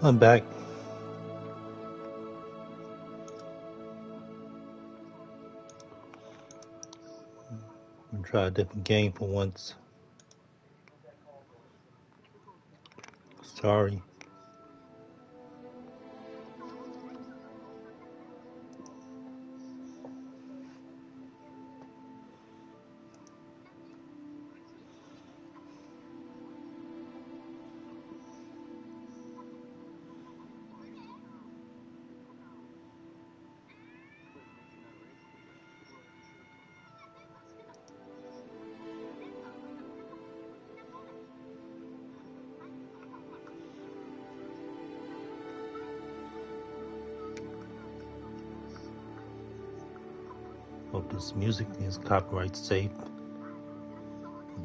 I'm back. I'm gonna try a different game for once. Sorry. Hope this music is copyright safe.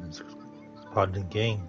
It's part of the game.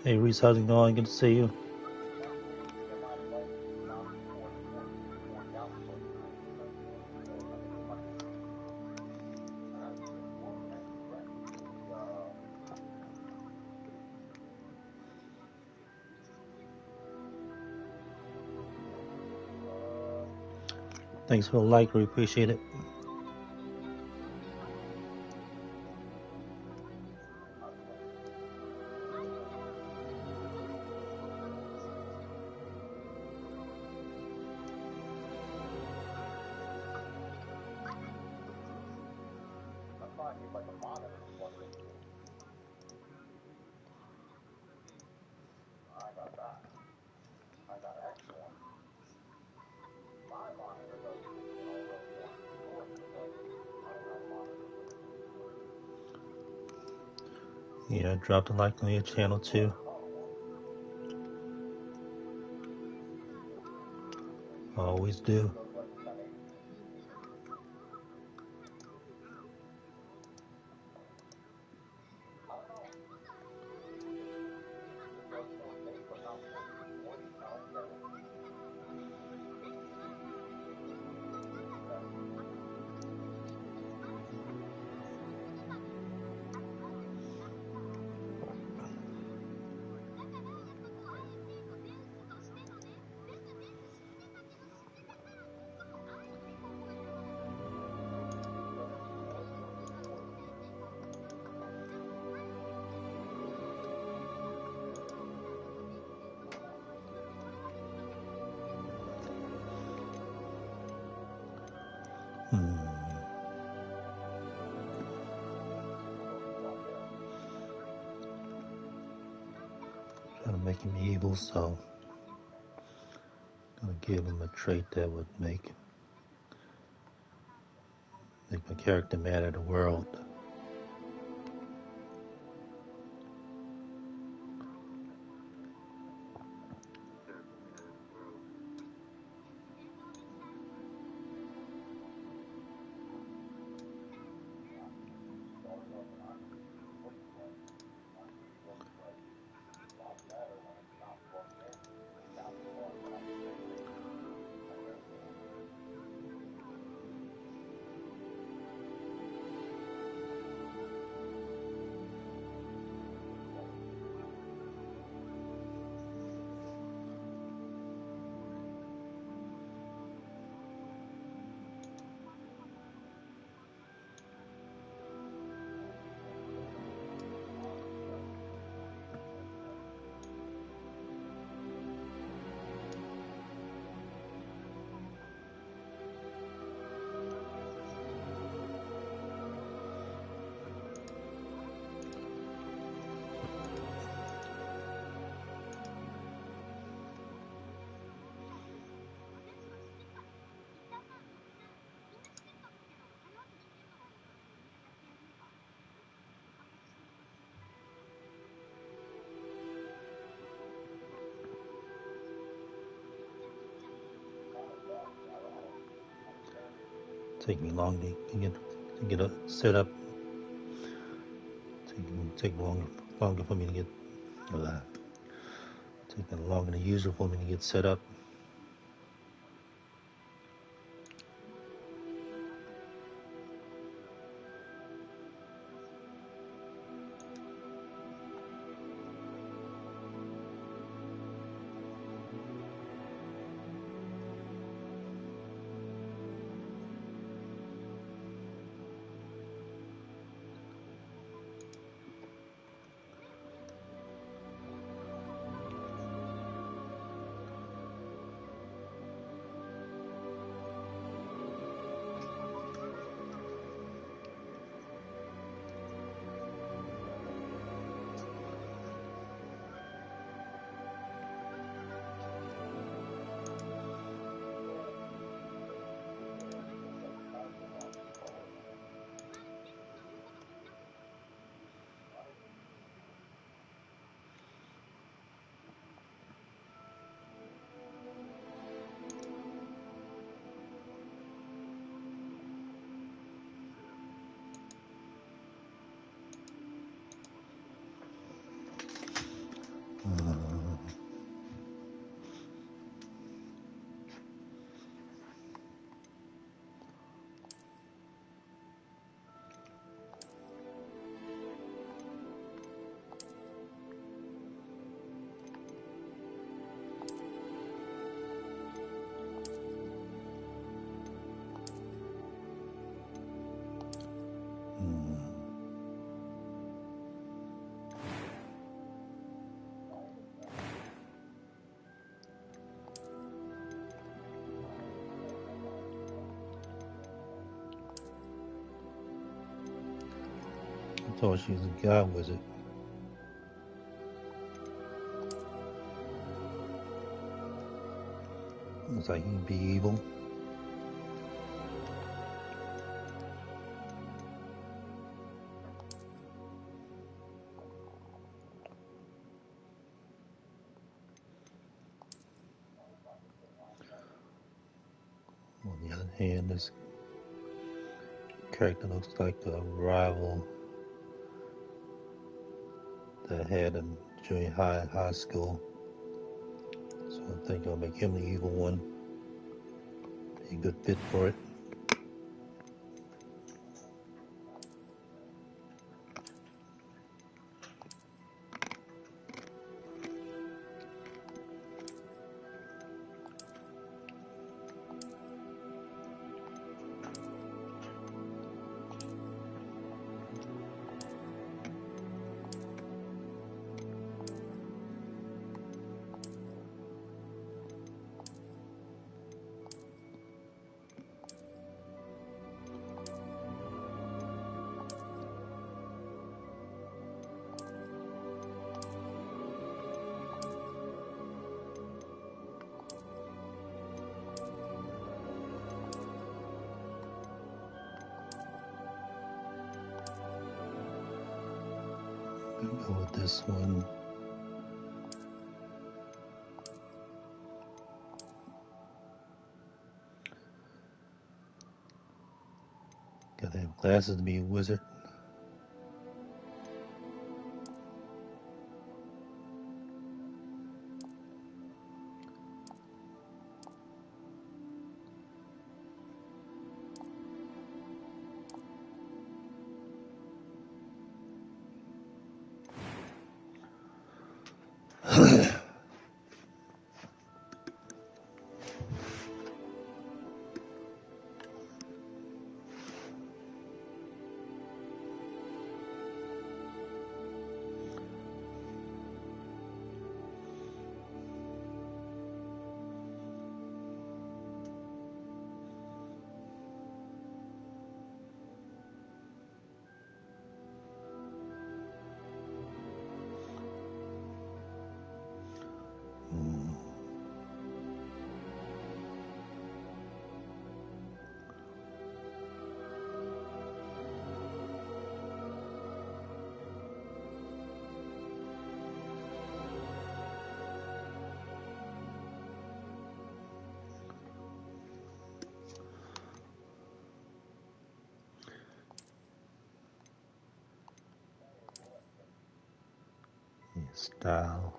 Hey Reese, how's it going? Good to see you. Thanks for the like, we appreciate it. Yeah, drop a like on your channel too. Always do. making me evil, so I'm gonna give him a trait that would make my character mad at the world. Take me long to get set up. Take longer for me to get. Taking longer than usual for me to get set up. I thought she was a god wizard. Looks like he'd be evil. On the other hand, this character looks like a rival that I had in junior high and high school. So I think I'll make him the evil one. Be a good fit for it. Go with this one. Gotta have glasses to be a wizard. Style.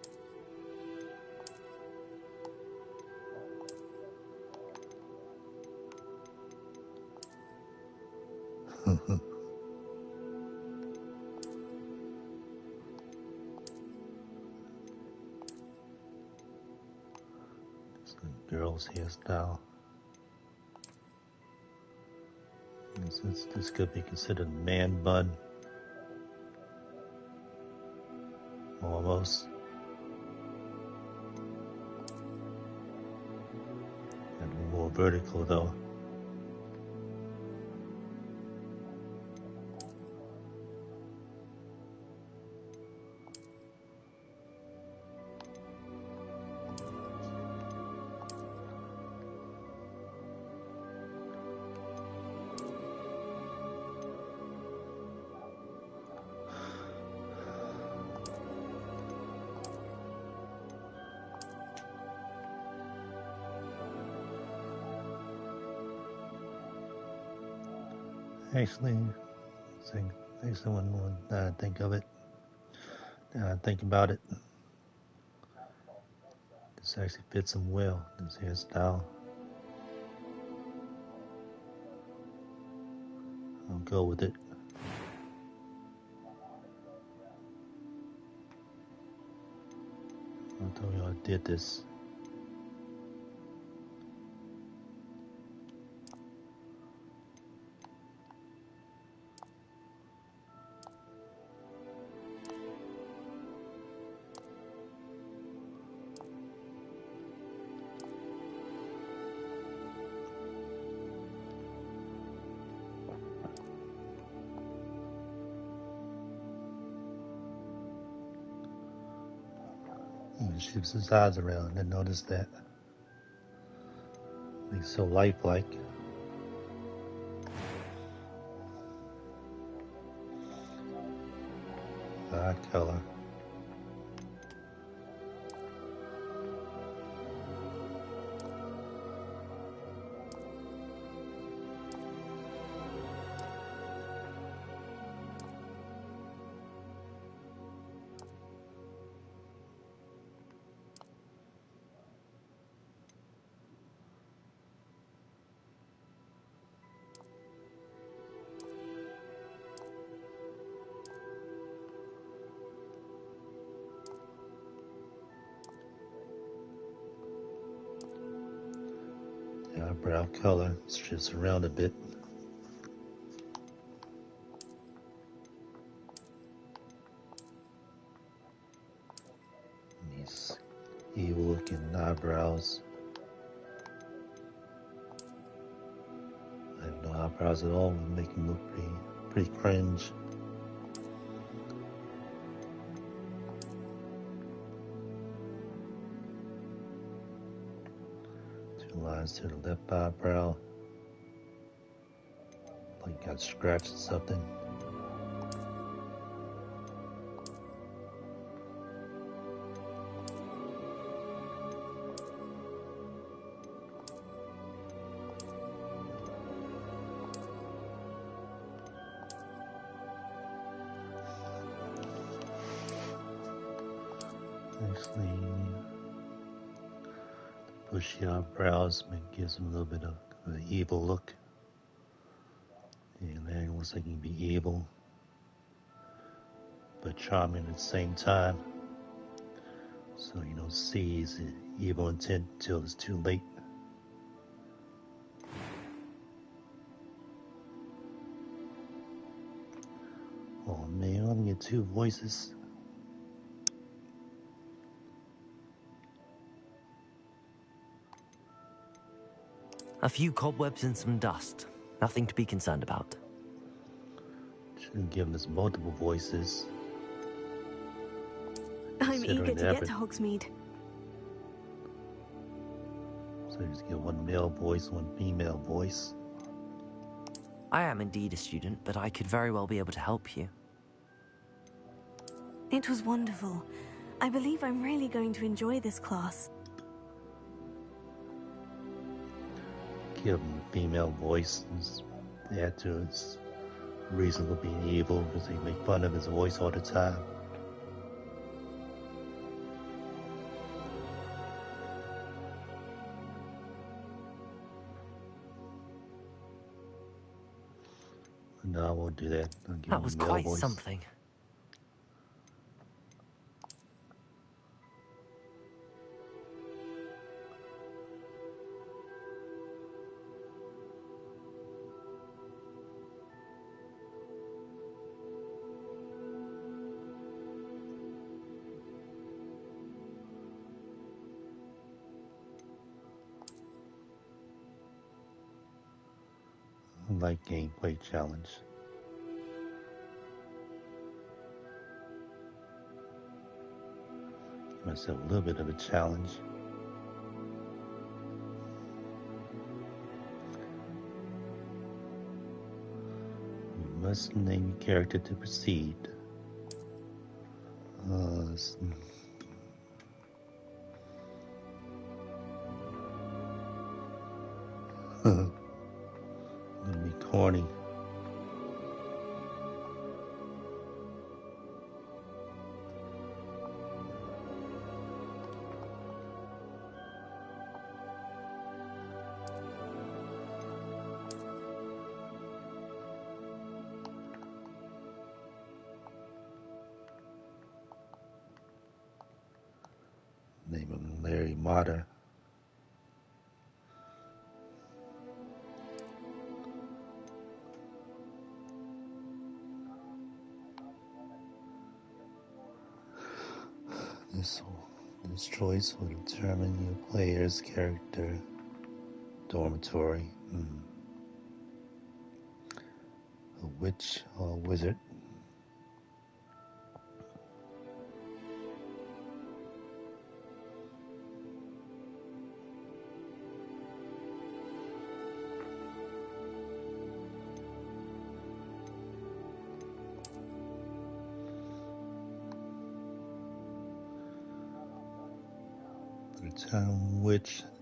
It's a girl's hairstyle. This could be considered a man bun. Almost. Gotta be more vertical though. Actually, when I think of it, think about it, this actually fits him well, this hairstyle. I'll go with it. I told you I did this. He shifts his eyes around and notice that. He's so lifelike. Eye color. Eyebrow color shifts around a bit. These evil looking eyebrows. I have no eyebrows at all, would make him look pretty cringe. Lines to the left eyebrow, like got scratched or something. Actually, bushy eyebrows gives him a little bit of an evil look. And then it looks like he can be evil, but charming at the same time. So you don't see his evil intent until it's too late. Oh man, I only get 2 voices. A few cobwebs and some dust. Nothing to be concerned about. Should have given us multiple voices. I'm eager to get to Hogsmeade. So you just get 1 male voice, 1 female voice. I am indeed a student, but I could very well be able to help you. It was wonderful. I believe I'm really going to enjoy this class. Give him a female voice. Add to his reason for being evil, because they make fun of his voice all the time. No, I won't do that. That was quite something. I like gameplay challenge. Give myself a little bit of a challenge. You must name your character to proceed. Gonna be corny. Name him Larry Motter. This choice will determine your player's character. Dormitory. A witch or a wizard. The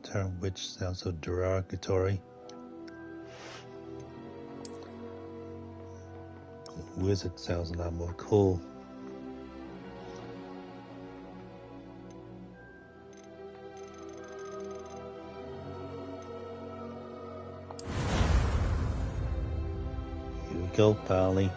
term witch sounds so derogatory. Wizard sounds a lot more cool. Here we go, Polly.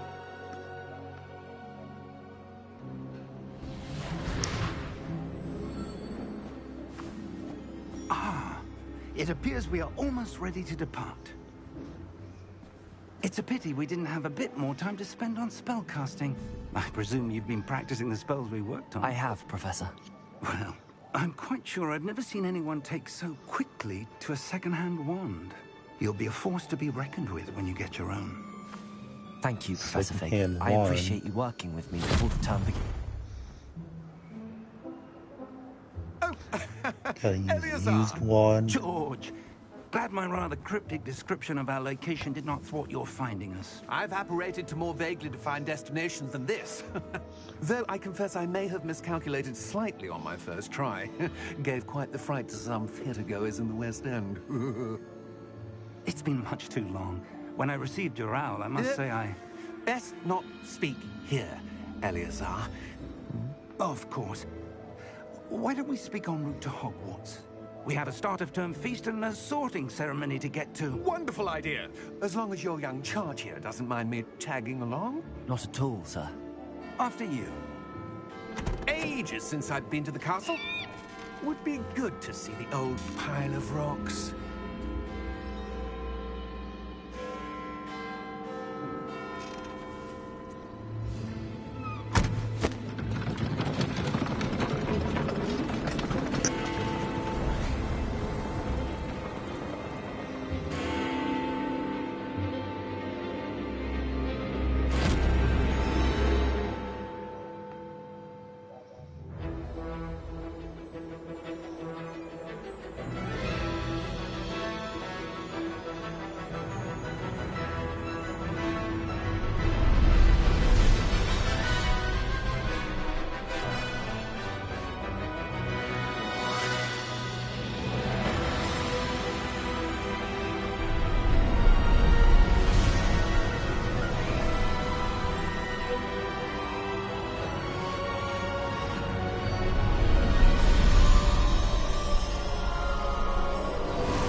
It appears we are almost ready to depart. It's a pity we didn't have a bit more time to spend on spellcasting. I presume you've been practicing the spells we worked on. I have, Professor. Well, I'm quite sure I've never seen anyone take so quickly to a second-hand wand. You'll be a force to be reckoned with when you get your own. Thank you, Professor Fig. I appreciate you working with me before the term begins. Used one. George, glad my rather cryptic description of our location did not thwart your finding us. I've apparated to more vaguely defined destinations than this. Though I confess I may have miscalculated slightly on my first try. Gave quite the fright to some theatre-goers in the West End. It's been much too long. When I received your owl, I must say I... Best not speak here, Eleazar. Of course. Why don't we speak en route to Hogwarts? We have a start-of-term feast and a sorting ceremony to get to. Wonderful idea. As long as your young charge here doesn't mind me tagging along. Not at all, sir. After you. Ages since I've been to the castle. Would be good to see the old pile of rocks.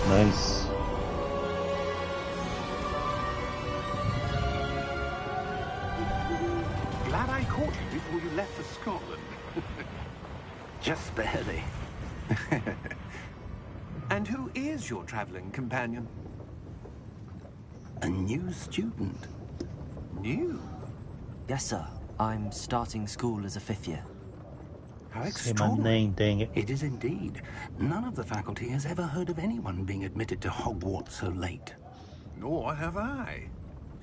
Nice. Glad I caught you before you left for Scotland. Just barely. And who is your traveling companion? A new student. New? Yes, sir. I'm starting school as a 5th year. How Say my extraordinary. name, dang it. It is indeed. None of the faculty has ever heard of anyone being admitted to Hogwarts so late. Nor have I.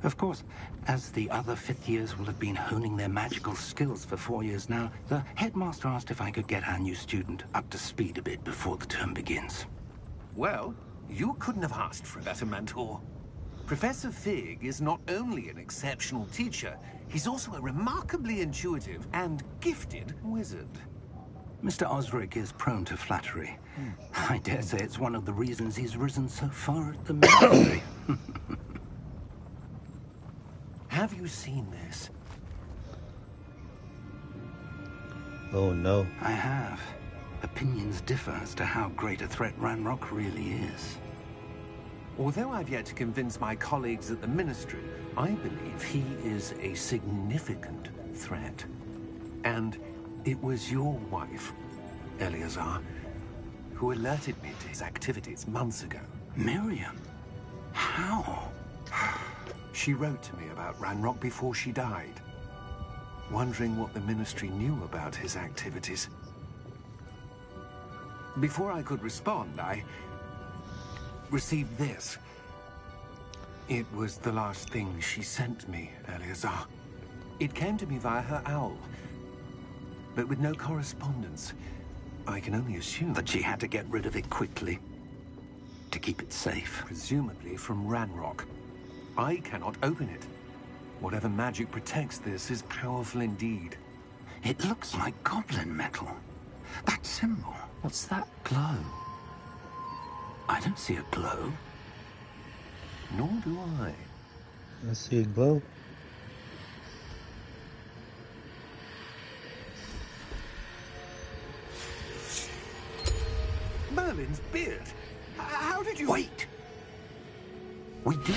Of course, as the other 5th years will have been honing their magical skills for 4 years now, the headmaster asked if I could get our new student up to speed a bit before the term begins. Well, you couldn't have asked for a better mentor. Professor Fig is not only an exceptional teacher, he's also a remarkably intuitive and gifted wizard. Mr. Osric is prone to flattery. I dare say it's one of the reasons he's risen so far at the ministry. Have you seen this? Oh no. I have. Opinions differ as to how great a threat Ranrock really is. Although I've yet to convince my colleagues at the Ministry, I believe he is a significant threat. And it was your wife, Eleazar, who alerted me to his activities months ago. Miriam? How? She wrote to me about Ranrock before she died, wondering what the Ministry knew about his activities. Before I could respond, I received this. It was the last thing she sent me, Eleazar. It came to me via her owl, but with no correspondence. I can only assume That she had to get rid of it quickly. To keep it safe. presumably from Ranrock. I cannot open it. Whatever magic protects this is powerful indeed. It looks like goblin metal. That symbol. What's that glow? I don't see a glow. Nor do I. I see a glow. Merlin's beard. How did you... Wait! We did.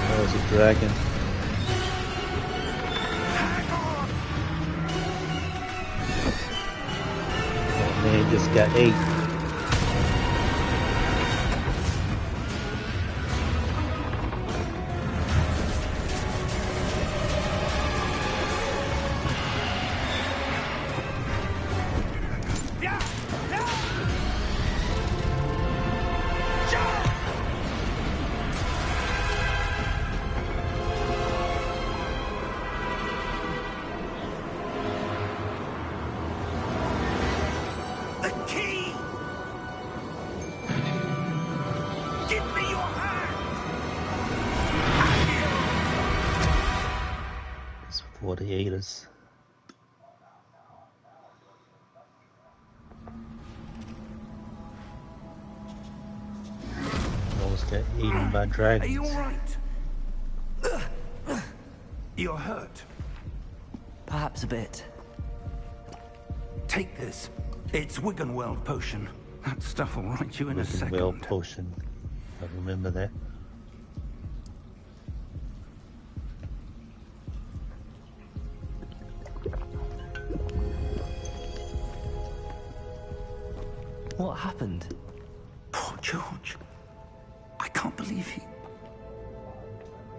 That was a dragon. Oh man, just got 8. The key! Give me your hand! It's 48ers. Almost got eaten by dragons. Are you alright? You're hurt. Perhaps a bit. Take this. It's Wiggenweld potion. That stuff will right you in a second. Wiggenweld potion. I remember that. What happened? Poor George. I can't believe he...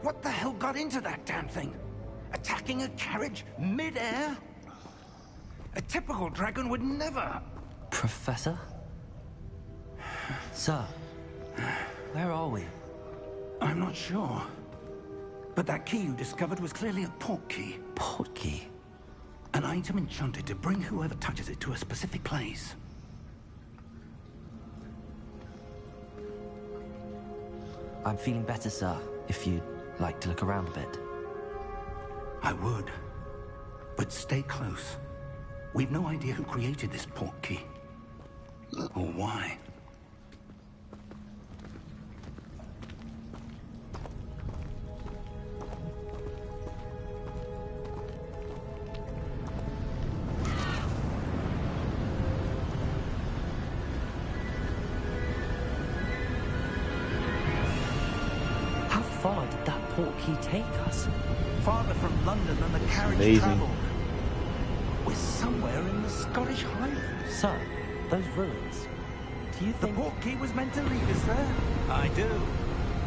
What the hell got into that damn thing? Attacking a carriage mid-air? A typical dragon would never... Professor? Sir, where are we? I'm not sure. But that key you discovered was clearly a port key. Port key? An item enchanted to bring whoever touches it to a specific place. I'm feeling better, sir, if you'd like to look around a bit. I would. But stay close. We've no idea who created this port key. Or why. How far did that port key take us? Farther from London than the carriage amazing. traveled. We're somewhere in the Scottish Highlands. Sir, those ruins. Do you The think... port key was meant to lead us there? I do.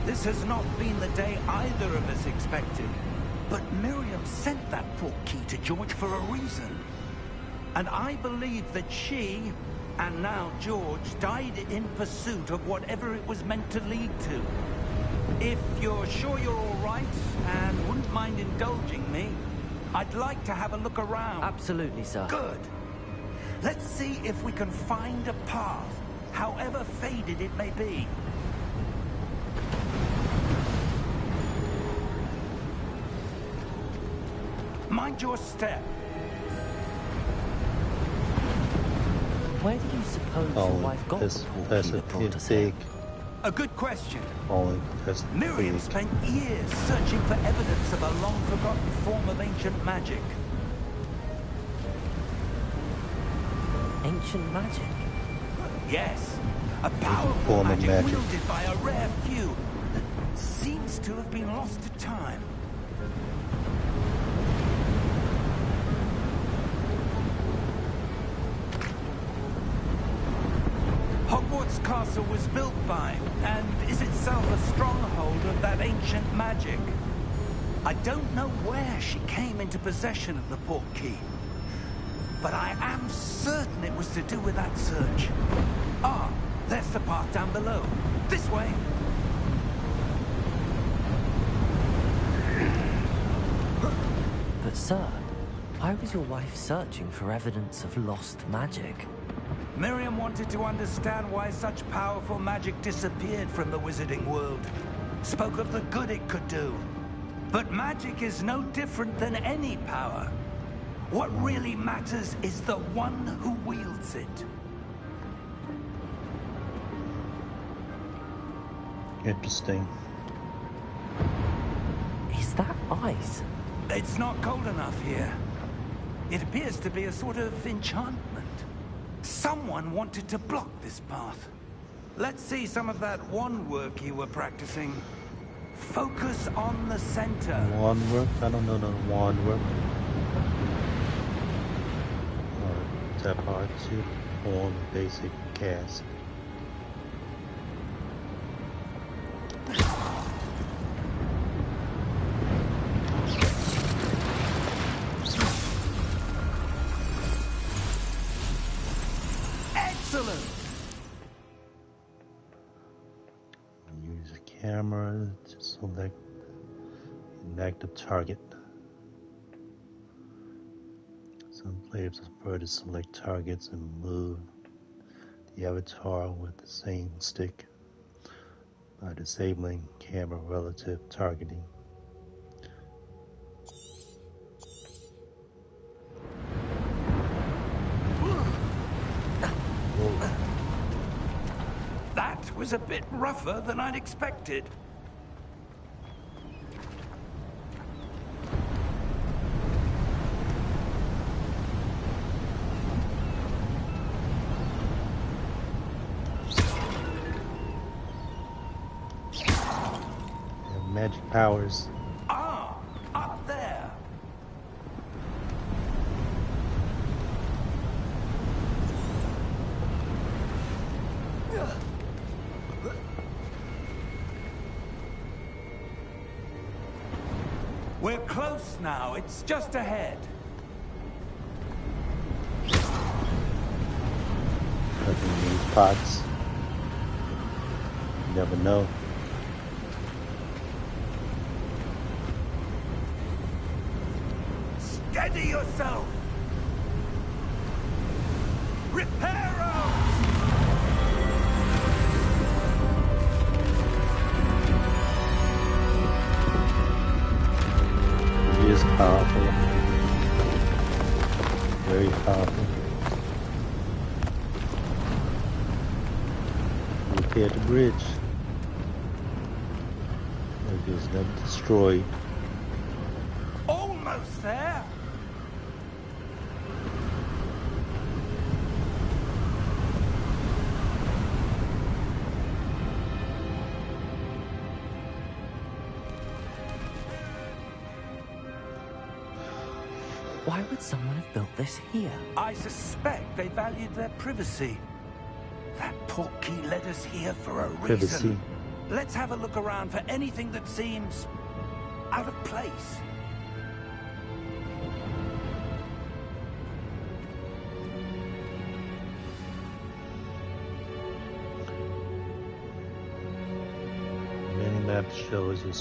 This has not been the day either of us expected. But Miriam sent that port key to George for a reason. And I believe that she, and now George, died in pursuit of whatever it was meant to lead to. If you're sure you're all right, and wouldn't mind indulging me, I'd like to have a look around. Absolutely, sir. Good. Let's see if we can find a path, however faded it may be. Mind your step. Where do you suppose your wife got the port key that brought us here? big. A good question. Only because Miriam big. spent years searching for evidence of a long-forgotten form of ancient magic. Ancient magic? Yes, a powerful form of magic magic. wielded by a rare few that seems to have been lost to time. Hogwarts Castle was built by, and is itself a stronghold of that ancient magic. I don't know where she came into possession of the port key, but I am certain it was to do with that search. Ah, there's the path down below. This way. But sir, why was your wife searching for evidence of lost magic? Miriam wanted to understand why such powerful magic disappeared from the wizarding world. Spoke of the good it could do. But magic is no different than any power. What really matters is the one who wields it. Interesting. Is that ice? It's not cold enough here. It appears to be a sort of enchantment. Someone wanted to block this path. Let's see some of that wand work you were practicing. Focus on the center. Wand work? I don't know the wand work. Tap R2 to perform basic cast. Excellent! Use a camera to select an active target. Some players prefer to select targets and move the avatar with the same stick by disabling camera relative targeting. That was a bit rougher than I'd expected. magic powers. Ah, up there. We're close now. It's just ahead. Nothing in these pots. You never know. Steady yourself. Reparo! It is powerful. Very powerful. Repair the bridge. It was never destroyed. Almost there. Why would someone have built this here? I suspect they valued their privacy. That portkey led us here for a reason. Privacy. Let's have a look around for anything that seems out of place. Many maps shows your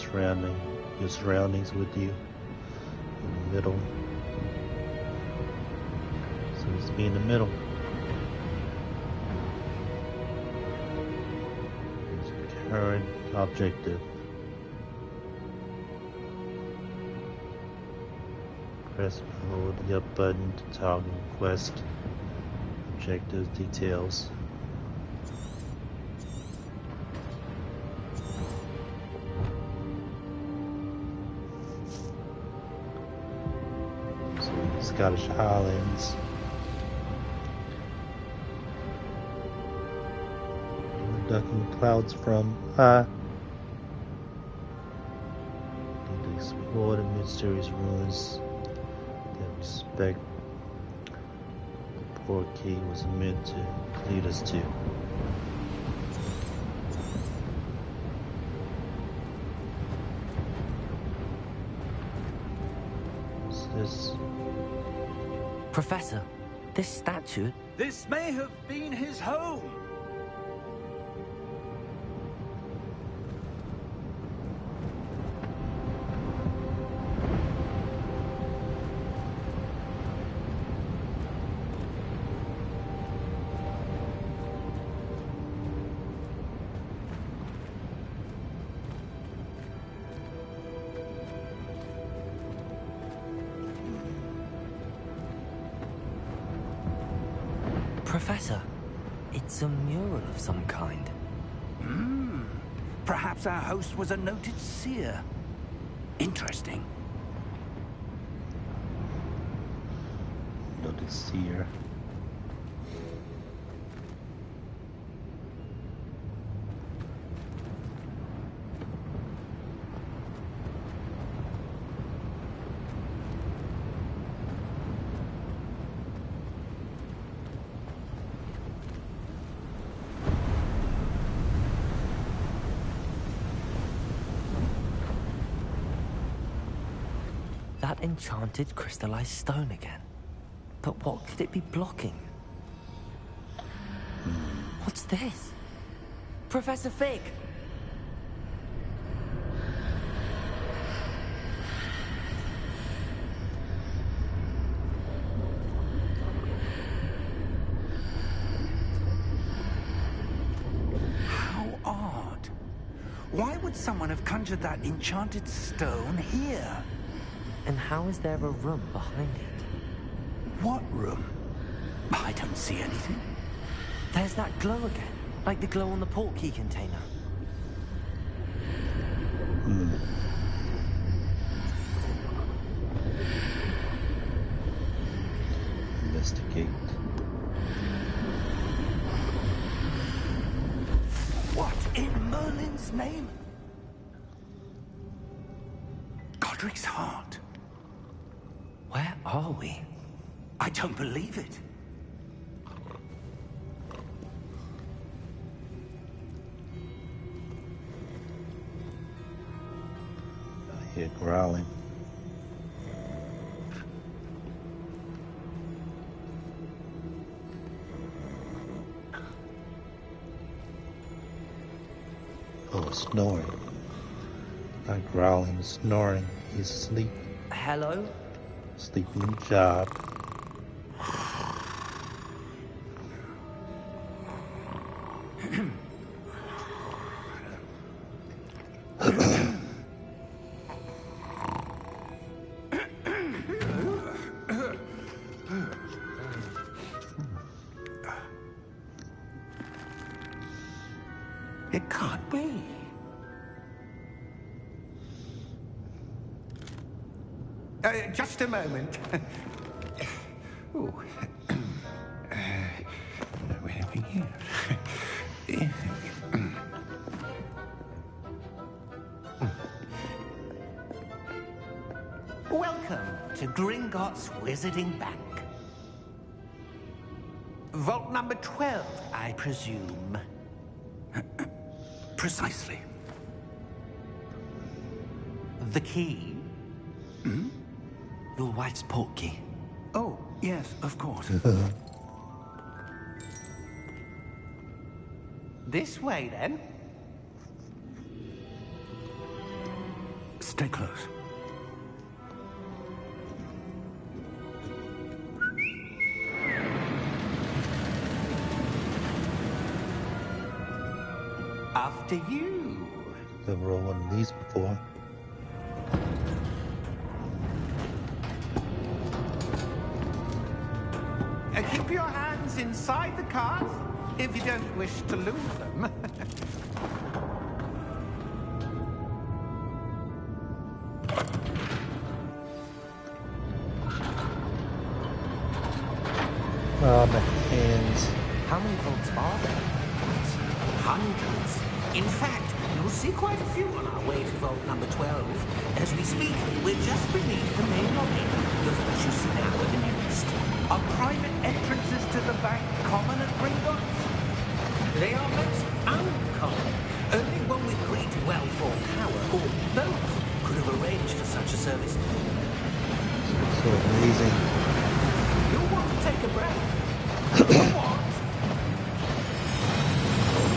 surroundings with you in the middle. So let's be in the middle. Here's your current objective. Press and hold the up button to toggle quest objectives details. Scottish Highlands. Ducking clouds from high. Need to explore the mysterious ruins that respect the portkey was meant to lead us to. What's this? Professor, this statue... This may have been his home. Professor, it's a mural of some kind. Perhaps our host was a noted seer. Interesting. Noted seer. That enchanted crystallized stone again. But what could it be blocking? What's this? Professor Fig! How odd. Why would someone have conjured that enchanted stone here? And how is there a room behind it? What room? I don't see anything. There's that glow again, like the glow on the portkey container. Investigate. What in Merlin's name? Godric's heart. Where are we? I don't believe it. I hear growling. Oh, snoring. Not growling, snoring. He's asleep. Hello? Sleeping job. It can't be. Just a moment. Ooh. Where are we here? Welcome to Gringotts Wizarding Bank. Vault number 12, I presume. Precisely. The key? Your wife's portkey. Oh, yes, of course. This way, then. Stay close. After you. Never rolled one of these before. Keep your hands inside the cart if you don't wish to lose them. Oh, my hands. How many vaults are there? Hundreds. In fact, you'll see quite a few on our way to vault number 12. As we speak, we're just beneath the main lobby. The vault you see now are the nearest. Are private entrances to the bank common at Gringotts? They are most uncommon. Only one with great wealth or power, or both, could have arranged for such a service. So amazing. You'll want to take a breath. What?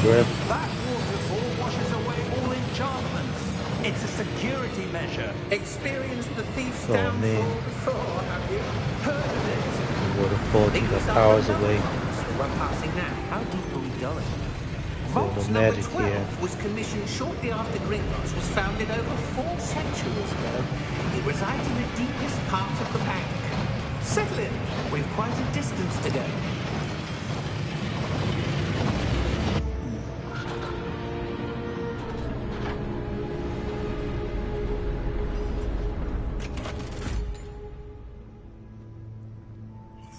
Grip. That waterfall washes away all enchantments. It's a security measure. Experienced the thief's Oh, downfall man. before, have you? Heard of it? The waterfall took These the are powers the away. numbers that we're passing now. How deep are we going? Vault no number magic 12 here. was commissioned shortly after Gringotts was founded over 4 centuries ago. It resides in the deepest part of the bank. Settle in. We've quite a distance to go.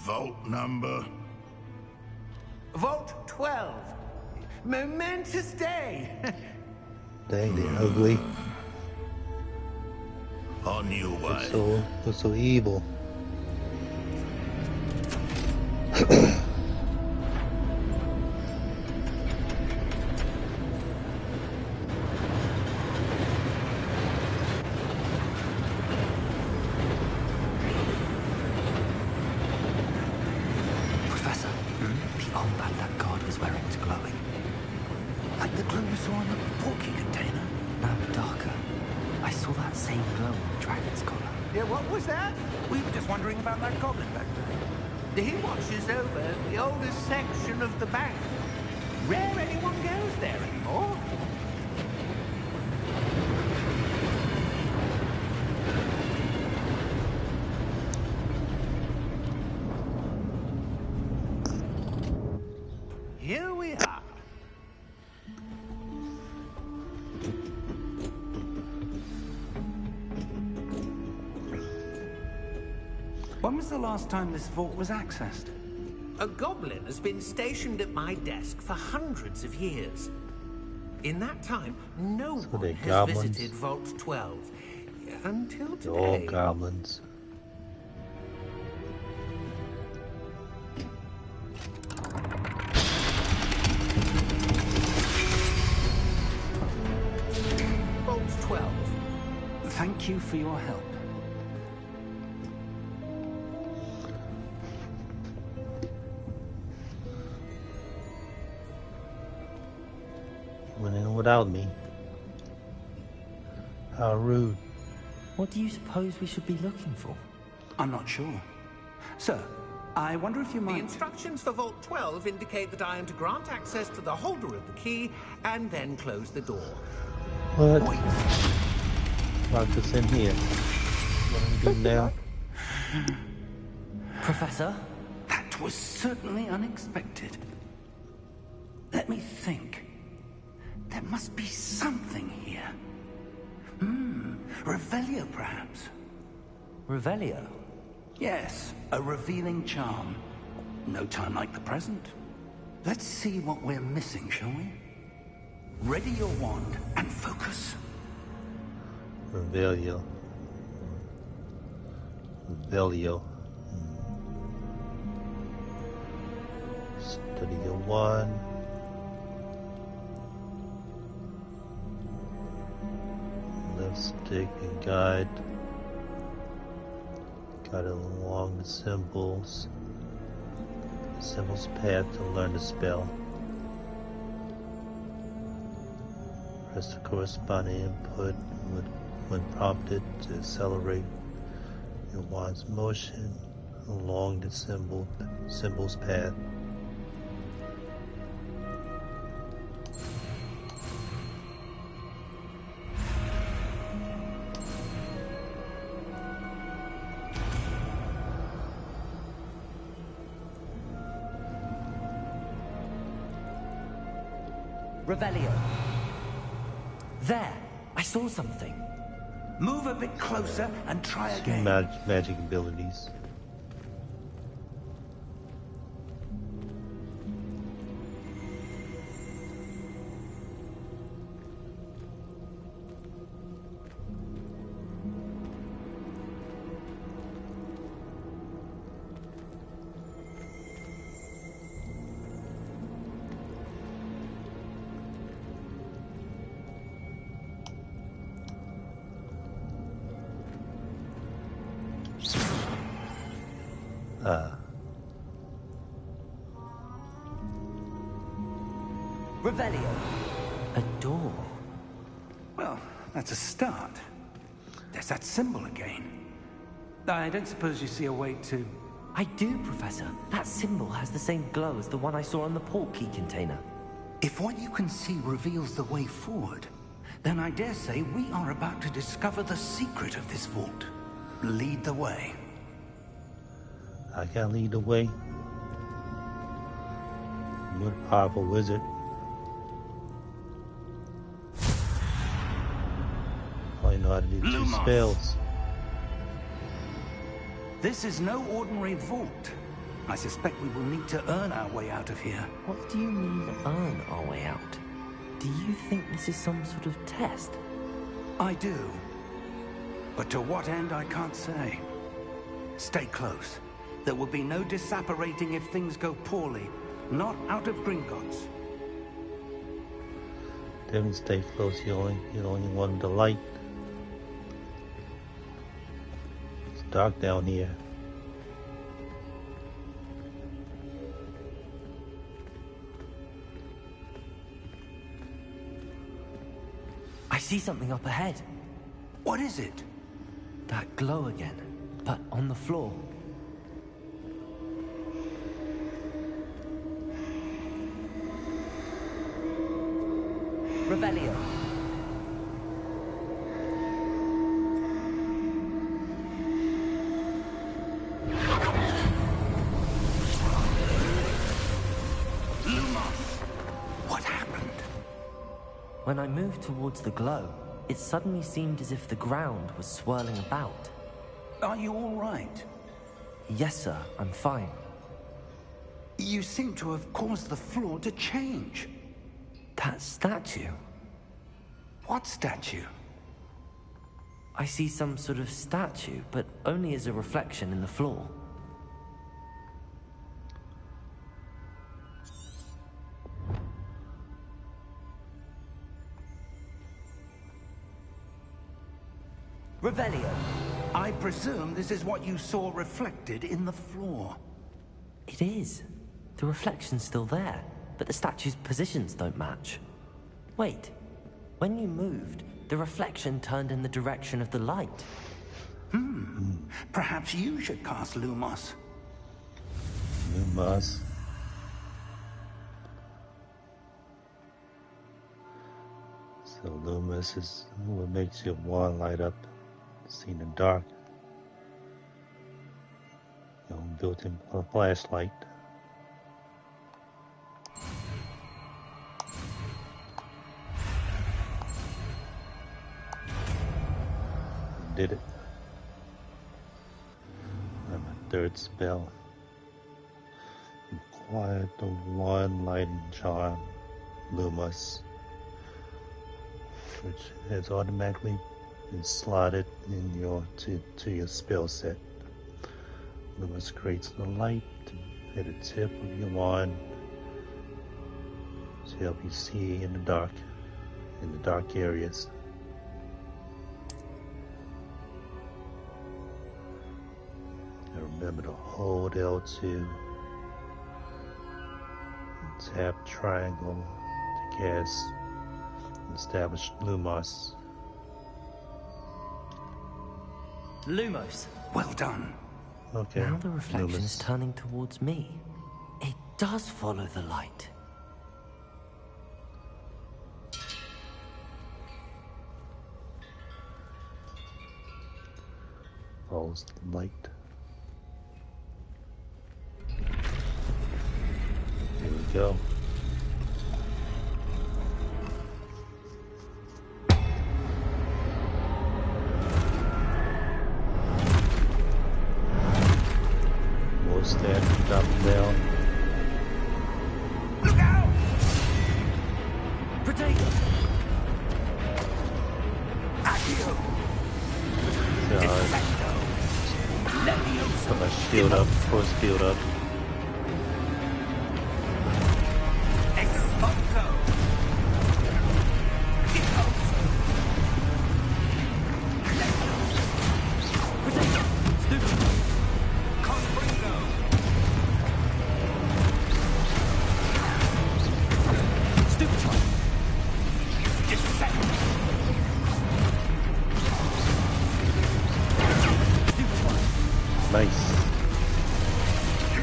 Vault number? Vault 12. Momentous day. Dang, they're ugly. On your way. They're so evil. Professor, the armband that guard was wearing is glowing. Like the glow you saw on the portkey container. No, darker. I saw that same glow on the dragon's collar. Yeah, what was that? We were just wondering about that goblin back there. He watches over the oldest section of the bank. Rare anyone goes there anymore. Here we are. When was the last time this vault was accessed? A goblin has been stationed at my desk for hundreds of years. In that time, no So one they're has goblins. visited Vault 12. until They're all today. goblins. Bolts 12. Thank you for your help. Went in without me. How rude. What do you suppose we should be looking for? I'm not sure. Sir, I wonder if you The might... instructions for Vault 12 indicate that I am to grant access to the holder of the key and then close the door. What? Wait, Lock us in here. What do we do now? Professor? that was certainly unexpected. Let me think. There must be something here. Revelio, perhaps. Revelio? Yes, a revealing charm. No time like the present. Let's see what we're missing, shall we? Ready your wand and focus. Revelio. Revelio. Study your wand. Left stick and guide. Guide along the symbols. Symbols path to learn the spell. Press the corresponding input when prompted to accelerate your wand's motion along the symbol's path. Revelio. There! I saw something. Move a bit closer and try again. Magic abilities. Revelio. A door. Well, that's a start. There's that symbol again. I don't suppose you see a way to... I do, Professor. That symbol has the same glow as the one I saw on the port key container. If what you can see reveals the way forward, then I dare say we are about to discover the secret of this vault. Lead the way. I can lead the way. I'm a powerful wizard. I know how to do 2 Lumos. spells. This is no ordinary vault. I suspect we will need to earn our way out of here. What do you mean, earn our way out? Do you think this is some sort of test? I do. But to what end, I can't say. Stay close. There will be no disapparating if things go poorly. Not out of Gringotts. Devin, stay close. You only want the light. It's dark down here. I see something up ahead. What is it? That glow again, but on the floor. Revelio. Lumos! What happened? When I moved towards the glow, it suddenly seemed as if the ground was swirling about. Are you all right? Yes, sir, I'm fine. You seem to have caused the floor to change. That statue? What statue? I see some sort of statue, but only as a reflection in the floor. Revelio. I presume this is what you saw reflected in the floor. It is. The reflection's still there, but the statue's positions don't match. Wait, when you moved, the reflection turned in the direction of the light. Perhaps you should cast Lumos. Lumos. So Lumos is what makes your wand light up, see in the dark. Your own built-in flashlight. Did it. And my third spell. Quiet the one lighting charm, Lumos, which has automatically been slotted in your to your spell set. Lumos creates the light at the tip of your wand to help you see in the dark areas. And remember to hold L2 and tap triangle to cast and establish Lumos. Lumos. Well done. Okay. Now the reflection is Lumos. turning towards me. It does follow the light. Follows the light. Here we go. More stand, drop down. Look out! Potato! Accio! Put my shield up, force field up. Expulso! Potato! Stupid! Confringo! Stupid one! Descent! Stupid one! Nice.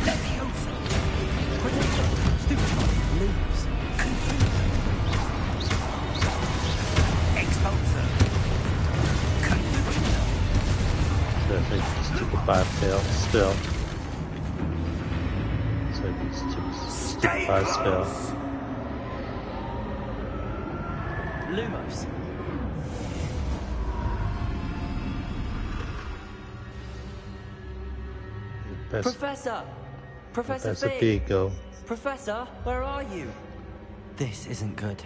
Leviosa! Potato! Stupid one! Lumos! Expulso! Confringo! So I think it's took a 5 spell. So it's took a Stay 5 close! spell. Lumos! Professor! Professor Fig! Figo. Professor, where are you? This isn't good.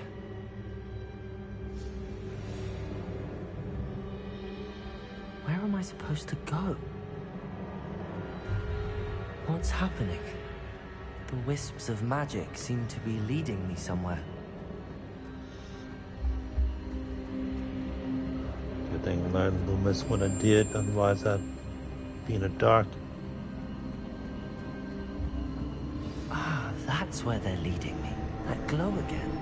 Where am I supposed to go? What's happening? The wisps of magic seem to be leading me somewhere. Good thing I learned Lumos when I did, otherwise I'd be in the dark. Ah, that's where they're leading me. That glow again.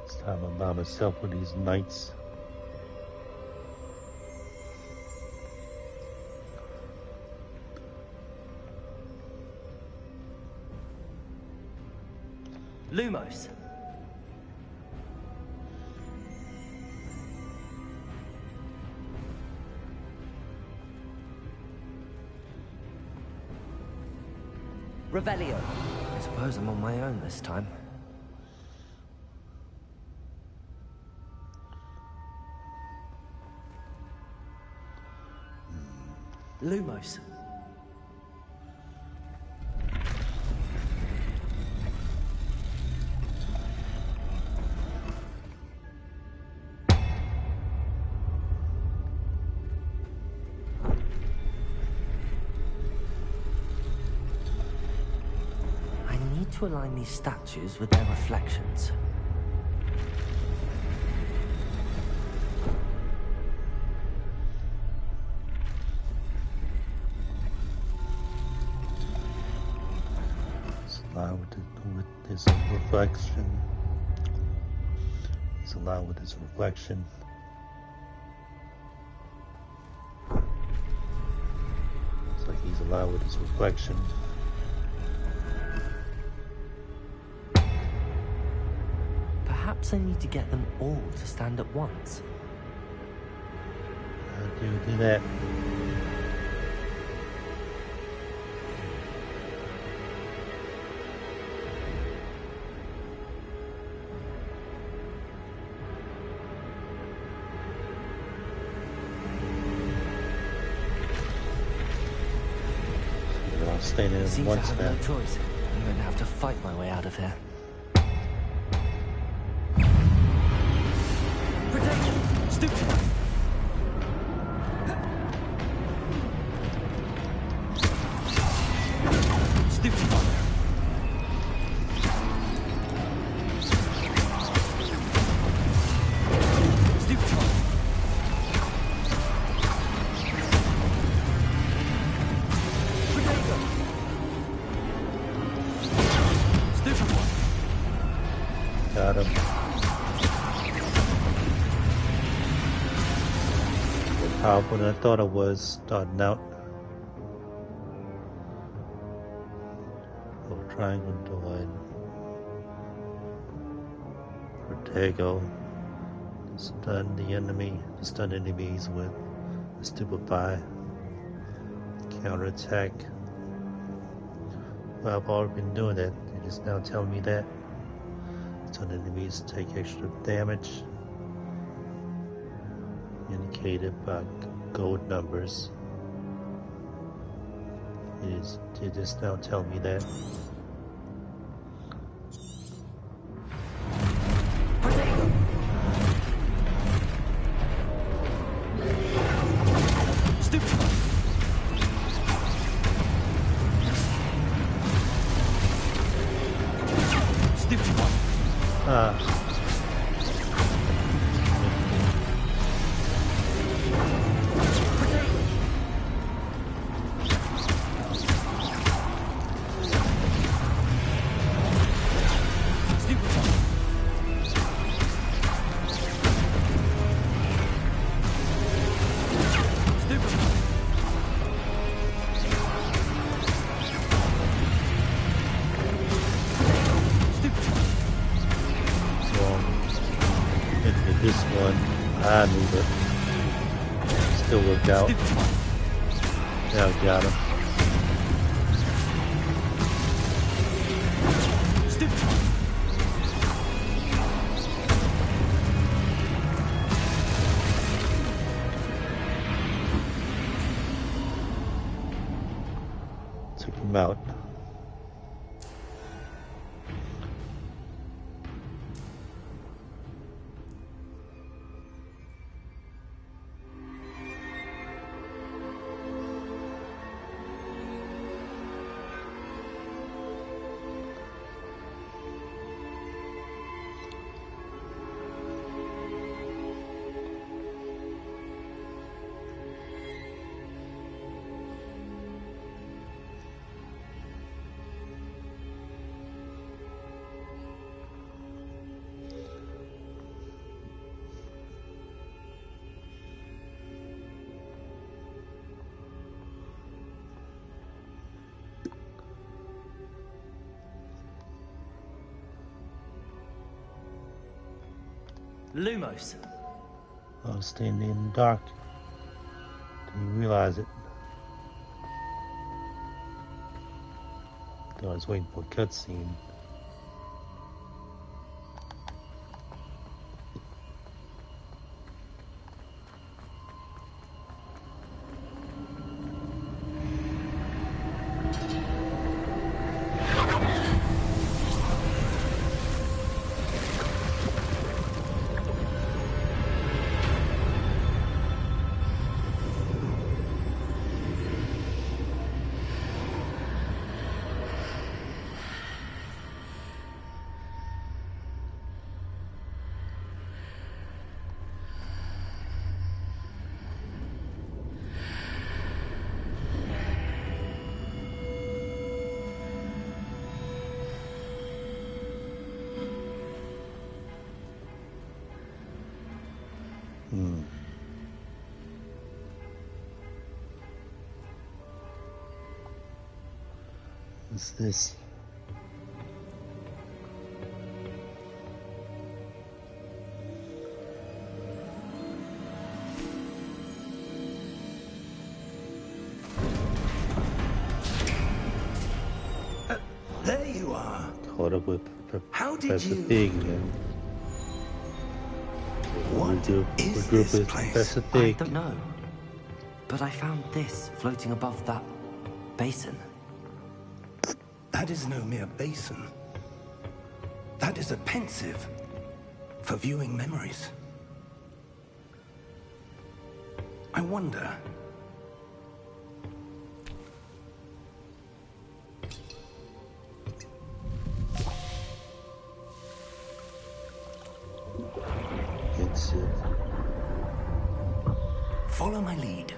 This time I'm by myself with these knights. Lumos! Revelio. I suppose I'm on my own this time. Lumos. to align these statues with their reflections. It's aligned with this reflection. It's aligned with this reflection. It's like he's aligned with his reflection. Perhaps I need to get them all to stand at once. How do you do that? Staying in Seems I once have now. no choice. I'm going to have to fight my way out of here. Protect him! Stoop to him! Stoop to him! Stoop to him! Protect him! Stoop to him! Got him. More powerful than I thought it was starting out. Oh, triangle doing. Protego. Stun the enemy. Stun enemies with stupefy. Counterattack. Well, I've already been doing that. You're just now telling me that. Stun enemies take extra damage. Indicated by gold numbers. You just now telling me that. Stoop to him! Stoop to him! Stoop to him! Stoop to him! Stoop to him! Wrong. Into this one. I move it. Still worked out. Stoop to him! Now I got him. Stoop to him! Took him out. Lumos. I was standing in the dark. Didn't realize it. Thought I was waiting for a cutscene. What's this? There you are. Caught up with How did Professor you- Pig again. What is Regroup this with place? Professor I Pig. don't know. But I found this floating above that basin. That is no mere basin. That is a pensive for viewing memories. I wonder. It's Follow my lead.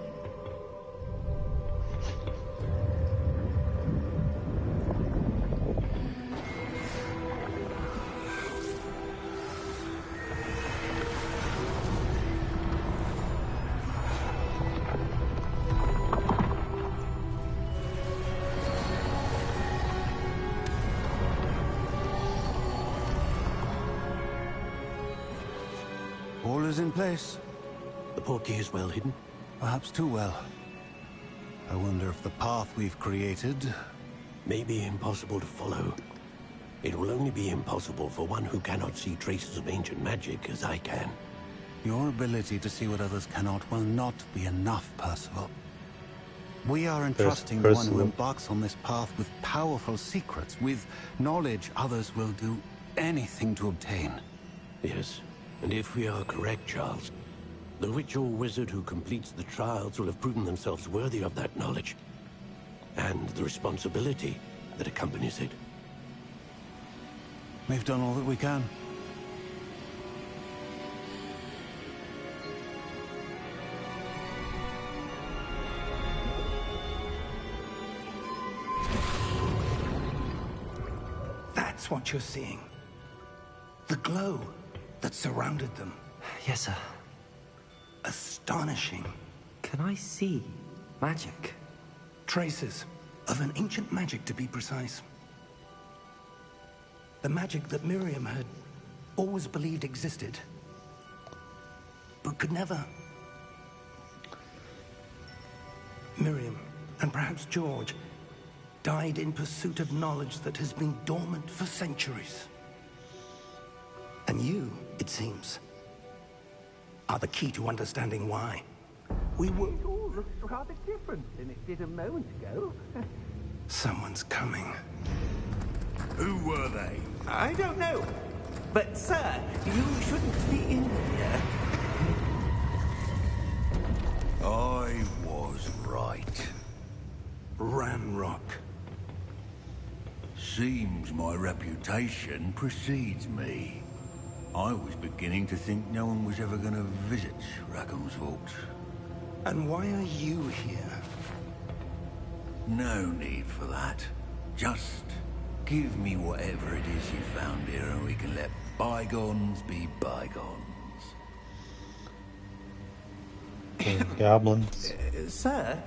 All is in place. The portkey is well hidden. Perhaps too well. I wonder if the path we've created... May be impossible to follow. It will only be impossible for one who cannot see traces of ancient magic as I can. Your ability to see what others cannot will not be enough, Percival. We are entrusting the one who Percival. embarks on this path with powerful secrets, with knowledge others will do anything to obtain. Yes, and if we are correct, Charles, the witch or wizard who completes the trials will have proven themselves worthy of that knowledge, and the responsibility that accompanies it. We've done all that we can. That's what you're seeing. The glow that surrounded them. Yes, sir. Astonishing. Can I see magic? Traces of an ancient magic, to be precise. The magic that Miriam had always believed existed, but could never. Miriam, and perhaps George, died in pursuit of knowledge that has been dormant for centuries. And you, it seems, are the key to understanding why. We were... It all looks rather different than it did a moment ago. Someone's coming. Who were they? I don't know. But, sir, you shouldn't be in here. I was right. Ranrock. Seems my reputation precedes me. I was beginning to think no one was ever going to visit Rackham's Vault. And why are you here? No need for that. Just give me whatever it is you found here and we can let bygones be bygones. goblins. Sir,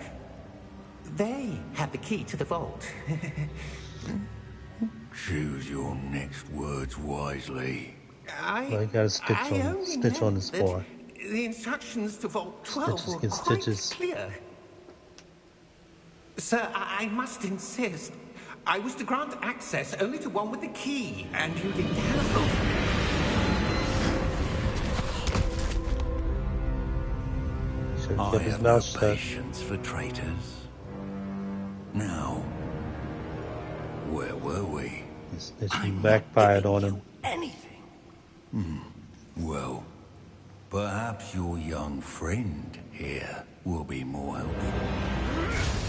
they have the key to the vault. Choose your next words wisely. Well, I got a stitch on his forehead. The instructions to Vault 12 Stitches were get quite stitches. clear. Sir, I must insist. I was to grant access only to one with the key, and you didn't telephone. Should I have kept his have no mouth shut. patience for traitors. Now, where were we? His snitching backfired on him. Anything. Well, perhaps your young friend here will be more helpful.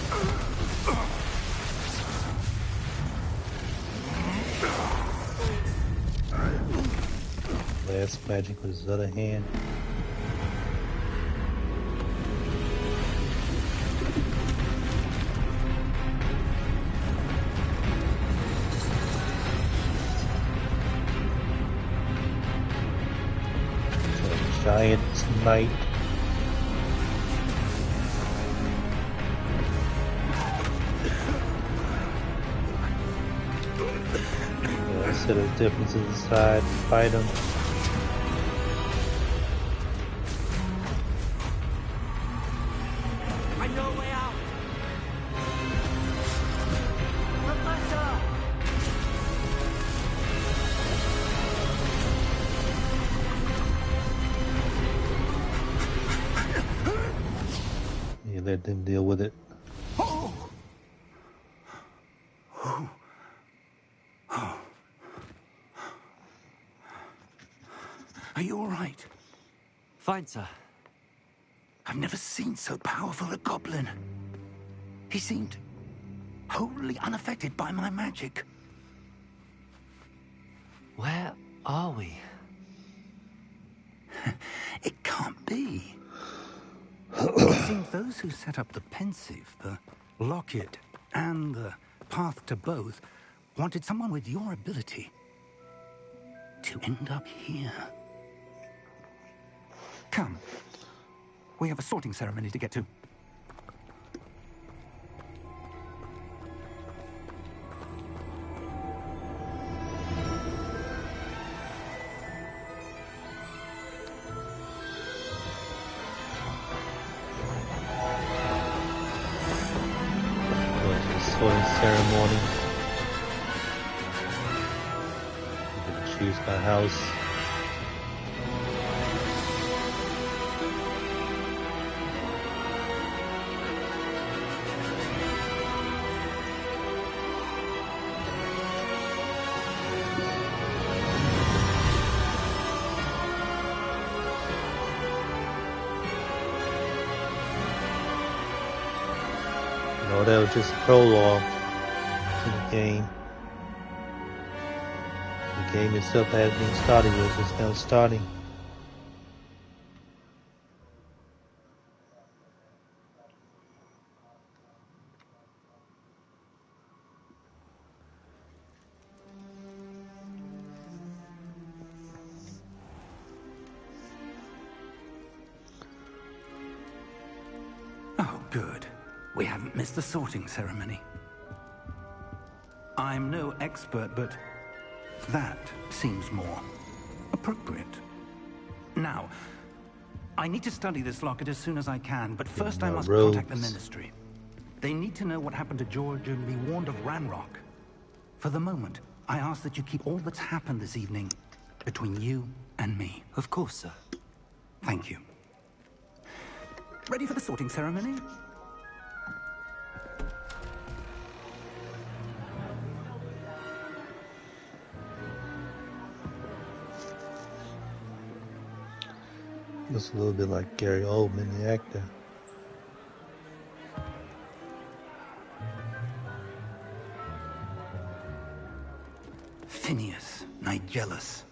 Last magic with his other hand. Giant night. Set of differences aside, fight them. I know a way out. Professor! You let them deal with it. Are you all right? Fine, sir. I've never seen so powerful a goblin. He seemed wholly unaffected by my magic. Where are we? It can't be. It seems those who set up the pensive, the locket, and the path to both wanted someone with your ability to end up here. Come. We have a sorting ceremony to get to. Going to the sorting ceremony. I'm gonna choose my house. No, that was just a prologue to the game. The game itself hasn't been started yet, it's just now starting. Oh, good. We haven't missed the sorting ceremony. I'm no expert, but that seems more appropriate. Now, I need to study this locket as soon as I can, but first I must contact the Ministry. They need to know what happened to George and be warned of Ranrock. For the moment, I ask that you keep all that's happened this evening between you and me. Of course, sir. Thank you. Ready for the sorting ceremony? Looks a little bit like Gary Oldman, the actor. Phineas, Nigellus,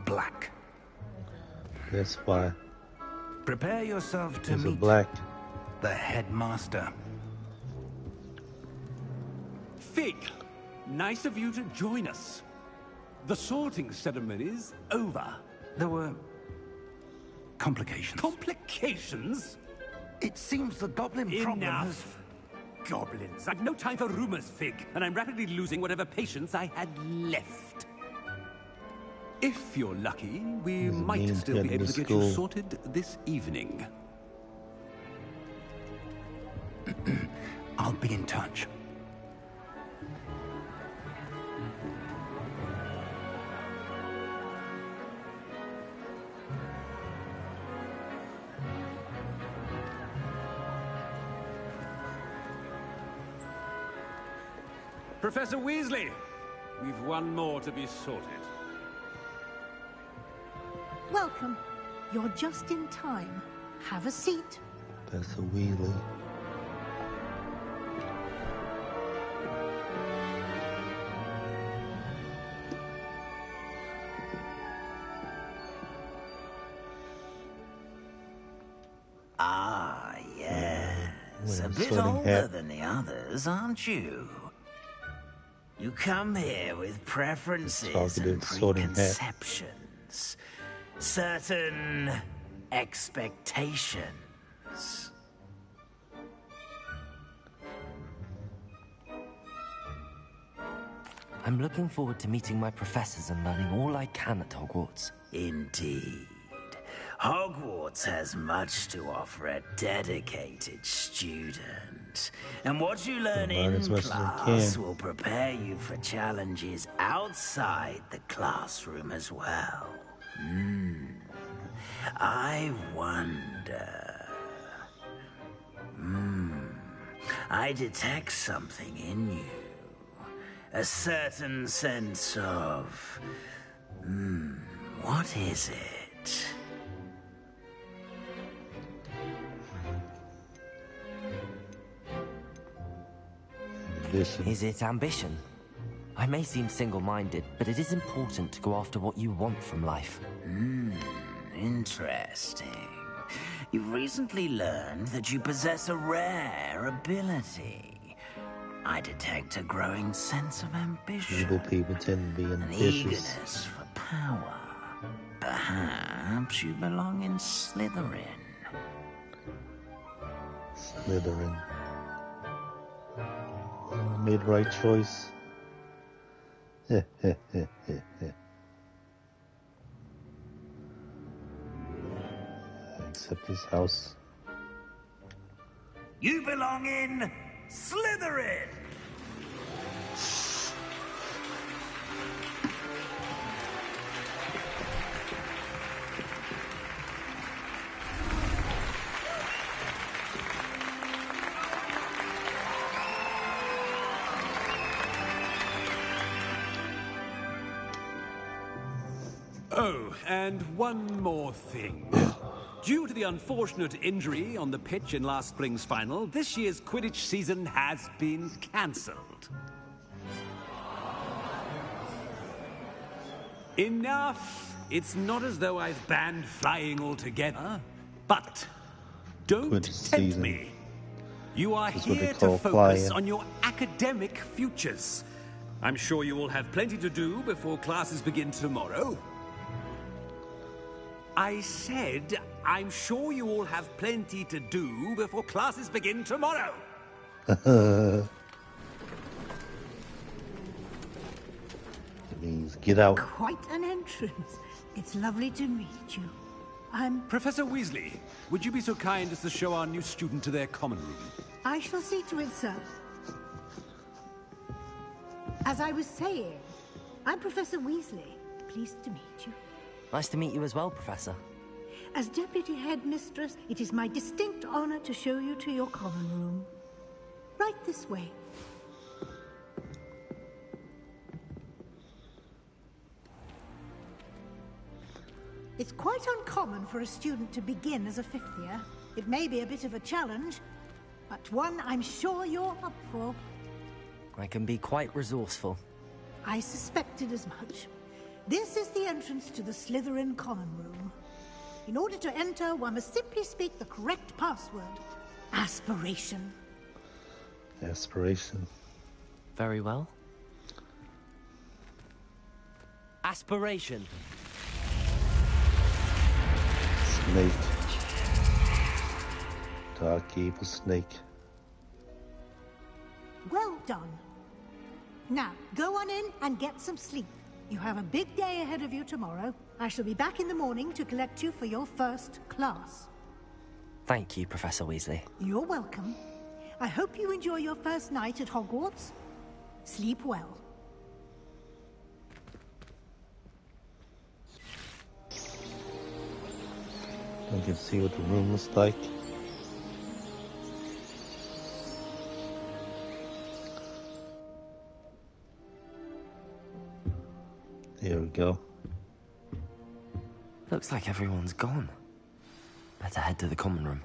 Black. That's why. Prepare yourself to He's a meet black. the headmaster. Fig, nice of you to join us. The sorting ceremony's over. There were complications. Complications? It seems the goblin problem has... Enough. Goblins. I've no time for rumors, Fig, and I'm rapidly losing whatever patience I had left. If you're lucky, we might still be able to get you sorted this evening. I'll be in touch. Professor Weasley, we've one more to be sorted. Welcome. You're just in time. Have a seat. That's a Weasley. Ah, yes. A bit sorting older hat. than the others, aren't you? You come here with preferences Talkative and sorting hat. preconceptions. Certain expectations. I'm looking forward to meeting my professors and learning all I can at Hogwarts. Indeed. Hogwarts has much to offer a dedicated student. And what you learn in class will prepare you for challenges outside the classroom as well. I wonder... I detect something in you. A certain sense of... what is it? Is it ambition? I may seem single-minded, but it is important to go after what you want from life. Interesting. You've recently learned that you possess a rare ability. I detect a growing sense of ambition. Evil people tend to be ambitious. An eagerness for power. Perhaps you belong in Slytherin. Slytherin. Made the right choice. Except this house. You belong in Slytherin! Oh, and one more thing. Due to the unfortunate injury on the pitch in last spring's final, this year's Quidditch season has been cancelled. Enough! It's not as though I've banned flying altogether, but don't tempt me. You are here to focus on your academic futures. I'm sure you will have plenty to do before classes begin tomorrow. I said, I'm sure you all have plenty to do before classes begin tomorrow. It means get out. Quite an entrance. It's lovely to meet you. I'm... Professor Weasley, would you be so kind as to show our new student to their common room? I shall see to it, sir. As I was saying, I'm Professor Weasley. Pleased to meet you. Nice to meet you as well, Professor. As Deputy Headmistress, it is my distinct honor to show you to your common room. Right this way. It's quite uncommon for a student to begin as a fifth year. It may be a bit of a challenge, but one I'm sure you're up for. I can be quite resourceful. I suspected as much. This is the entrance to the Slytherin common room. In order to enter, one must simply speak the correct password. Aspiration. Aspiration. Very well. Aspiration. Snake. Dark evil snake. Well done. Now, go on in and get some sleep. You have a big day ahead of you tomorrow. I shall be back in the morning to collect you for your first class. Thank you, Professor Weasley. You're welcome. I hope you enjoy your first night at Hogwarts. Sleep well. I can see what the room looks like. There we go. Looks like everyone's gone. Better head to the common room.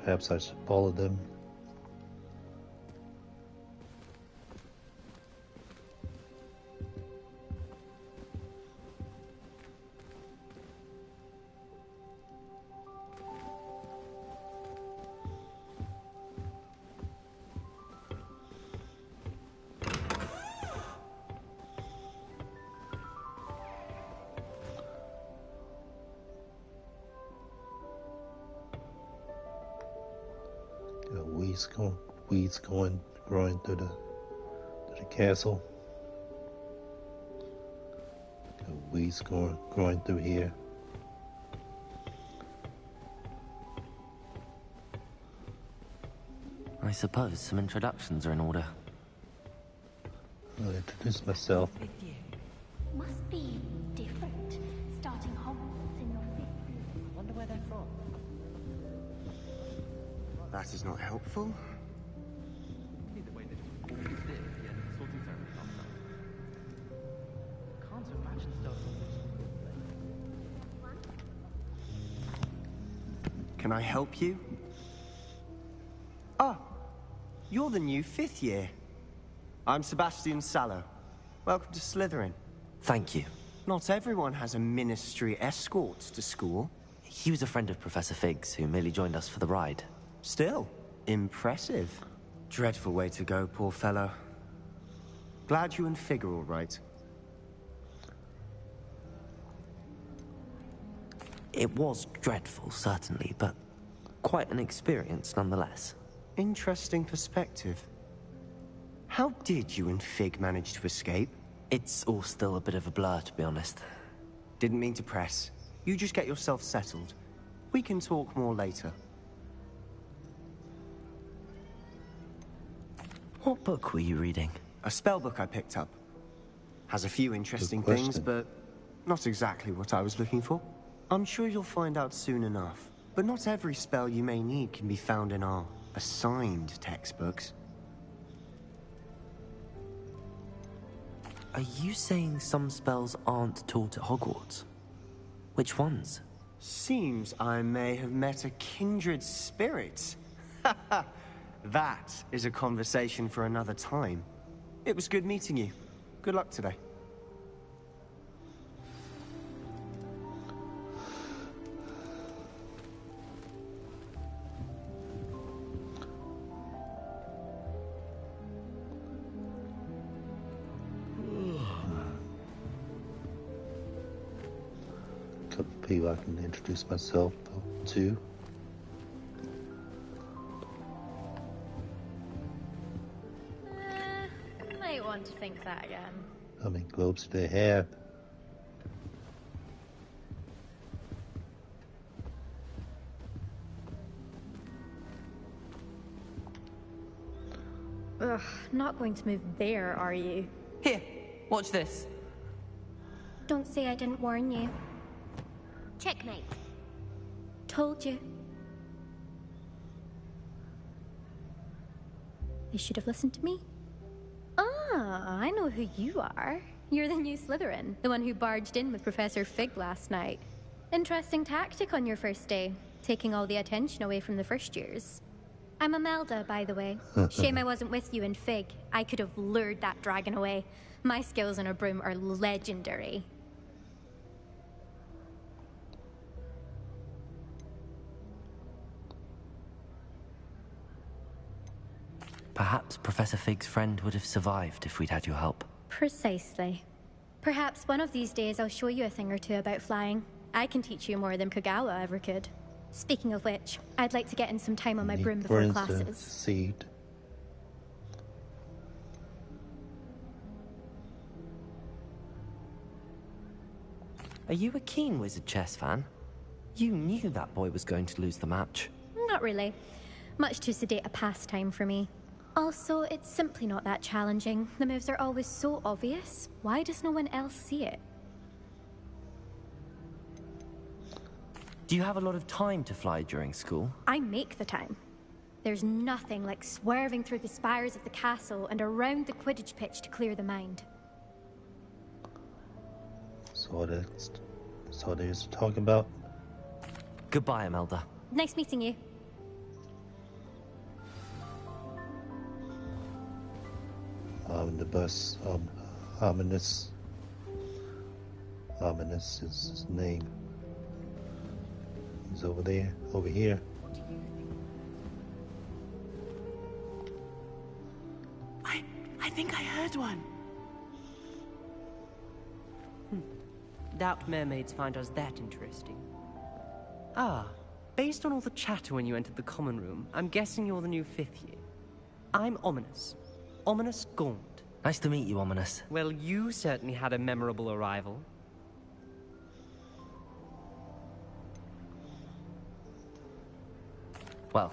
Perhaps I should follow them. weeds growing through the castle. Got weeds growing through here. I suppose some introductions are in order. I'll introduce myself. Must be different, starting Hogwarts in your fifth year. I wonder where they're from. That is not helpful. Can I help you? Ah, you're the new fifth year. I'm Sebastian Sallow. Welcome to Slytherin. Thank you. Not everyone has a ministry escort to school. He was a friend of Professor Fig's, who merely joined us for the ride. Still, impressive. Dreadful way to go, poor fellow. Glad you and Fig are all right. It was dreadful, certainly, but quite an experience nonetheless. Interesting perspective. How did you and Fig manage to escape? It's all still a bit of a blur, to be honest. Didn't mean to press. You just get yourself settled. We can talk more later. What book were you reading? A spell book I picked up. Has a few interesting things, but not exactly what I was looking for. I'm sure you'll find out soon enough. But not every spell you may need can be found in our assigned textbooks. Are you saying some spells aren't taught at Hogwarts? Which ones? Seems I may have met a kindred spirit. That is a conversation for another time. It was good meeting you. Good luck today. Couple of people I can introduce myself to. Might want to think that again. How many globes do they have? Ugh, not going to move there, are you? Here, watch this. Don't say I didn't warn you. Checkmate. Told you. You should have listened to me. Ah, I know who you are. You're the new Slytherin, the one who barged in with Professor Fig last night. Interesting tactic on your first day, taking all the attention away from the first years. I'm Imelda, by the way. Shame I wasn't with you in Fig. I could have lured that dragon away. My skills on a broom are legendary. Perhaps Professor Fig's friend would have survived if we'd had your help. Precisely. Perhaps one of these days I'll show you a thing or two about flying. I can teach you more than Kagawa ever could. Speaking of which, I'd like to get in some time on my broom before classes. Seed. Are you a keen Wizard chess fan? You knew that boy was going to lose the match. Not really. Much too sedate a pastime for me. Also, it's simply not that challenging. The moves are always so obvious. Why does no one else see it? Do you have a lot of time to fly during school? I make the time. There's nothing like swerving through the spires of the castle and around the Quidditch pitch to clear the mind. So what is talking about? Goodbye, Imelda. Nice meeting you. The bus, Ominous. Ominous is his name. He's over there, over here. I think I heard one. Doubt mermaids find us that interesting. Ah, Based on all the chatter when you entered the common room, I'm guessing you're the new 5th year. I'm Ominous. Ominous Gaunt. Nice to meet you, Ominous. Well, you certainly had a memorable arrival. Well,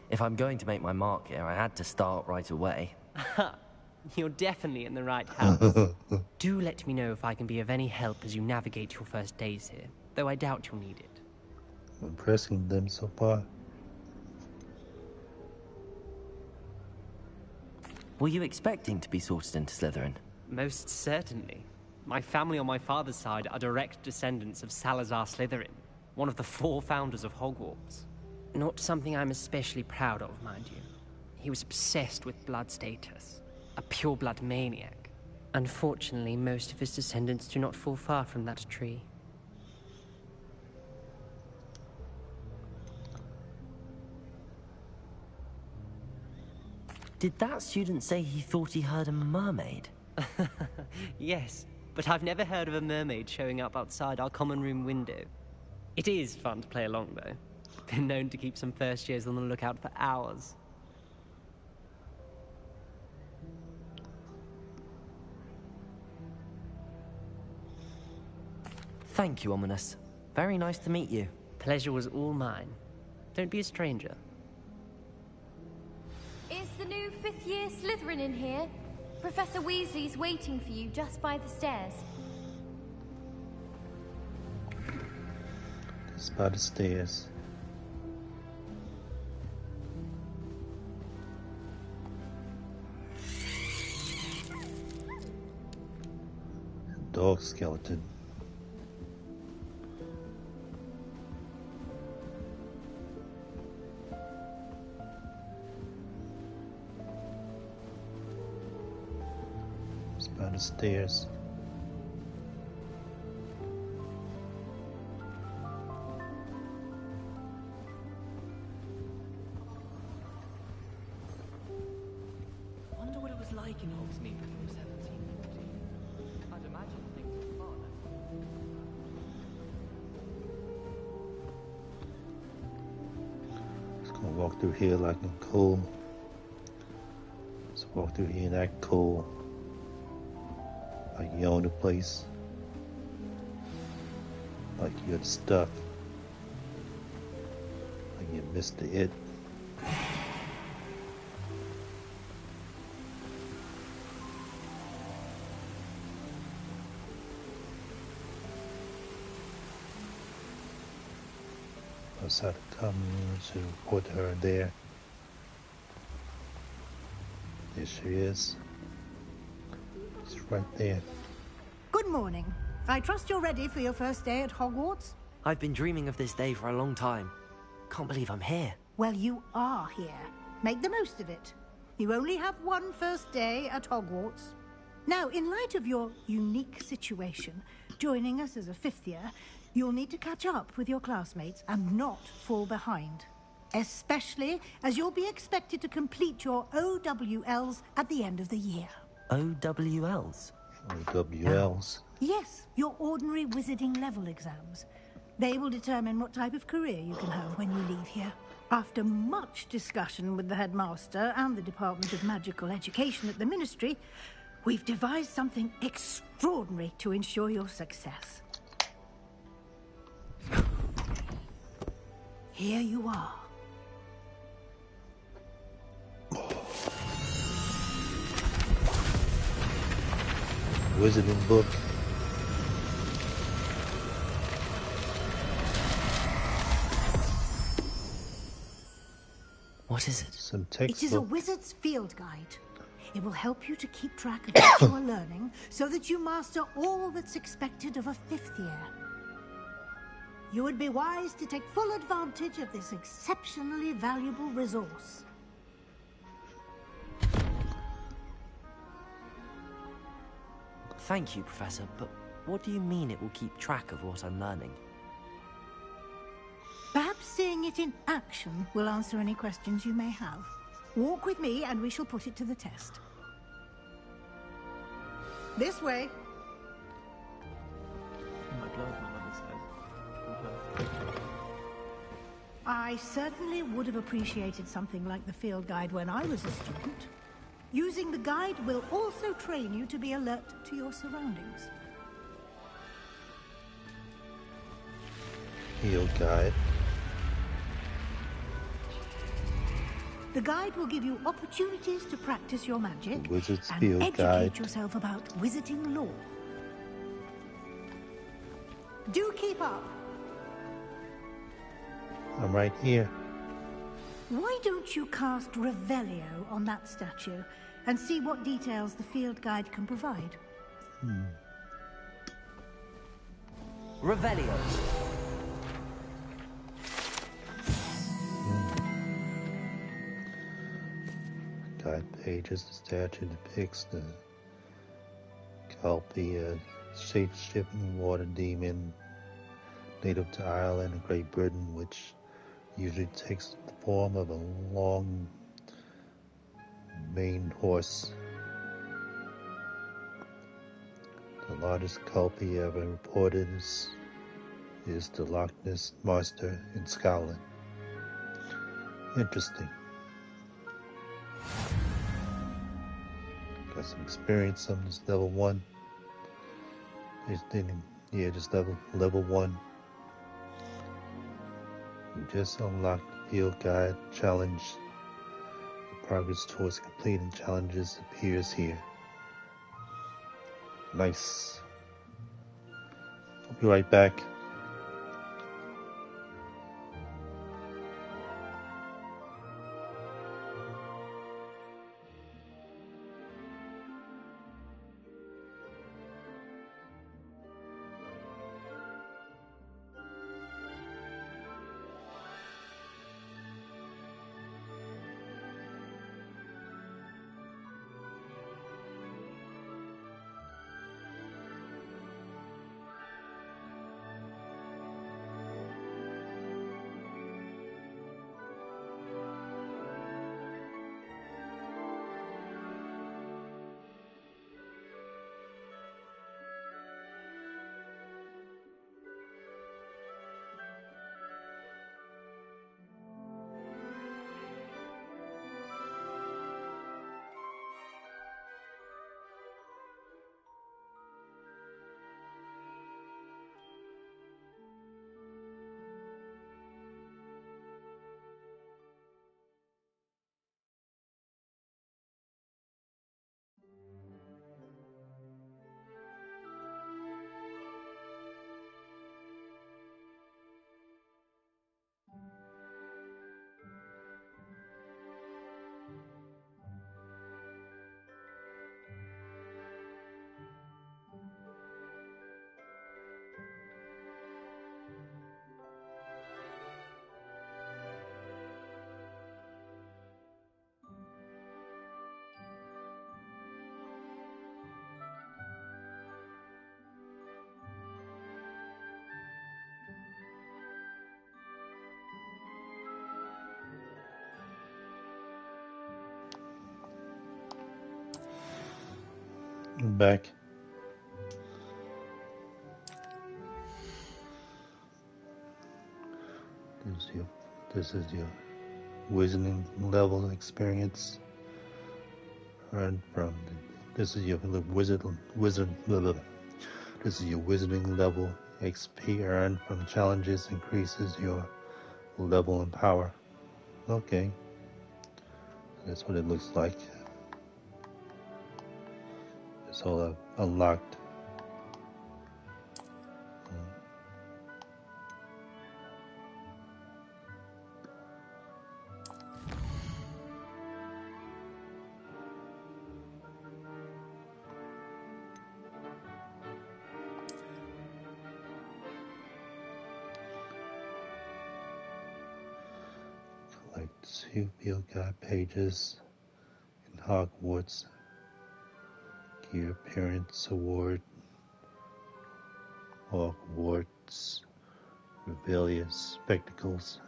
if I'm going to make my mark here, I had to start right away. You're definitely in the right house. Do let me know if I can be of any help as you navigate your first days here, though I doubt you'll need it. I'm impressing them so far. Were you expecting to be sorted into Slytherin? Most certainly. My family on my father's side are direct descendants of Salazar Slytherin, one of the 4 founders of Hogwarts. Not something I'm especially proud of, mind you. He was obsessed with blood status, a pure-blood maniac. Unfortunately, most of his descendants do not fall far from that tree. Did that student say he thought he heard a mermaid? Yes, but I've never heard of a mermaid showing up outside our common room window. It is fun to play along, though. Been known to keep some first years on the lookout for hours. Thank you, Ominous. Very nice to meet you. Pleasure was all mine. Don't be a stranger. Is the new 5th year Slytherin in here? Professor Weasley's waiting for you just by the stairs. Just by the stairs. Dog skeleton. Just by the stairs. Wonder what it was like in Hogsmeade before 1740. I'd imagine things were far less. Just gonna walk through here like I'm cool. Just walk through here and act cool. Like you own the place. Like you're the stuff. Like you're Mr. It. Outside the common room to report her there. There she is. She's right there. Good morning. I trust you're ready for your first day at Hogwarts? I've been dreaming of this day for a long time. Can't believe I'm here. Well, you are here. Make the most of it. You only have one first day at Hogwarts. Now, in light of your unique situation, joining us as a 5th year, you'll need to catch up with your classmates and not fall behind. Especially as you'll be expected to complete your OWLs at the end of the year. OWLs? OWLs? Yes, your ordinary wizarding level exams. They will determine what type of career you can have when you leave here. After much discussion with the headmaster and the Department of Magical Education at the Ministry, we've devised something extraordinary to ensure your success. Here you are. Wizarding book. What is it? Some textbook. It is a wizard's field guide. It will help you to keep track of what you are learning so that you master all that's expected of a 5th year. You would be wise to take full advantage of this exceptionally valuable resource. Thank you, Professor, but what do you mean it will keep track of what I'm learning? Perhaps seeing it in action will answer any questions you may have. Walk with me and we shall put it to the test. This way. My blood, my mother says. I certainly would have appreciated something like the field guide when I was a student. Using the guide will also train you to be alert to your surroundings. Field guide. The guide will give you opportunities to practice your magic Wizard's and Field educate Guide. yourself about wizarding lore. Do keep up. I'm right here. Why don't you cast Revelio on that statue and see what details the field guide can provide? Revelio. Guide pages. The statue depicts the Kelpie, shape-shifting water demon native to Ireland and Great Britain, which usually takes the form of a long maned horse. The largest Kelpie ever reported is the Loch Ness Monster in Scotland. Interesting. Got some experience on this level 1. Just level 1. You just unlocked the field guide challenge. The progress towards completing challenges appears here. Nice. I'll be right back. I'm back. This is your wizarding level experience earned from this is your wizarding level XP earned from challenges increases your level and power. Okay, that's what it looks like. It's all unlocked. Collect 2 field guide pages in Hogwarts. Gear Appearance Award. Hogwarts Regalia Spectacles.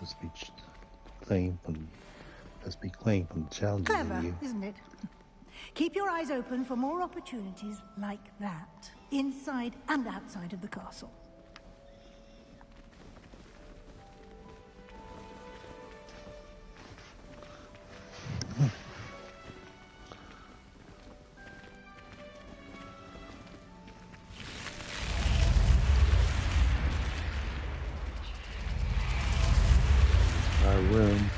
The speech claim from Must be claimed from challenges Clever, in you. isn't it? Keep your eyes open for more opportunities like that, inside and outside of the castle. Our room.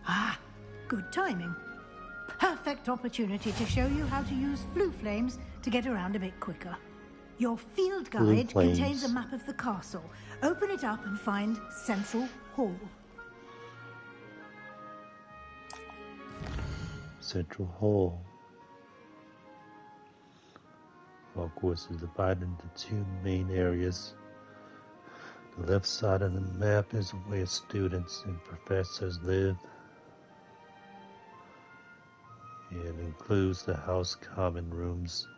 Ah, good timing. Perfect opportunity to show you how to use flue flames to get around a bit quicker. Your field guide contains a map of the castle. Open it up and find Central Hall. Central Hall. Hogwarts is divided into two main areas. The left side of the map is where students and professors live. It includes the house common rooms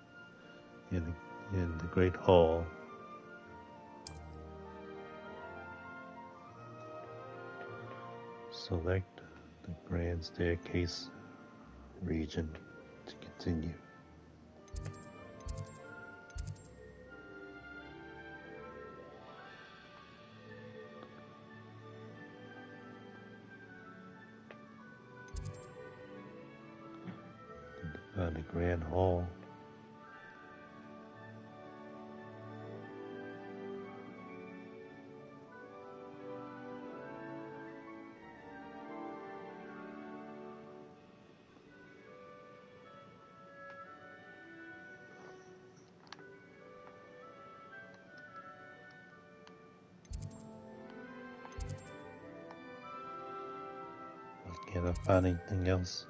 in the Great Hall. Select the Grand Staircase region to continue. The Grand Hall. Can't I find anything else?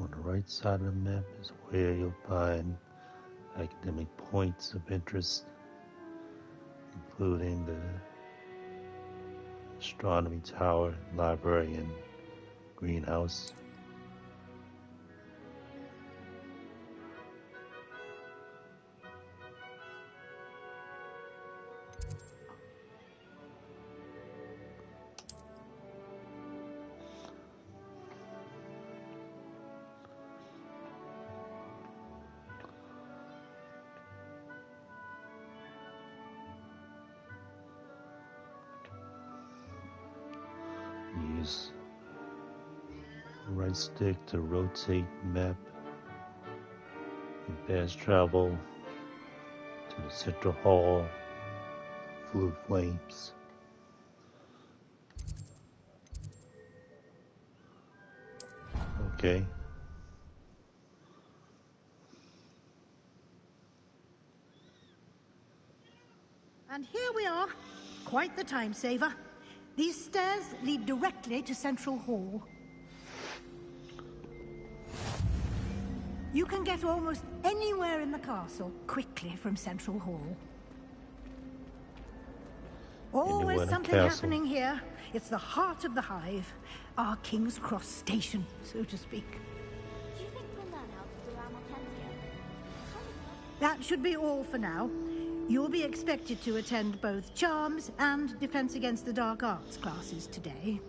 On the right side of the map is where you'll find academic points of interest, including the astronomy tower, library, and greenhouse. Use right stick to rotate map and fast travel to the Central Hall, Flue Flames. Okay. And here we are. Quite the time saver. These stairs lead directly to Central Hall. You can get almost anywhere in the castle quickly from Central Hall. Always something happening here. It's the heart of the hive. Our King's Cross station, so to speak. Do you think we'll learn how to do Amortentia? That should be all for now. You'll be expected to attend both Charms and Defense Against the Dark Arts classes today.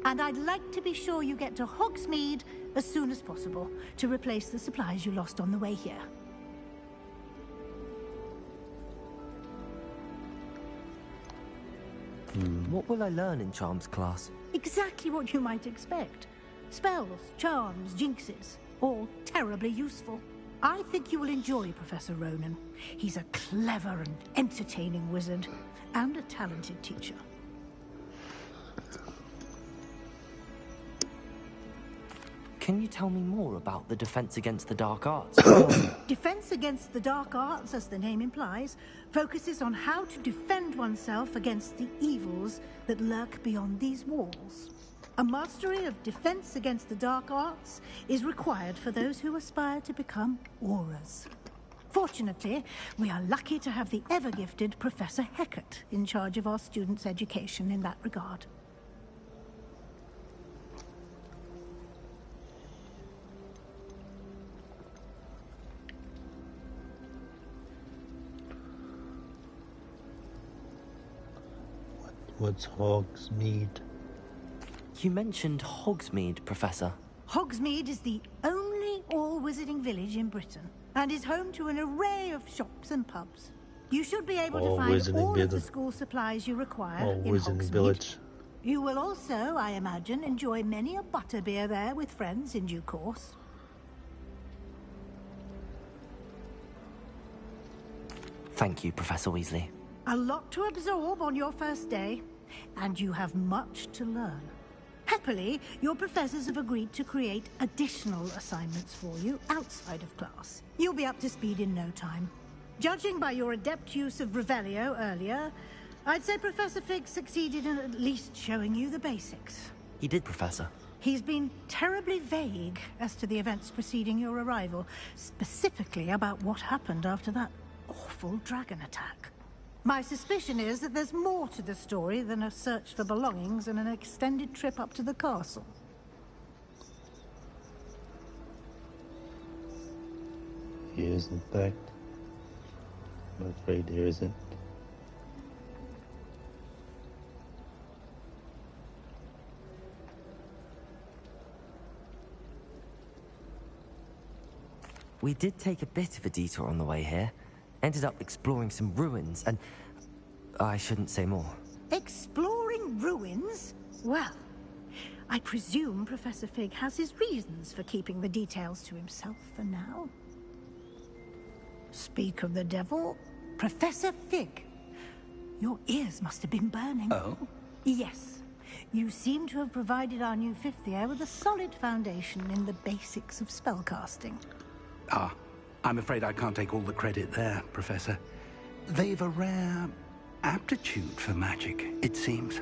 And I'd like to be sure you get to Hogsmeade as soon as possible to replace the supplies you lost on the way here. What will I learn in Charms class? Exactly what you might expect. Spells, charms, jinxes, all terribly useful. I think you will enjoy Professor Ronan. He's a clever and entertaining wizard, and a talented teacher. Can you tell me more about the Defense Against the Dark Arts? Defense Against the Dark Arts, as the name implies, focuses on how to defend oneself against the evils that lurk beyond these walls. A mastery of Defense Against the Dark Arts is required for those who aspire to become auras. Fortunately, we are lucky to have the ever-gifted Professor Hecat in charge of our students' education in that regard. What's Hogsmeade? You mentioned Hogsmeade, Professor. Hogsmeade is the only all-wizarding village in Britain, and is home to an array of shops and pubs. You should be able to find all of the school supplies you require in Hogsmeade. Village. You will also, I imagine, enjoy many a butterbeer there with friends in due course. Thank you, Professor Weasley. A lot to absorb on your first day, and you have much to learn. Happily, your professors have agreed to create additional assignments for you outside of class. You'll be up to speed in no time. Judging by your adept use of Revelio earlier, I'd say Professor Fig succeeded in at least showing you the basics. He did, Professor. He's been terribly vague as to the events preceding your arrival, specifically about what happened after that awful dragon attack. My suspicion is that there's more to the story than a search for belongings and an extended trip up to the castle. He is, in fact. I'm afraid there isn't. We did take a bit of a detour on the way here. Ended up exploring some ruins, and I shouldn't say more. Exploring ruins? Well, I presume Professor Fig has his reasons for keeping the details to himself for now. Speak of the devil, Professor Fig. Your ears must have been burning. Oh? Yes. You seem to have provided our new fifth year with a solid foundation in the basics of spellcasting. Ah. I'm afraid I can't take all the credit there, Professor. They've a rare aptitude for magic, it seems.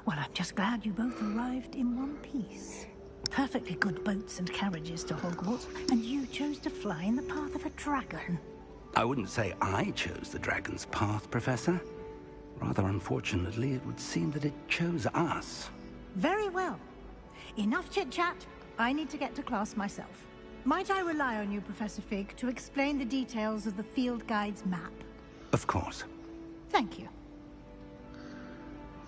Well, I'm just glad you both arrived in one piece. Perfectly good boats and carriages to Hogwarts, and you chose to fly in the path of a dragon. I wouldn't say I chose the dragon's path, Professor. Rather unfortunately, it would seem that it chose us. Very well. Enough chit-chat. I need to get to class myself. Might I rely on you, Professor Fig, to explain the details of the field guide's map? Of course. Thank you.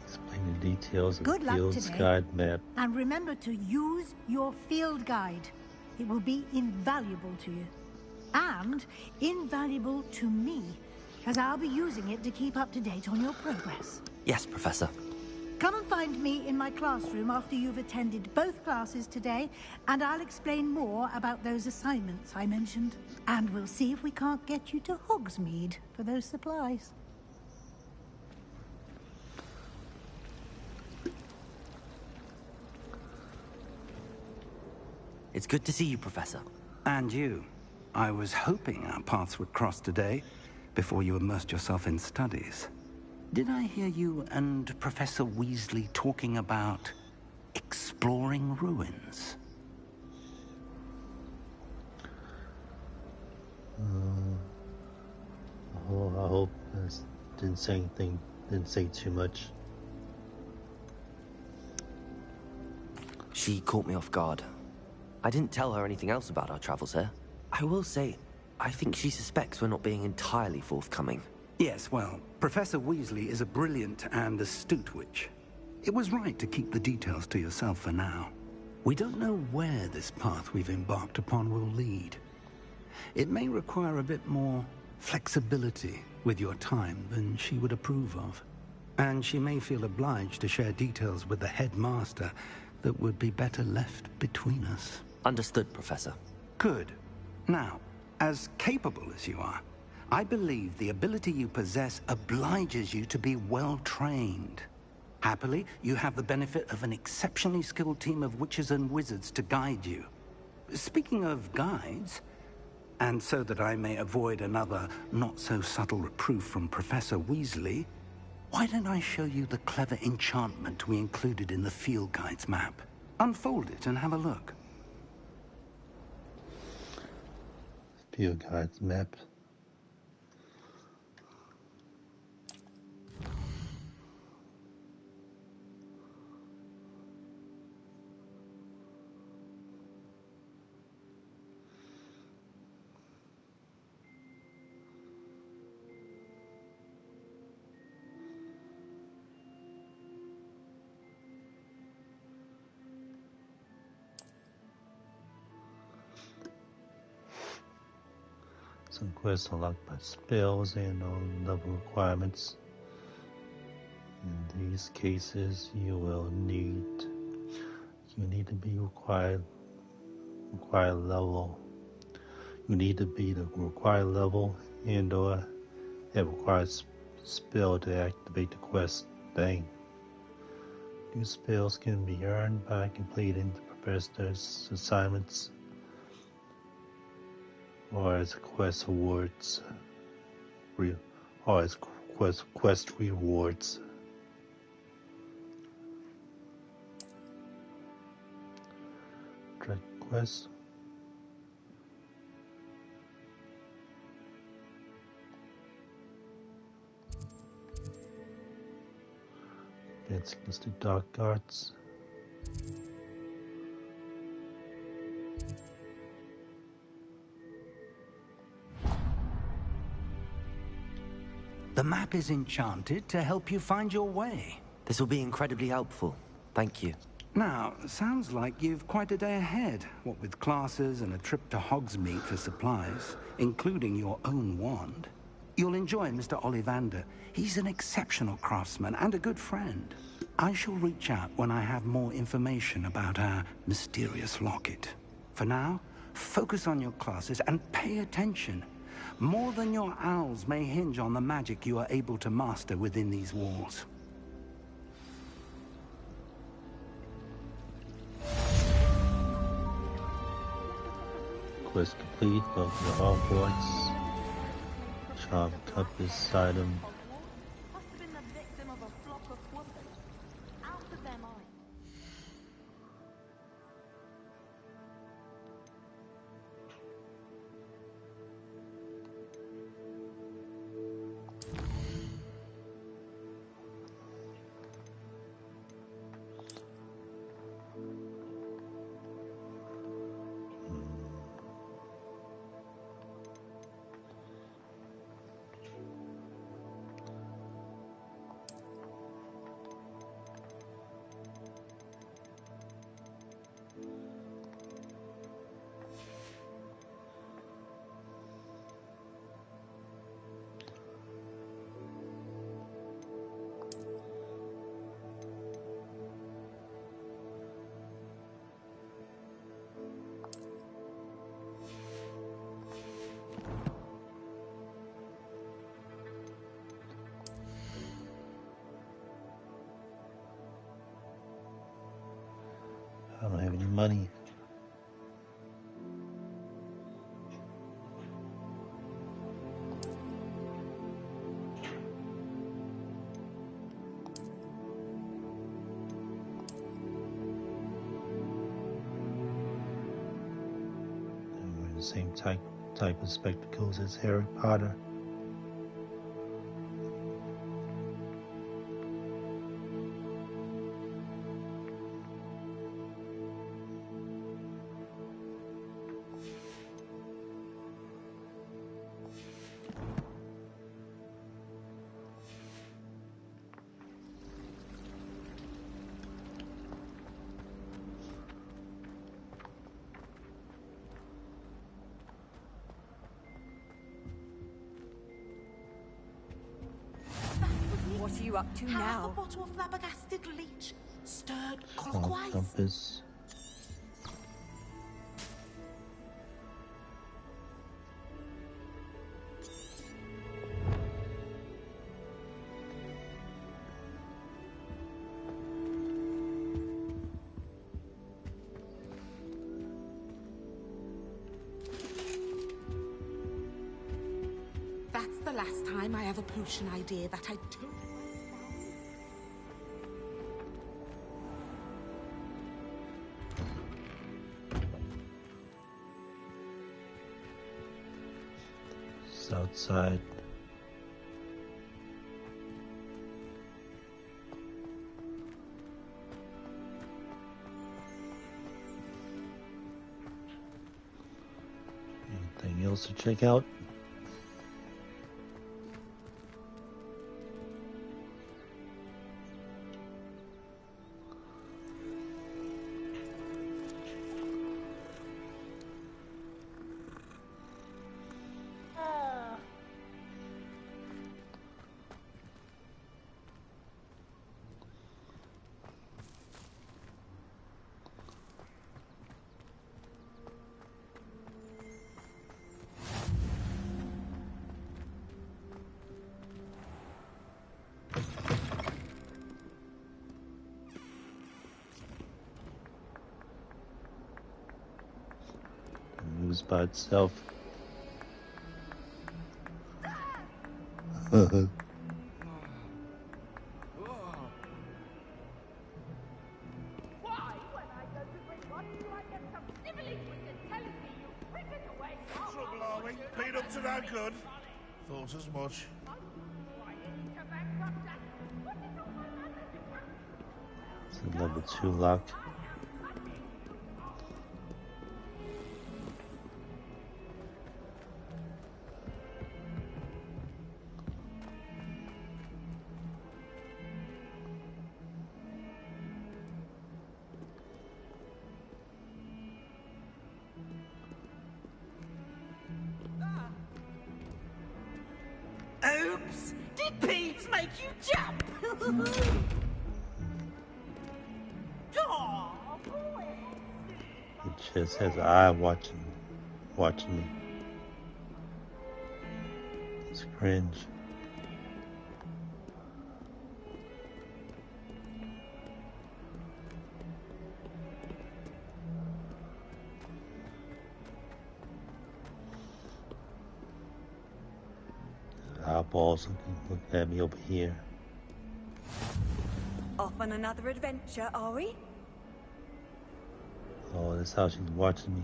Explain the details of Good the luck field's today. guide map. And remember to use your field guide. It will be invaluable to you. And invaluable to me, as I'll be using it to keep up to date on your progress. Yes, Professor. Come and find me in my classroom after you've attended both classes today, and I'll explain more about those assignments I mentioned. And we'll see if we can't get you to Hogsmeade for those supplies. It's good to see you, Professor. And you. I was hoping our paths would cross today, before you immersed yourself in studies. Did I hear you and Professor Weasley talking about exploring ruins? I hope I didn't say anything, didn't say too much. She caught me off guard. I didn't tell her anything else about our travels here. I will say, I think she suspects we're not being entirely forthcoming. Yes, well, Professor Weasley is a brilliant and astute witch. It was right to keep the details to yourself for now. We don't know where this path we've embarked upon will lead. It may require a bit more flexibility with your time than she would approve of. And she may feel obliged to share details with the headmaster that would be better left between us. Understood, Professor. Good. Now, as capable as you are, I believe the ability you possess obliges you to be well trained. Happily, you have the benefit of an exceptionally skilled team of witches and wizards to guide you. Speaking of guides, and so that I may avoid another not-so-subtle reproof from Professor Weasley, why don't I show you the clever enchantment we included in the field guide's map? Unfold it and have a look. Field guide's map. Some quests unlocked by spells and on level requirements. In these cases, you need to be required level. You need to be the required level and/or have required spell to activate the quest thing. These spells can be earned by completing the professor's assignments or as quest rewards, quest rewards. Track quest. It's listed dark arts. The map is enchanted to help you find your way. This will be incredibly helpful. Thank you. Now, sounds like you've quite a day ahead, what with classes and a trip to Hogsmeade for supplies, including your own wand. You'll enjoy Mr. Ollivander. He's an exceptional craftsman and a good friend. I shall reach out when I have more information about our mysterious locket. For now, focus on your classes and pay attention. More than your owls may hinge on the magic you are able to master within these walls. Quest complete. Welcome to Hogwarts. Charm compass item. I don't have any money. I'm wearing the same type of spectacles as Harry Potter. are you up to Half now? a bottle of flabbergasted leech, stirred Small clockwise. compass. That's the last time I have a potion idea that I totally... It's outside. Anything else to check out? Moves by itself. Trouble, are we? Been up to no good. Thought as much. It's a level 2 lock. Oops! Did Peeves make you jump? It just has an eye watching me. It's cringe. Eyeballs looking at me over here. Off on another adventure, are we? Oh, that's how she's watching me.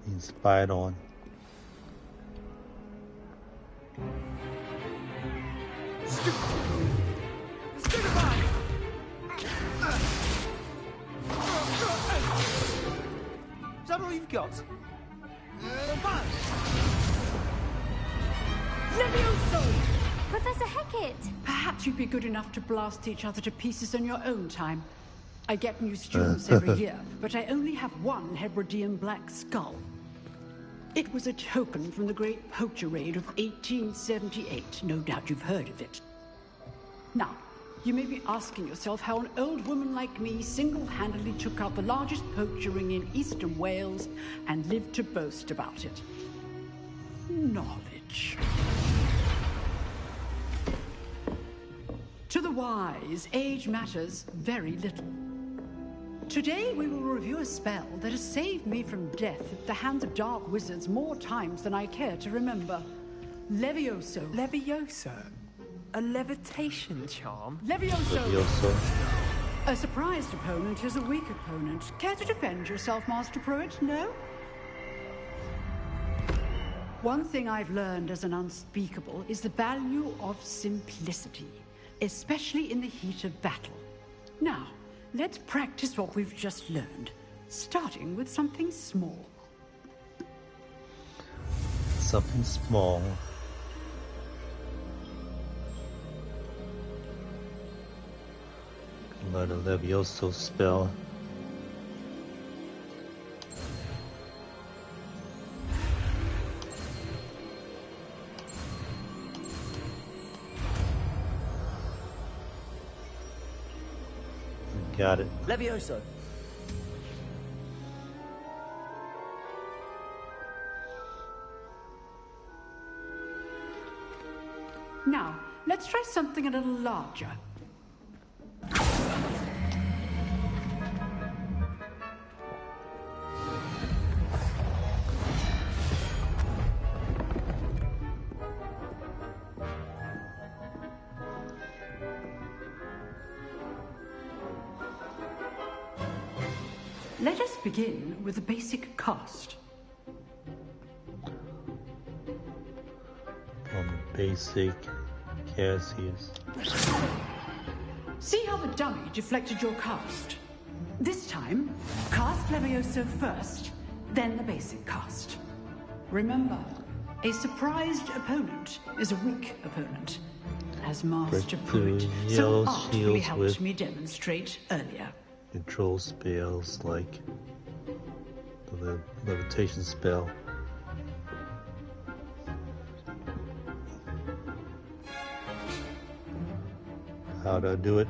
Being spied on. Is that all you've got? Levioso! Professor Hecat! Perhaps you'd be good enough to blast each other to pieces in your own time. I get new students every year, but I only have one Hebridean black skull. It was a token from the Great Poacher Raid of 1878. No doubt you've heard of it. Now, you may be asking yourself how an old woman like me single-handedly took out the largest poacher ring in eastern Wales and lived to boast about it. Knowledge. To the wise, age matters very little. Today we will review a spell that has saved me from death at the hands of dark wizards more times than I care to remember. Levioso. Levioso? A levitation charm? Levioso. A surprised opponent is a weak opponent. Care to defend yourself, Master Pruitt? No? One thing I've learned as an unspeakable is the value of simplicity, especially in the heat of battle. Now, let's practice what we've just learned, starting with something small. Something small. Learn a Levioso spell. Got it. Levioso. Now, let's try something a little larger. Let us begin with the basic cast. Basic Cassius. See how the dummy deflected your cast? This time, cast Levioso first, then the basic cast. Remember, a surprised opponent is a weak opponent, as Master Pruitt so artfully helped me demonstrate earlier. Control spells like the levitation spell. How do I do it?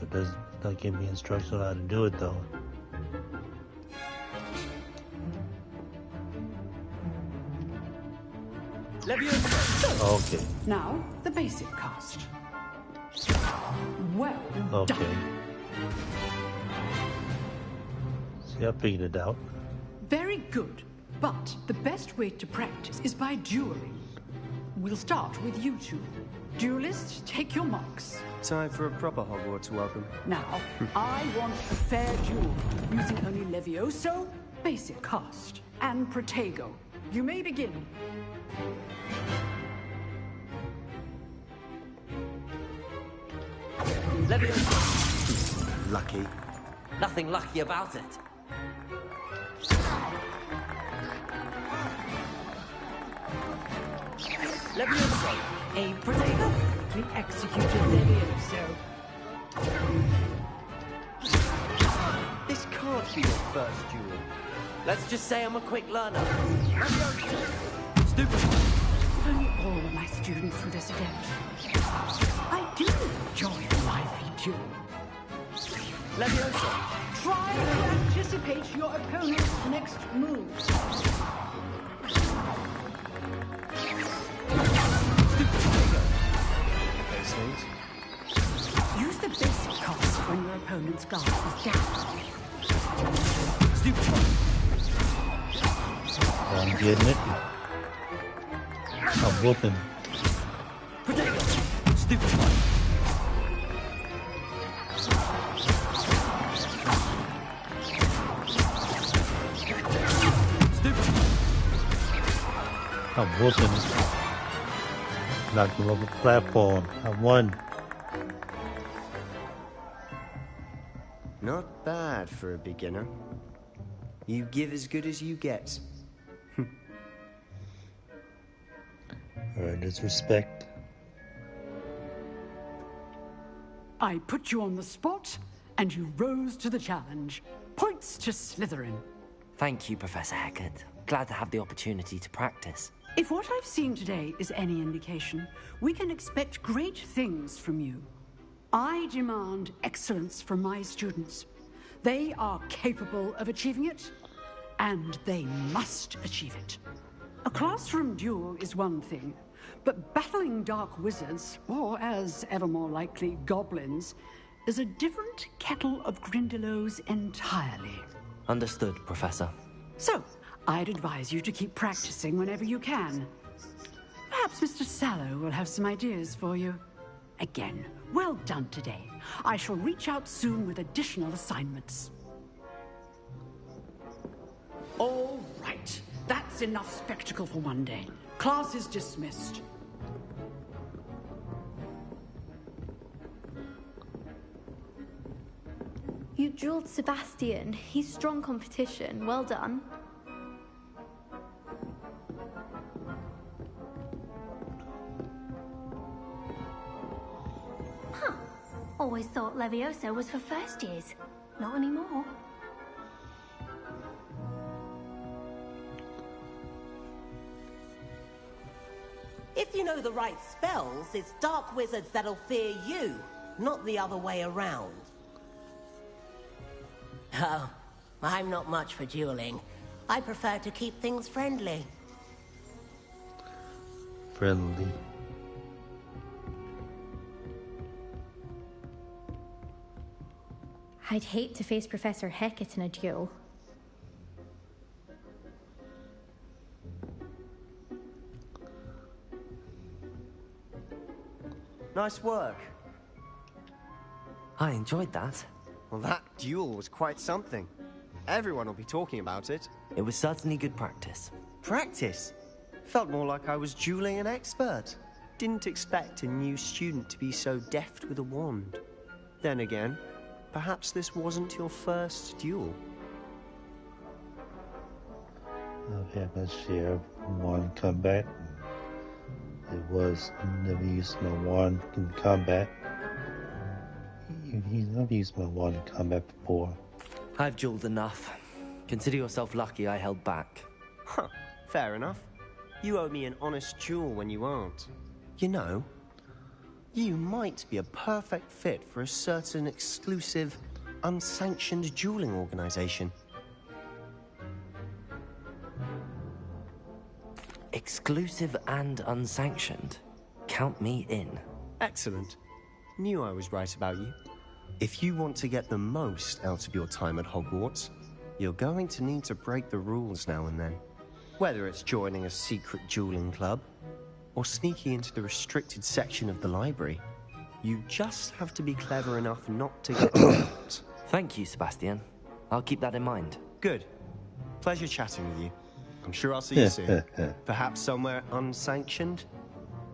It does not give me instructions on how to do it though. Okay. Now, the basic cast. Well Okay. done. See, I figured it out. Very good. But the best way to practice is by dueling. We'll start with you two. Duelists, take your marks. Time for a proper Hogwarts welcome. Now, I want a fair duel, using only Levioso, basic cast, and Protego. You may begin. Levioso. Lucky. Nothing lucky about it. Levioso. A Protego. We executed Levioso. This can't be your first duel. Let's just say I'm a quick learner. Stupid. Only all of my students from this event. I do enjoy a lively duel. Levioso. Try to anticipate your opponent's next move. Use the basic cast when your opponent's guard is down. Stupid. I'm getting it. I'm whooping. Protego. Stupid. Stupid. I'm whooping. Knocked him off the platform. I won. Not bad for a beginner. You give as good as you get. Earned his respect. I put you on the spot, and you rose to the challenge. Points to Slytherin. Thank you, Professor Hecat. Glad to have the opportunity to practice. If what I've seen today is any indication, we can expect great things from you. I demand excellence from my students. They are capable of achieving it, and they must achieve it. A classroom duel is one thing, but battling dark wizards, or as ever more likely, goblins, is a different kettle of Grindylows entirely. Understood, Professor. So, I'd advise you to keep practicing whenever you can. Perhaps Mr. Sallow will have some ideas for you. Again, well done today. I shall reach out soon with additional assignments. That's enough spectacle for one day. Class is dismissed. You drilled Sebastian. He's strong competition. Well done. Huh. Always thought Leviosa was for first years. Not anymore. If you know the right spells, it's dark wizards that'll fear you, not the other way around. Oh, I'm not much for dueling. I prefer to keep things friendly. Friendly. I'd hate to face Professor Hecat in a duel. Nice work. I enjoyed that. Well, that duel was quite something. Everyone will be talking about it. It was certainly good practice. Practice? Felt more like I was dueling an expert. Didn't expect a new student to be so deft with a wand. Then again, perhaps this wasn't your first duel. I've had my share of wand combat. It was never used my wand in combat. He's never used my wand in combat before. I've dueled enough. Consider yourself lucky I held back. Huh, fair enough. You owe me an honest duel when you aren't. You know, you might be a perfect fit for a certain exclusive, unsanctioned dueling organization. Exclusive and unsanctioned. Count me in. Excellent. Knew I was right about you. If you want to get the most out of your time at Hogwarts, you're going to need to break the rules now and then. Whether it's joining a secret dueling club, or sneaking into the restricted section of the library, you just have to be clever enough not to get caught. Thank you, Sebastian. I'll keep that in mind. Good. Pleasure chatting with you. I'm sure I'll see you soon. Perhaps somewhere unsanctioned?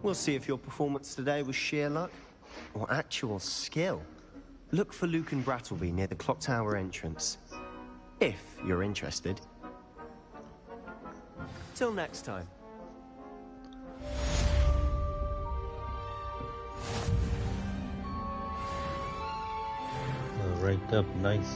We'll see if your performance today was sheer luck or actual skill. Look for Luke and Brattleby near the clock tower entrance, if you're interested. Till next time. Ranked up nice.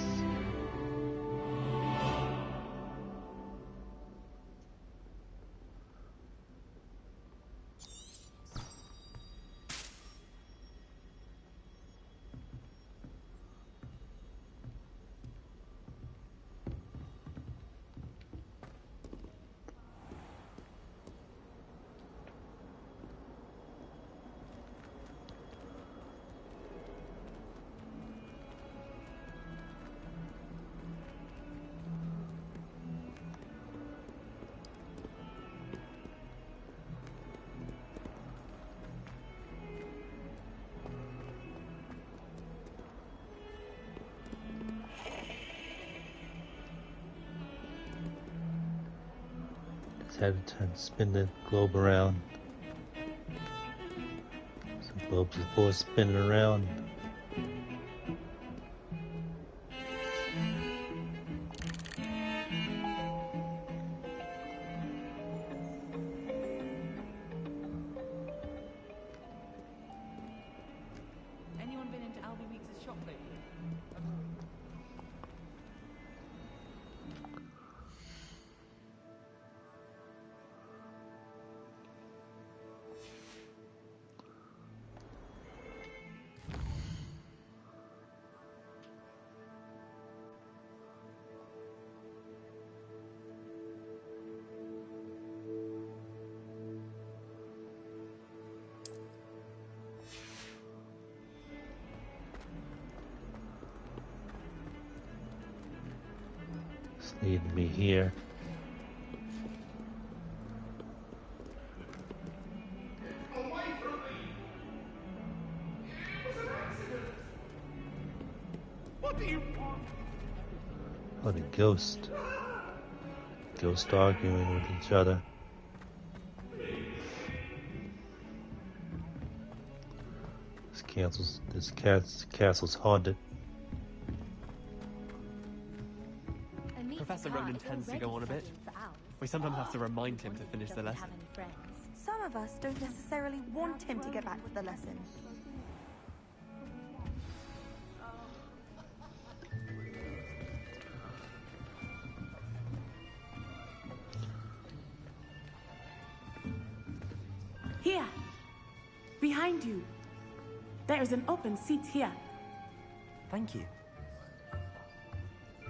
Have to spin the globe around. Some globes before spinning around. Anyone been into Albie Weeks' shop lately? Need to be here. What do you want? Oh, the ghost. Ghosts arguing with each other. This castle's haunted. Professor Ronan tends to go on a bit. We sometimes have to remind him to finish the lesson. Some of us don't necessarily want him to get back to the lesson. Here, behind you. There is an open seat here. Thank you.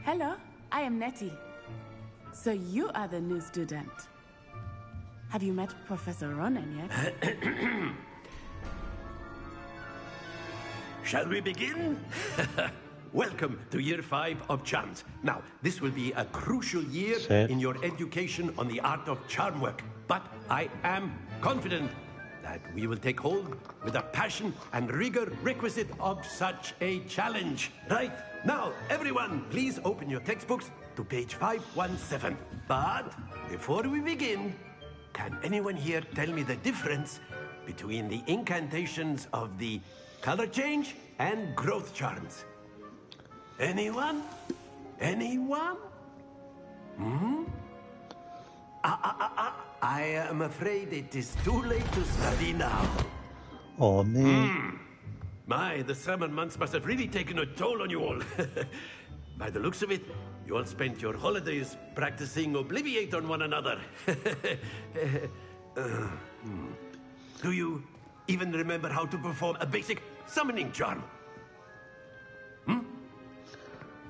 Hello, I am Nettie. So you are the new student. Have you met Professor Ronan yet? Shall we begin? Welcome to Year 5 of Charms. Now, this will be a crucial year in your education on the art of charm work. But I am confident that we will take hold with the passion and rigor requisite of such a challenge. Right, now, everyone, please open your textbooks to page 517. But before we begin, can anyone here tell me the difference between the incantations of the color change and growth charms? Anyone? Anyone? I am afraid it is too late to study now. Oh, man. My, the summer months must have really taken a toll on you all. By the looks of it, you all spent your holidays practicing Obliviate on one another. Do you even remember how to perform a basic summoning charm? The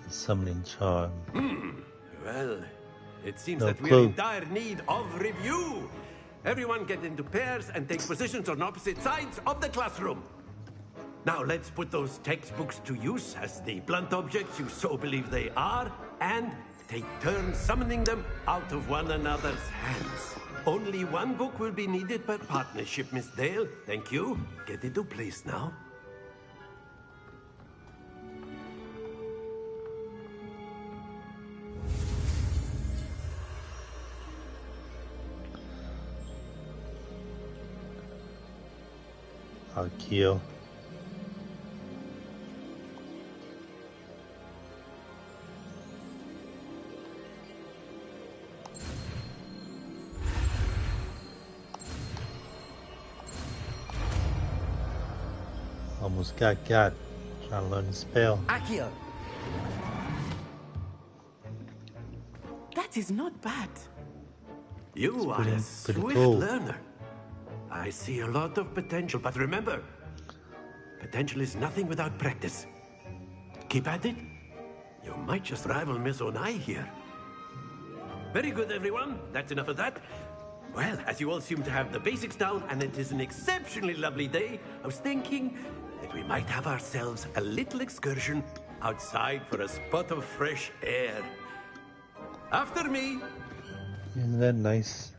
summoning charm. Well, it seems No that we're clue. in dire need of review. Everyone get into pairs and take positions on opposite sides of the classroom. Now let's put those textbooks to use as the blunt objects you so believe they are, and take turns summoning them out of one another's hands. Only one book will be needed per partnership, Miss Dale. Thank you. Get into place now. Akio. Almost got trying to learn the spell. Akio. That is not bad. You are a swift learner. I see a lot of potential, but remember, potential is nothing without practice. Keep at it. You might just rival Miss Onai here. Very good, everyone. That's enough of that. Well, as you all seem to have the basics down, and it is an exceptionally lovely day, I was thinking that we might have ourselves a little excursion outside for a spot of fresh air. After me. Isn't that nice?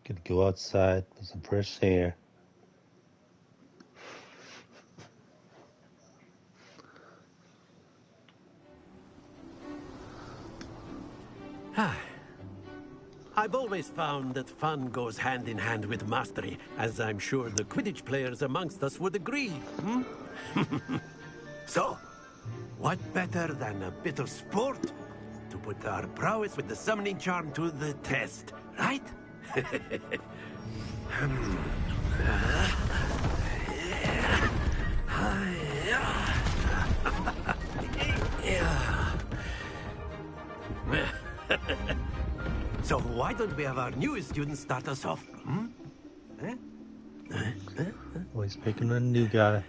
Could go outside with some fresh air. I've always found that fun goes hand in hand with mastery, as I'm sure the Quidditch players amongst us would agree. So, what better than a bit of sport to put our prowess with the summoning charm to the test, right? So why don't we have our newest student start us off? Always picking a new guy.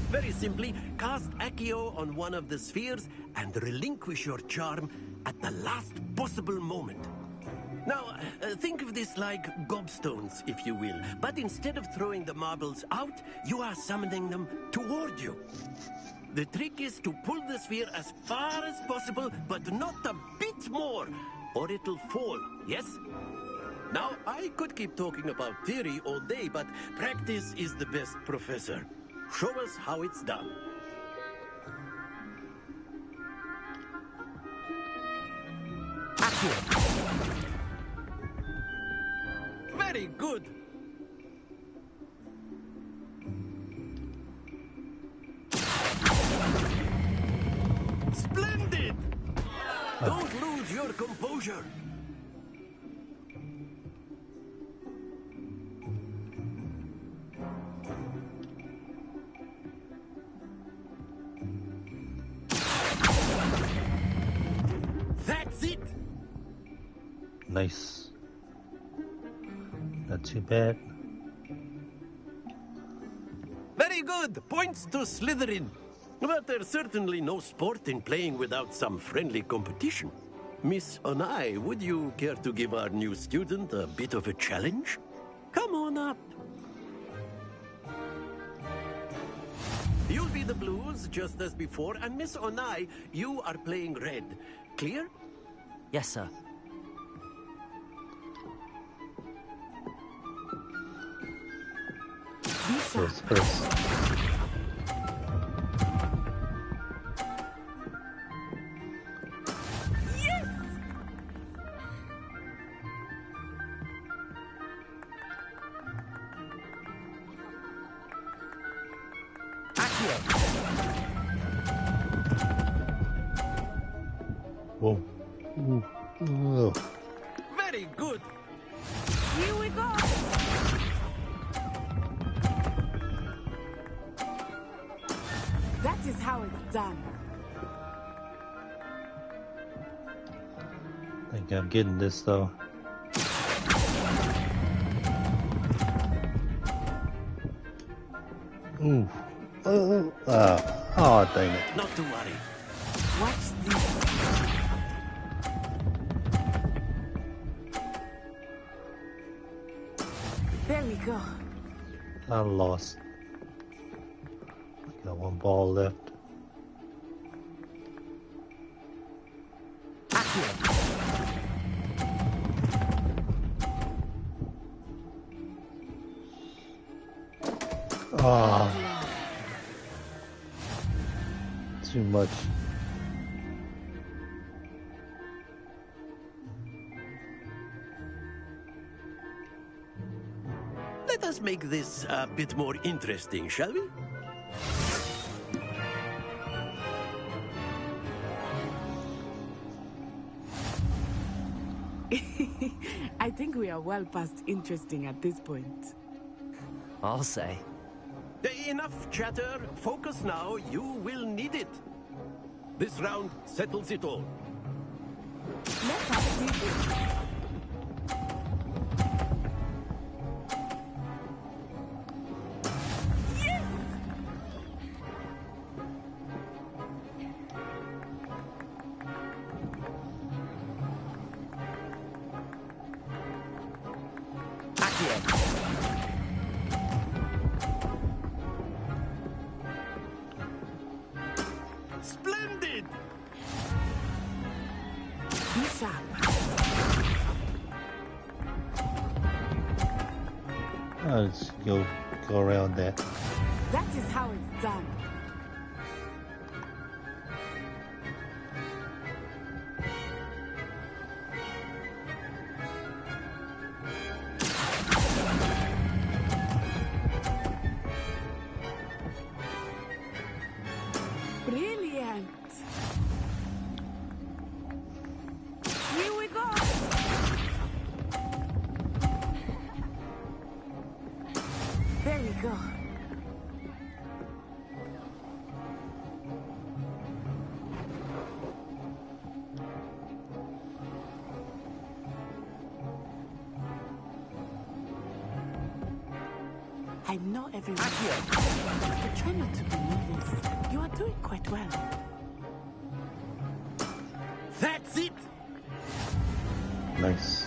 Very simply, cast Accio on one of the spheres and relinquish your charm at the last possible moment. Now, think of this like gobstones, if you will. But instead of throwing the marbles out, you are summoning them toward you. The trick is to pull the sphere as far as possible, but not a bit more, or it'll fall, yes? Now, I could keep talking about theory all day, but practice is the best professor. Show us how it's done. Very good. Splendid! Don't lose your composure. That's it. Nice. Not too bad. Very good. Points to Slytherin. But there's certainly no sport in playing without some friendly competition. Miss Onai, would you care to give our new student a bit of a challenge? Come on up. You'll be the blues, just as before, and Miss Onai, you are playing red. Clear? Yes, sir. First. Whoa. Ooh. Ooh. Very good. Here we go. That is how it's done. I think I'm getting this though. Ooh. Oh, oh, dang it. Not to worry. Watch this. There we go. I lost. Got one ball left. Ah, too much. Let us make this a bit more interesting, shall we? I think we are well past interesting at this point. I'll say. Enough chatter. Focus now. You will need it. This round settles it all. Let us see this. Splendid! Be sharp. Let's go around that. That is how it's done. Brilliant. Here we go. There we go. I'm not everyone. But try not to believe this. You are doing quite well. That's it! Nice.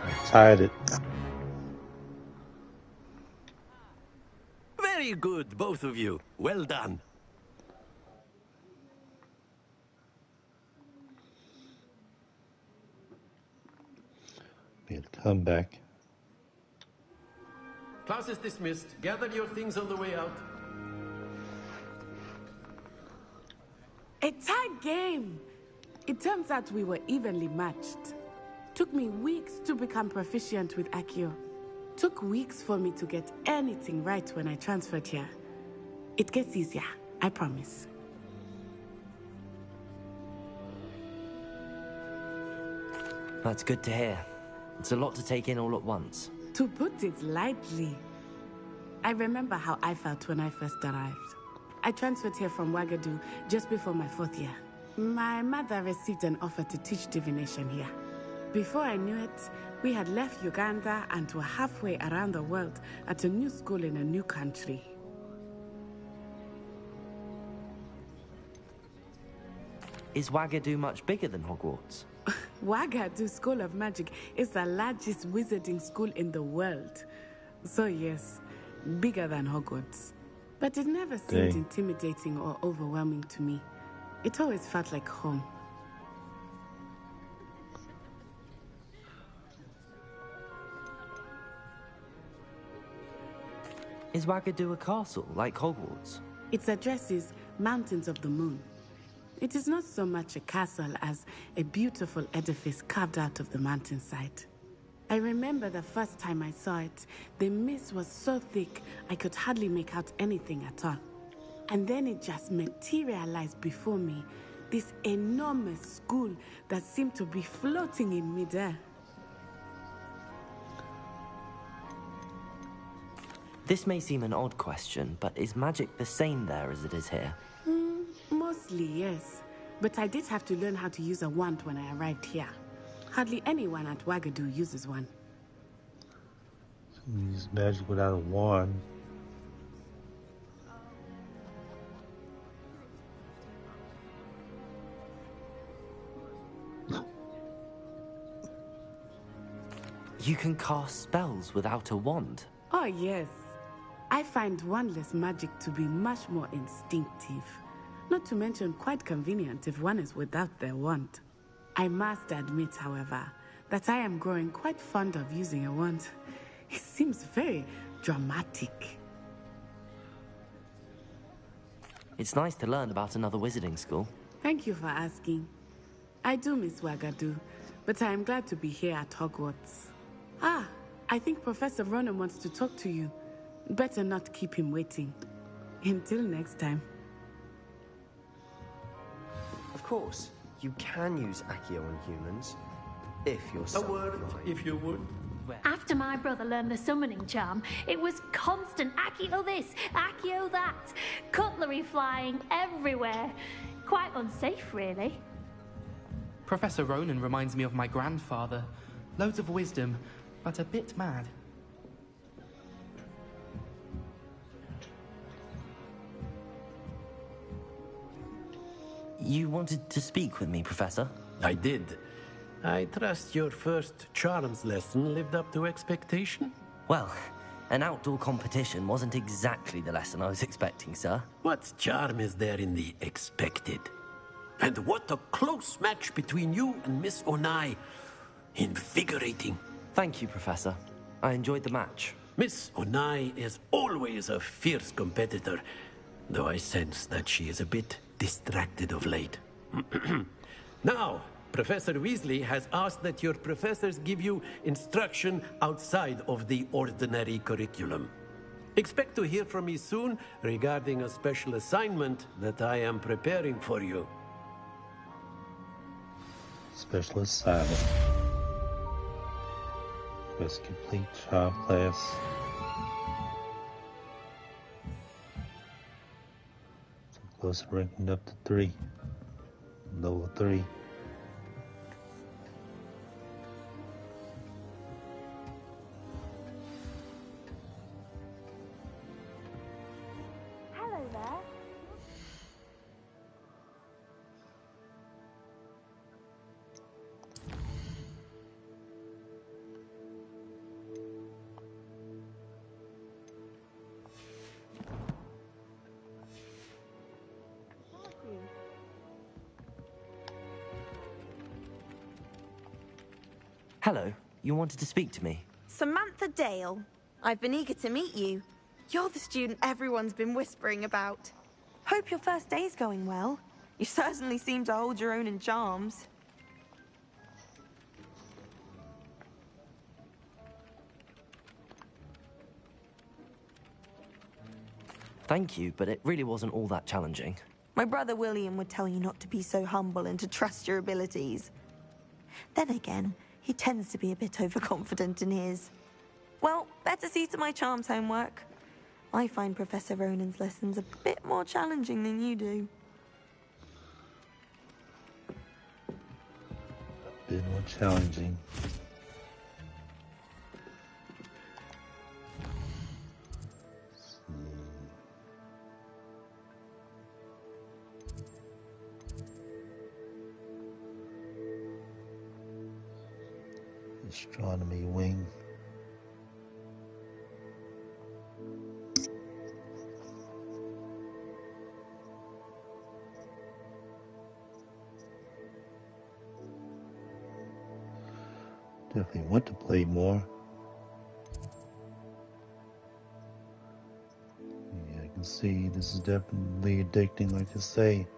I tied it. Very good, both of you. Well done. Made a comeback. Class is dismissed. Gather your things on the way out. A tag game! It turns out we were evenly matched. Took me weeks to become proficient with Accio. Took weeks for me to get anything right when I transferred here. It gets easier, I promise. That's good to hear. It's a lot to take in all at once. To put it lightly, I remember how I felt when I first arrived. I transferred here from Wagadu just before my 4th year. My mother received an offer to teach divination here. Before I knew it, we had left Uganda and were halfway around the world at a new school in a new country. Is Wagadu much bigger than Hogwarts? Wagadu School of Magic is the largest wizarding school in the world. So yes, bigger than Hogwarts. But it never seemed intimidating or overwhelming to me. It always felt like home. Is Wagadu a castle, like Hogwarts? Its address is Mountains of the Moon. It is not so much a castle as a beautiful edifice carved out of the mountainside. I remember the first time I saw it, the mist was so thick I could hardly make out anything at all. And then it just materialized before me, this enormous school that seemed to be floating in midair. This may seem an odd question, but is magic the same there as it is here? Mostly, yes. But I did have to learn how to use a wand when I arrived here. Hardly anyone at Wagadu uses one. Use magic without a wand. You can cast spells without a wand? Oh, yes. I find wandless magic to be much more instinctive. Not to mention quite convenient if one is without their wand. I must admit, however, that I am growing quite fond of using a wand. It seems very dramatic. It's nice to learn about another wizarding school. Thank you for asking. I do miss Wagadu, but I am glad to be here at Hogwarts. Ah, I think Professor Ronan wants to talk to you. Better not keep him waiting. Until next time. Of course, you can use Accio on humans, if you're so inclined. If you would. After my brother learned the summoning charm, it was constant Accio this, Accio that. Cutlery flying everywhere. Quite unsafe, really. Professor Ronan reminds me of my grandfather. Loads of wisdom, but a bit mad. You wanted to speak with me, Professor? I did. I trust your first charms lesson lived up to expectation? Well, an outdoor competition wasn't exactly the lesson I was expecting, sir. What charm is there in the expected? And what a close match between you and Miss Onai. Invigorating. Thank you, Professor. I enjoyed the match. Miss Onai is always a fierce competitor, though I sense that she is a bit distracted of late. Now, Professor Weasley has asked that your professors give you instruction outside of the ordinary curriculum. Expect to hear from me soon regarding a special assignment that I am preparing for you. Special assignment. Quest complete, charm class. So close to ranking up to 3. Level 3. Hello there. Hello, you wanted to speak to me? Samantha Dale. I've been eager to meet you. You're the student everyone's been whispering about. Hope your first day's going well. You certainly seem to hold your own in charms. Thank you, but it really wasn't all that challenging. My brother William would tell you not to be so humble and to trust your abilities. Then again, he tends to be a bit overconfident in his. Well, better see to my charms homework. I find Professor Ronan's lessons a bit more challenging than you do. A bit more challenging. Astronomy wing. Definitely want to play more. Yeah, I can see this is definitely addicting, like I say.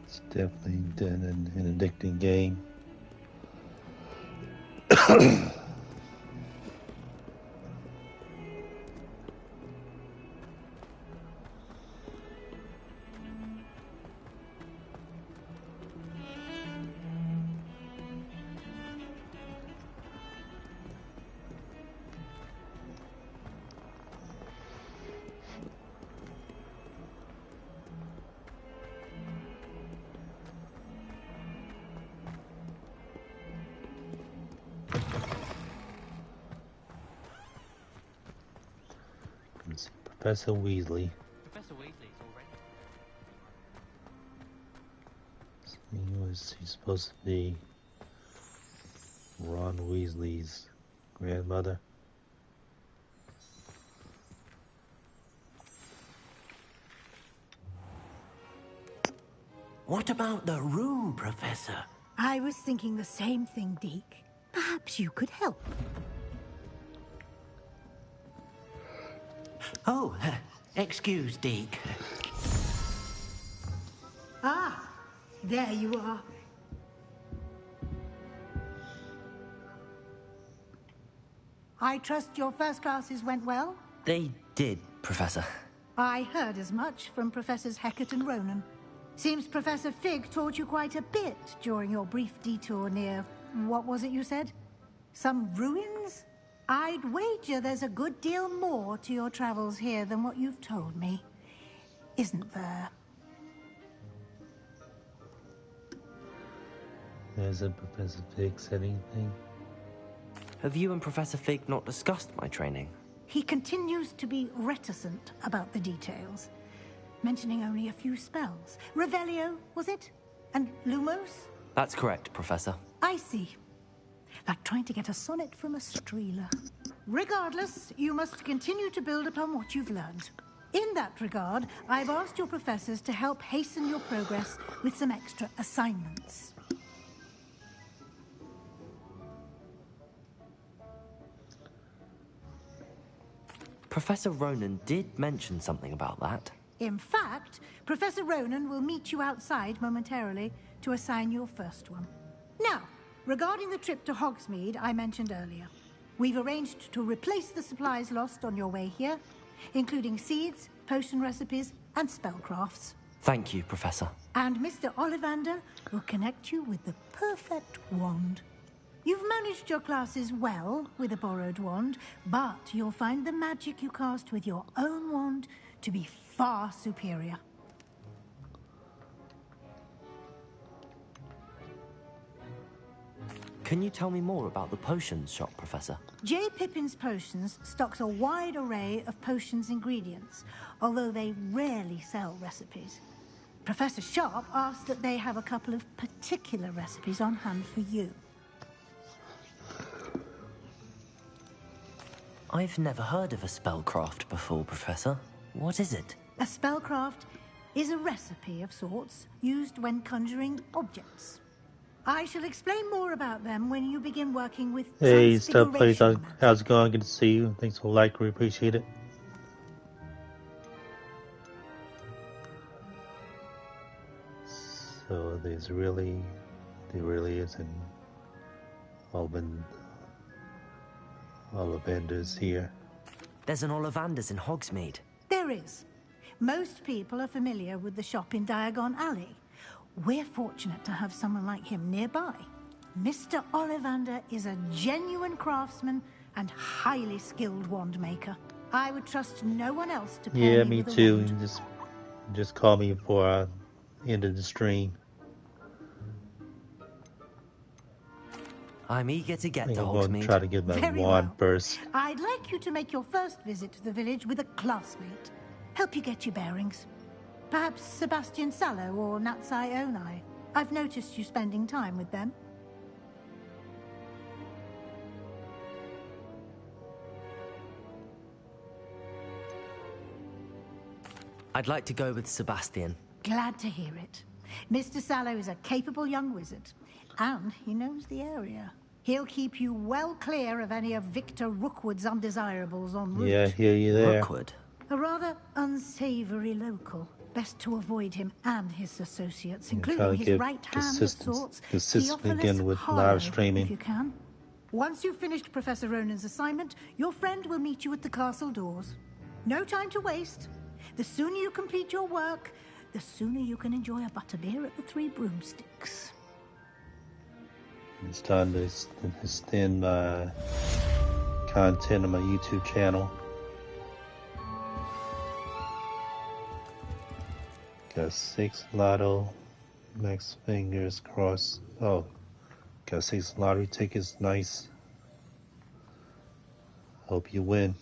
It's definitely an addicting game. Professor Weasley. Professor Weasley's already. He's supposed to be Ron Weasley's grandmother. What about the room, Professor? I was thinking the same thing, Deke. Perhaps you could help. Oh, excuse, Deke. Ah, there you are. I trust your first classes went well? They did, Professor. I heard as much from Professors Hecat and Ronan. Seems Professor Fig taught you quite a bit during your brief detour near... what was it you said? Some ruins? I'd wager there's a good deal more to your travels here than what you've told me. Isn't there? Hasn't Professor Fig said anything? Have you and Professor Fig not discussed my training? He continues to be reticent about the details, mentioning only a few spells. Revelio, was it? And Lumos? That's correct, Professor. I see. Like trying to get a sonnet from a streeler. Regardless, you must continue to build upon what you've learned. In that regard, I've asked your professors to help hasten your progress with some extra assignments. Professor Ronan did mention something about that. In fact, Professor Ronan will meet you outside momentarily to assign your first one. Now, regarding the trip to Hogsmeade I mentioned earlier, we've arranged to replace the supplies lost on your way here, including seeds, potion recipes, and spellcrafts. Thank you, Professor. And Mr. Ollivander will connect you with the perfect wand. You've managed your classes well with a borrowed wand, but you'll find the magic you cast with your own wand to be far superior. Can you tell me more about the potions shop, Professor? J. Pippin's Potions stocks a wide array of potions ingredients, although they rarely sell recipes. Professor Sharp asked that they have a couple of particular recipes on hand for you. I've never heard of a spellcraft before, Professor. What is it? A spellcraft is a recipe of sorts used when conjuring objects. I shall explain more about them when you begin working with Hey, Stuff Plays, magic. how's it going? Good to see you. Thanks for the like, we appreciate it. So there really isn't Ollivanders here. There's an Ollivanders in Hogsmeade. There is. Most people are familiar with the shop in Diagon Alley. We're fortunate to have someone like him nearby. Mr. Ollivander is a genuine craftsman and highly skilled wand maker. I would trust no one else to pair me with a too. wand. Just call me before I end of the stream. I'm eager to get to I'm Hogsmeade. going to try to get my Very wand well. first. I'd like you to make your first visit to the village with a classmate. Help you get your bearings. Perhaps Sebastian Sallow or Natsai Onai. I've noticed you spending time with them. I'd like to go with Sebastian. Glad to hear it. Mr. Sallow is a capable young wizard, and he knows the area. He'll keep you well clear of any of Victor Rookwood's undesirables en route. Yeah, I hear you there. Rookwood? A rather unsavory local. Best to avoid him and his associates, including his right hand of sorts, consistent again with live streaming. if you can. Once you've finished Professor Ronan's assignment, your friend will meet you at the castle doors. No time to waste. The sooner you complete your work, the sooner you can enjoy a butterbeer at the Three Broomsticks. It's time to extend my content on my YouTube channel. Got 6 lotto, max fingers crossed. Oh, got 6 lottery tickets, nice. Hope you win.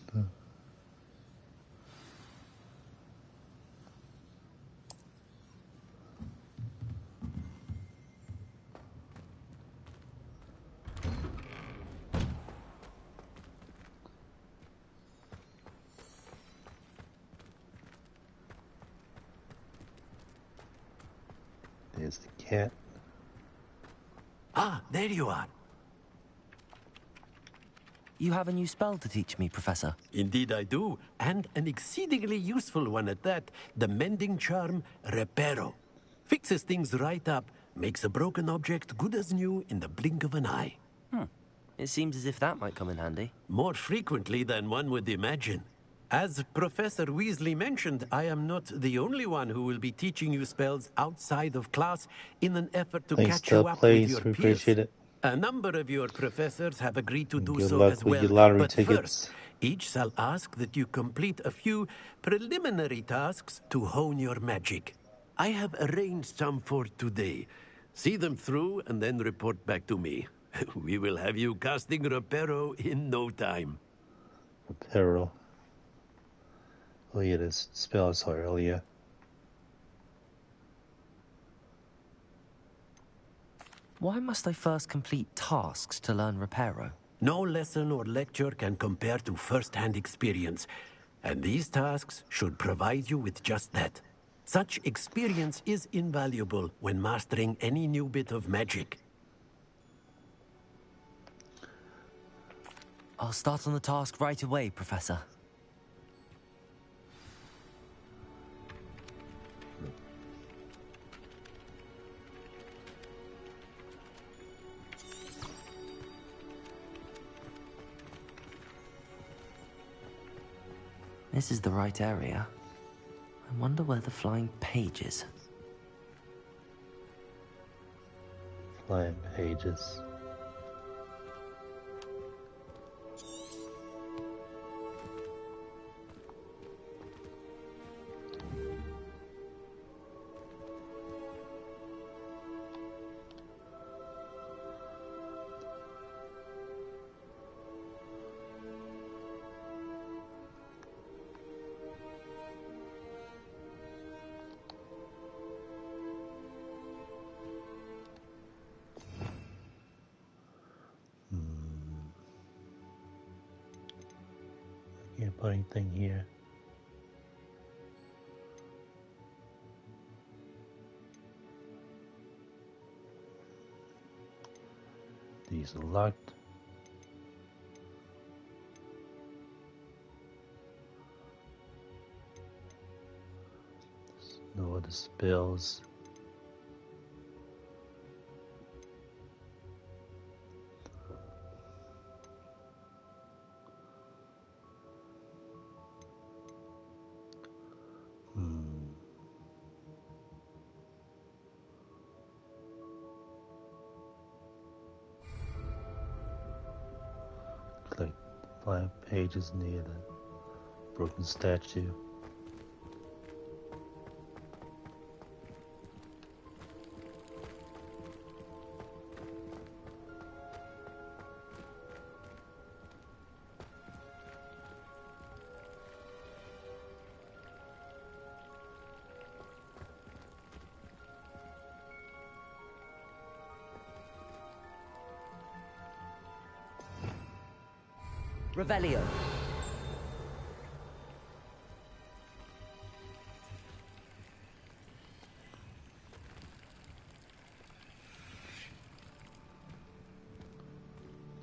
There's the cat. Ah, there you are. You have a new spell to teach me, Professor. Indeed I do, and an exceedingly useful one at that. The mending charm, Reparo. Fixes things right up, makes a broken object good as new in the blink of an eye. It seems as if that might come in handy. More frequently than one would imagine. As Professor Weasley mentioned, I am not the only one who will be teaching you spells outside of class in an effort to catch you up with your peers. Appreciate it. A number of your professors have agreed to do Good so luck as with well. your lottery But tickets. first, each shall ask that you complete a few preliminary tasks to hone your magic. I have arranged some for today. See them through and then report back to me. We will have you casting Reparo in no time. Reparo. Oh yeah, this spell I saw earlier. Why must I first complete tasks to learn Reparo? No lesson or lecture can compare to first-hand experience, and these tasks should provide you with just that. Such experience is invaluable when mastering any new bit of magic. I'll start on the task right away, Professor. This is the right area. I wonder where the flying page is. Flying pages. Can't put anything here. These are locked. No other spells. Like 5 pages near the broken statue. Revelio.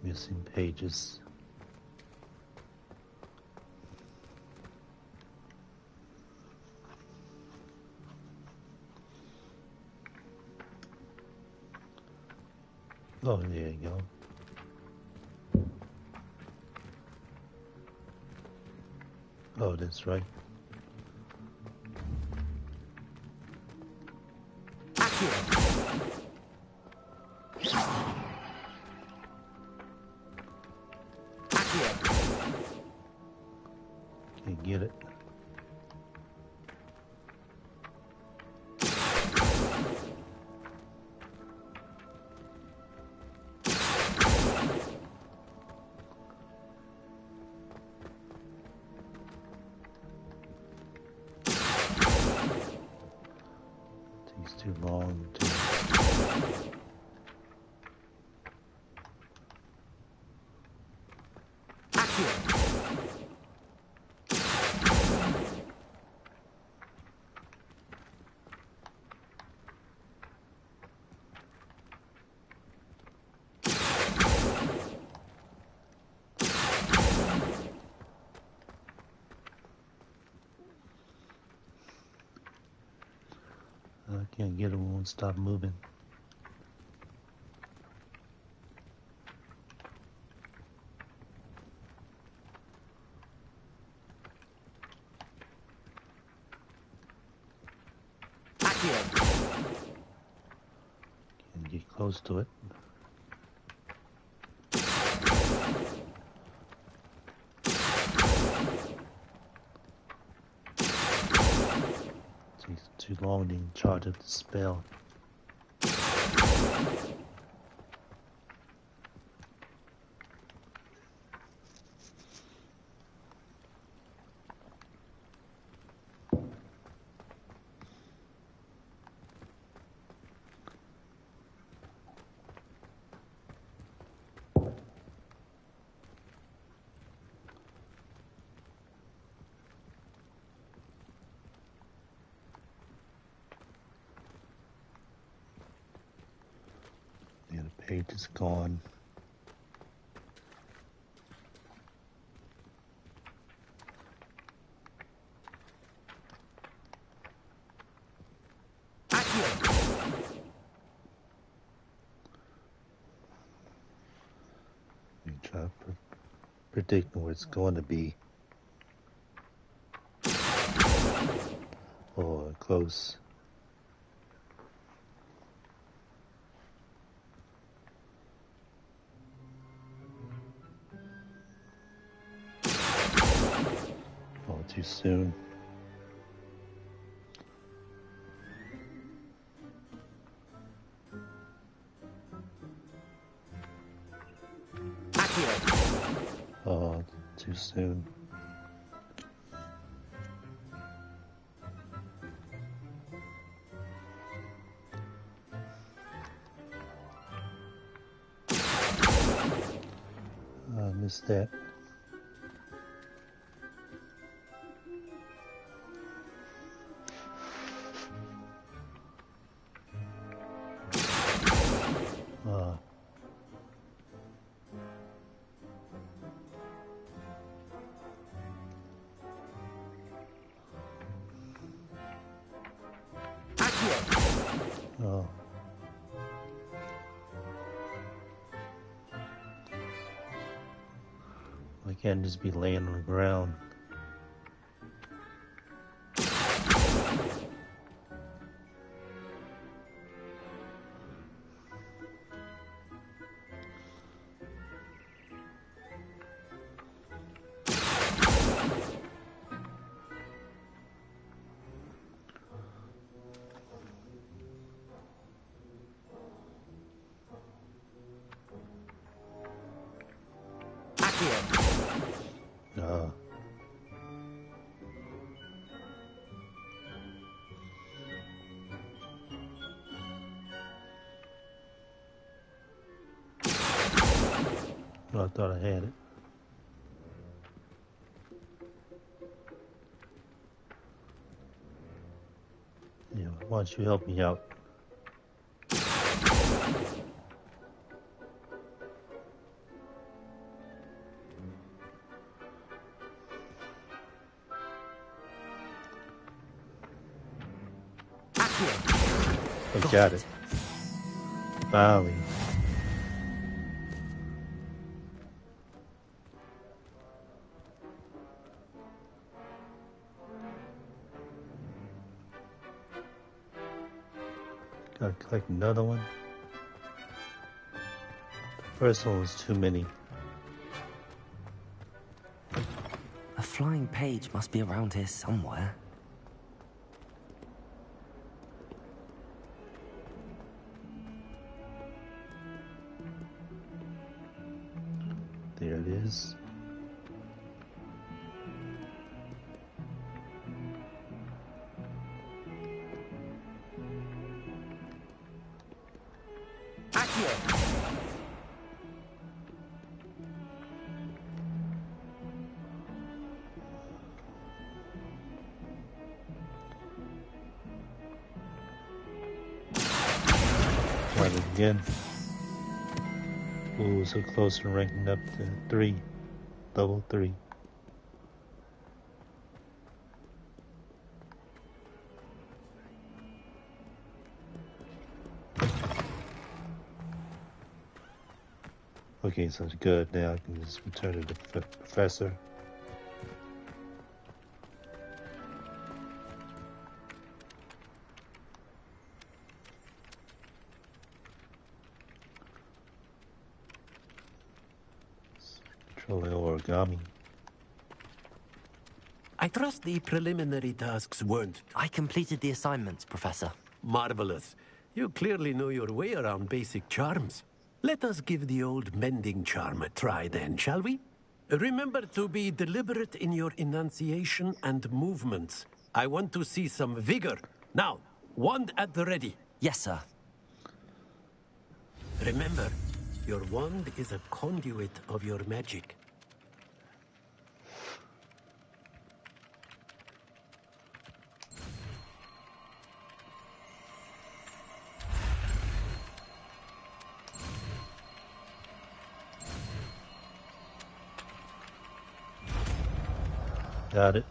Missing pages. Oh, there you go. Oh, that's right. Can't get it. Takes too long to... I can't get it, won't stop moving. Can't get close to it. Takes too long to charge up the spell. Yeah, the page is gone. You try to predict what it's going to be. Or close. Oh, too soon. Oh, too soon. I missed that. can't just be laying on the ground. No. Oh, I thought I had it. Yeah, why don't you help me out? I got it. Finally. Gotta collect another one. The first one was too many. A flying page must be around here somewhere. There it is. Try it again. Ooh, so close to ranking up to 3. Level 3. Okay, so it's good. Now I can just return to the professor. Controlling origami. I trust the preliminary tasks weren't... I completed the assignments, Professor. Marvelous. You clearly know your way around basic charms. Let us give the old mending charm a try then, shall we? Remember to be deliberate in your enunciation and movements. I want to see some vigor. Now, wand at the ready. Yes, sir. Remember, your wand is a conduit of your magic. Got it.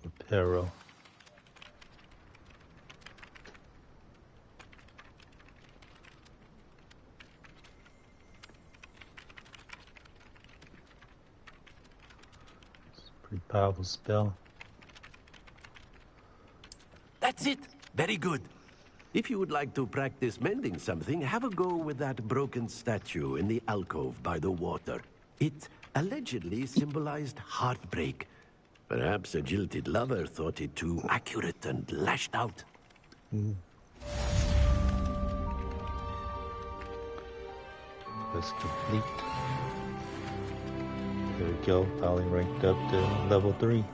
Reparo. It's a pretty powerful spell. That's it. Very good. If you would like to practice mending something, have a go with that broken statue in the alcove by the water. It allegedly symbolized heartbreak. Perhaps a jilted lover thought it too accurate and lashed out. Quest complete. There we go. Finally ranked up to level 3.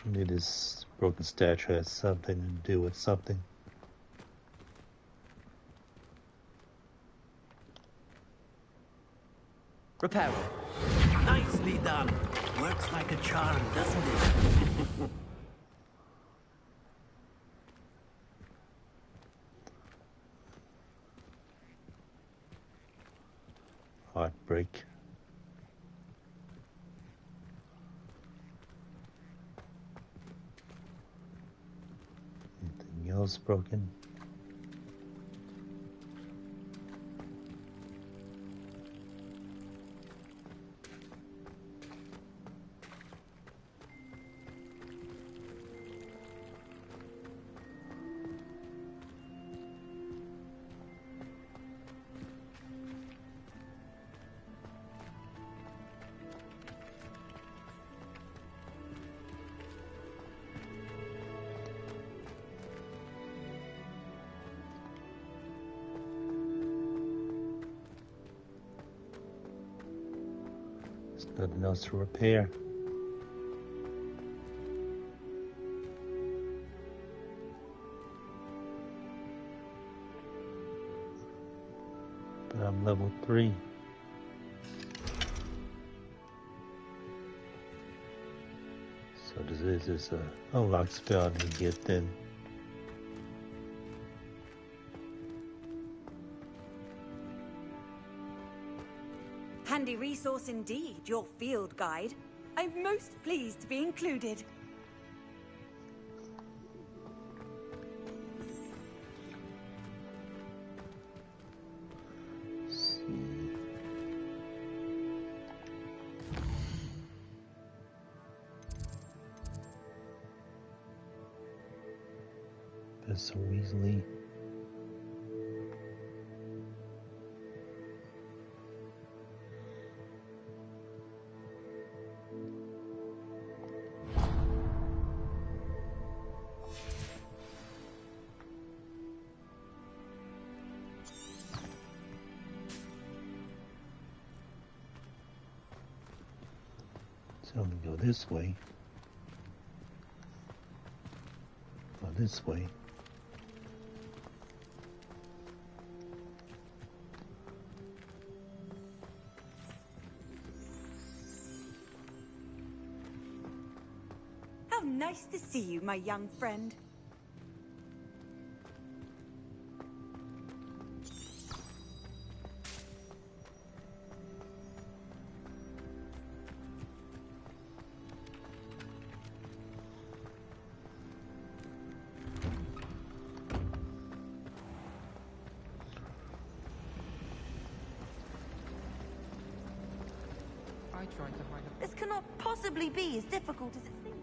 Maybe this broken statue has something to do with something. Repair. Nicely done. Works like a charm, doesn't it? Heartbreak. Anything else? Bell's broken. Nothing else to repair. But I'm level 3. So this is a unlock spell to get then. Handy resource indeed, your field guide. I'm most pleased to be included. So easily. So I'm gonna go this way. Go this way. Nice to see you, my young friend. I tried to hide it. This cannot possibly be as difficult as it seems.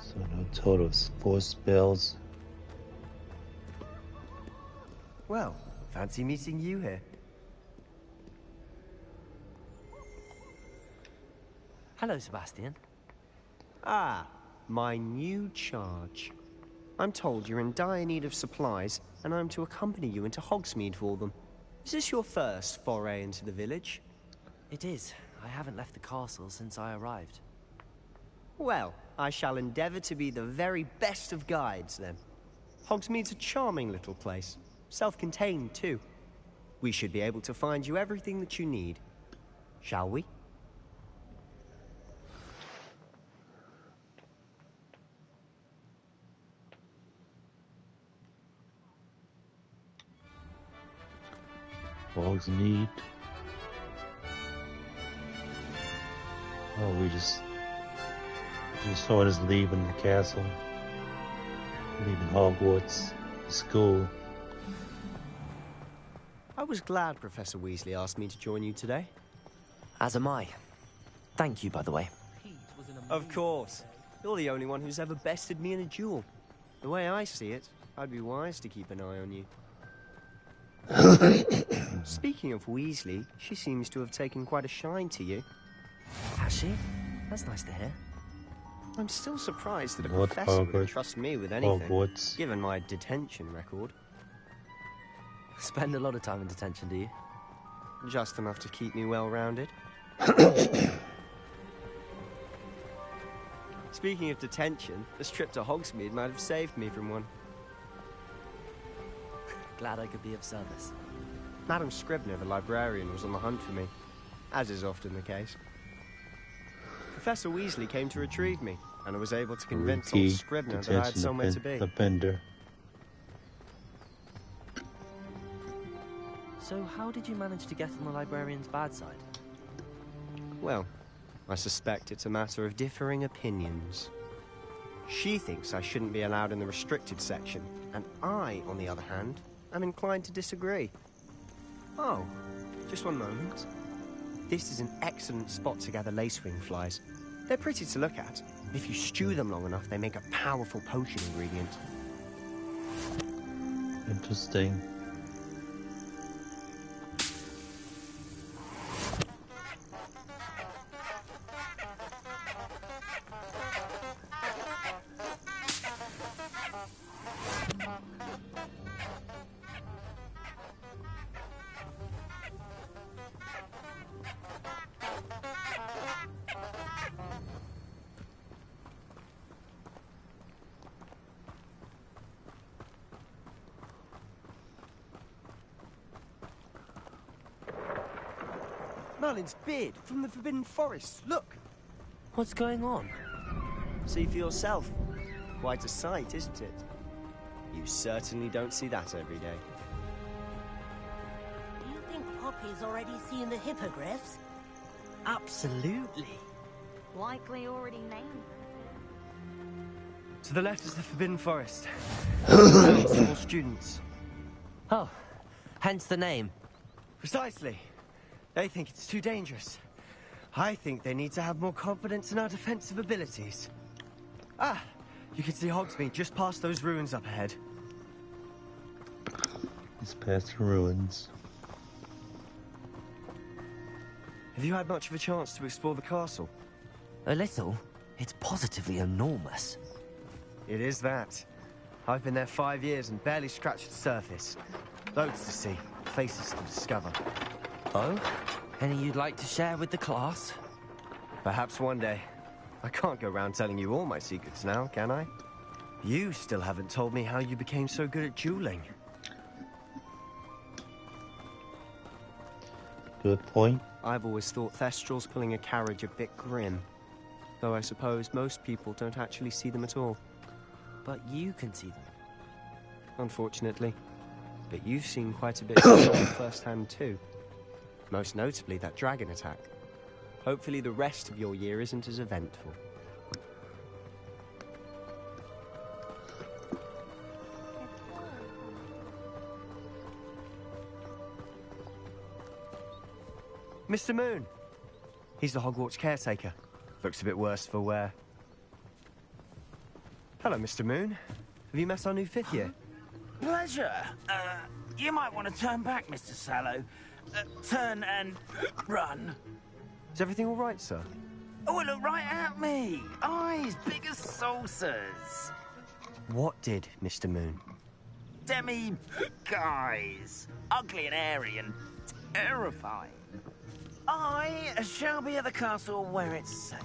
So no total of 4 spells. Well, fancy meeting you here. Hello, Sebastian. Ah, my new charge. I'm told you're in dire need of supplies, and I'm to accompany you into Hogsmeade for them. Is this your first foray into the village? It is. I haven't left the castle since I arrived. Well, I shall endeavor to be the very best of guides, then. Hogsmeade's a charming little place. Self-contained, too. We should be able to find you everything that you need. Shall we? Hogsmeade. Oh, we just saw us leaving the castle, leaving Hogwarts, school. I was glad Professor Weasley asked me to join you today. As am I. Thank you, by the way. Of course. You're the only one who's ever bested me in a duel. The way I see it, I'd be wise to keep an eye on you. Speaking of Weasley, she seems to have taken quite a shine to you. Has she? That's nice to hear. I'm still surprised that a Lord professor would Hogwarts. trust me with anything, Hogwarts. given my detention record. Spend a lot of time in detention, do you? Just enough to keep me well-rounded. Speaking of detention, this trip to Hogsmeade might have saved me from one. Glad I could be of service. Madam Scribner, the librarian, was on the hunt for me. as is often the case. Professor Weasley came to retrieve me, and I was able to convince old Scribner that I had somewhere to be. Offender. So how did you manage to get on the librarian's bad side? Well, I suspect it's a matter of differing opinions. She thinks I shouldn't be allowed in the restricted section, and I, on the other hand, am inclined to disagree. Oh, just one moment. This is an excellent spot to gather lacewing flies. They're pretty to look at. If you stew them long enough, they make a powerful potion ingredient. Interesting. Merlin's beard from the Forbidden Forest. Look! What's going on? See for yourself. Quite a sight, isn't it? You certainly don't see that every day. Do you think Poppy's already seen the hippogriffs? Absolutely. Likely already named. To the left is the Forbidden Forest. Small students. Oh, hence the name. Precisely. They think it's too dangerous. I think they need to have more confidence in our defensive abilities. Ah, you can see Hogsmeade just past those ruins up ahead. It's past the ruins. Have you had much of a chance to explore the castle? A little. It's positively enormous. It is that. I've been there 5 years and barely scratched the surface. Loads to see, places to discover. Oh? Any you'd like to share with the class? Perhaps one day. I can't go around telling you all my secrets now, can I? You still haven't told me how you became so good at dueling. Good point. I've always thought Thestrals pulling a carriage a bit grim. Though I suppose most people don't actually see them at all. But you can see them. Unfortunately. But you've seen quite a bit firsthand too. Most notably that dragon attack. Hopefully the rest of your year isn't as eventful. Mr. Moon. He's the Hogwarts caretaker. Looks a bit worse for wear. Hello, Mr. Moon. Have you met our new 5th year? Pleasure. You might want to turn back, Mr. Sallow. Turn and run. Is everything all right, sir? Oh, look right at me. Eyes big as saucers. What did, Mr. Moon? Guys. Ugly and hairy and terrifying. I shall be at the castle where it's safe.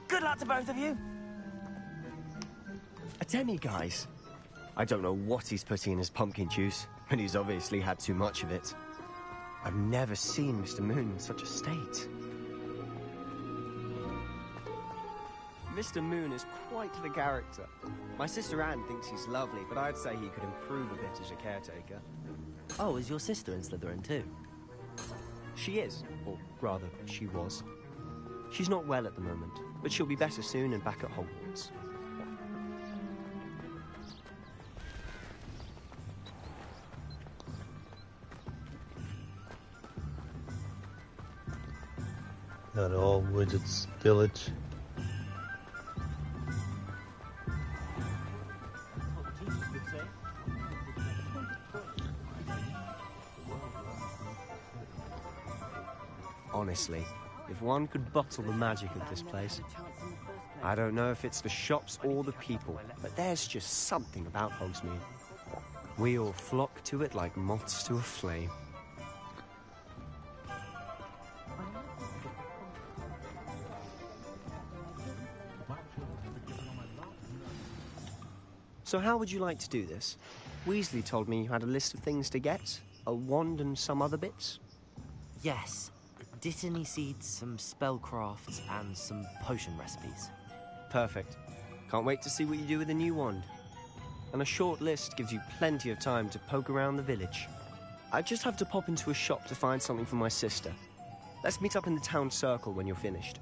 Good luck to both of you. A demi-guise? I don't know what he's putting in his pumpkin juice, but he's obviously had too much of it. I've never seen Mr. Moon in such a state. Mr. Moon is quite the character. My sister Anne thinks he's lovely, but I'd say he could improve a bit as a caretaker. Oh, is your sister in Slytherin too? She is, or rather, she was. She's not well at the moment, but she'll be better soon and back at Hogwarts. Got all Wizards Village. Honestly, if one could bottle the magic of this place. I don't know if it's the shops or the people, but there's just something about Hogsmeade. We all flock to it like moths to a flame. So how would you like to do this? Weasley told me you had a list of things to get, a wand and some other bits. Yes. Dittany seeds, some spellcrafts, and some potion recipes. Perfect. Can't wait to see what you do with the new wand. And a short list gives you plenty of time to poke around the village. I just have to pop into a shop to find something for my sister. Let's meet up in the town circle when you're finished.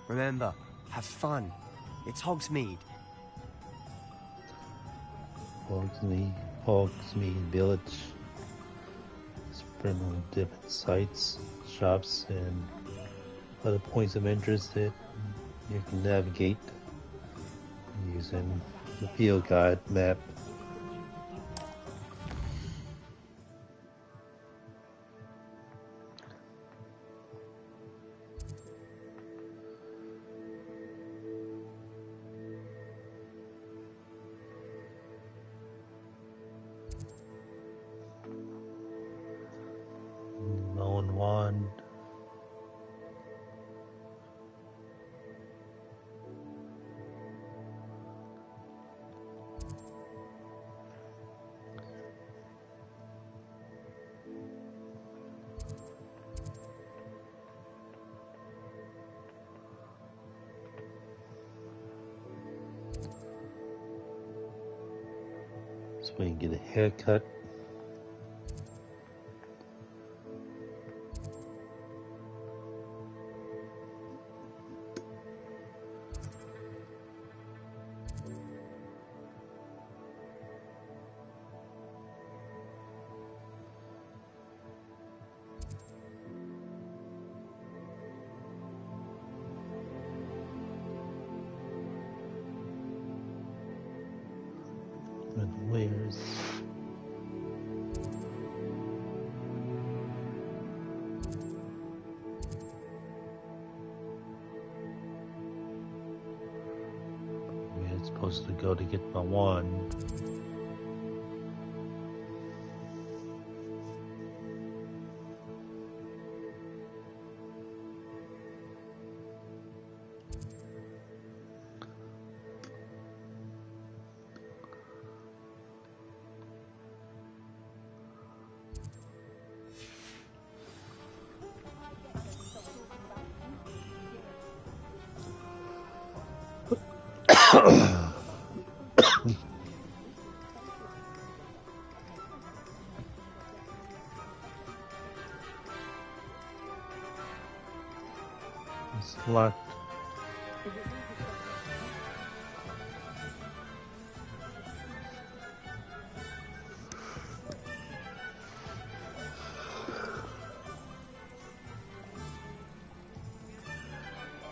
Remember, have fun. It's Hogsmeade. Hogsmeade Village. Spread on different sites, shops, and other points of interest that you can navigate using the field guide map. Lone Wand. So we can get a haircut. Where's we're supposed to go to get my wand? It's locked.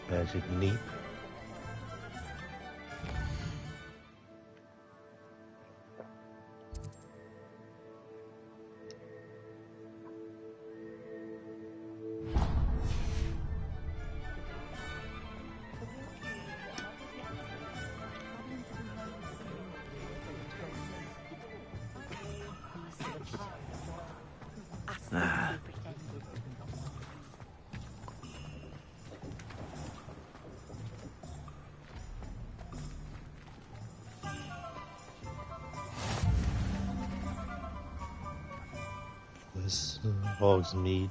Magic Leap. This Hogsmeade.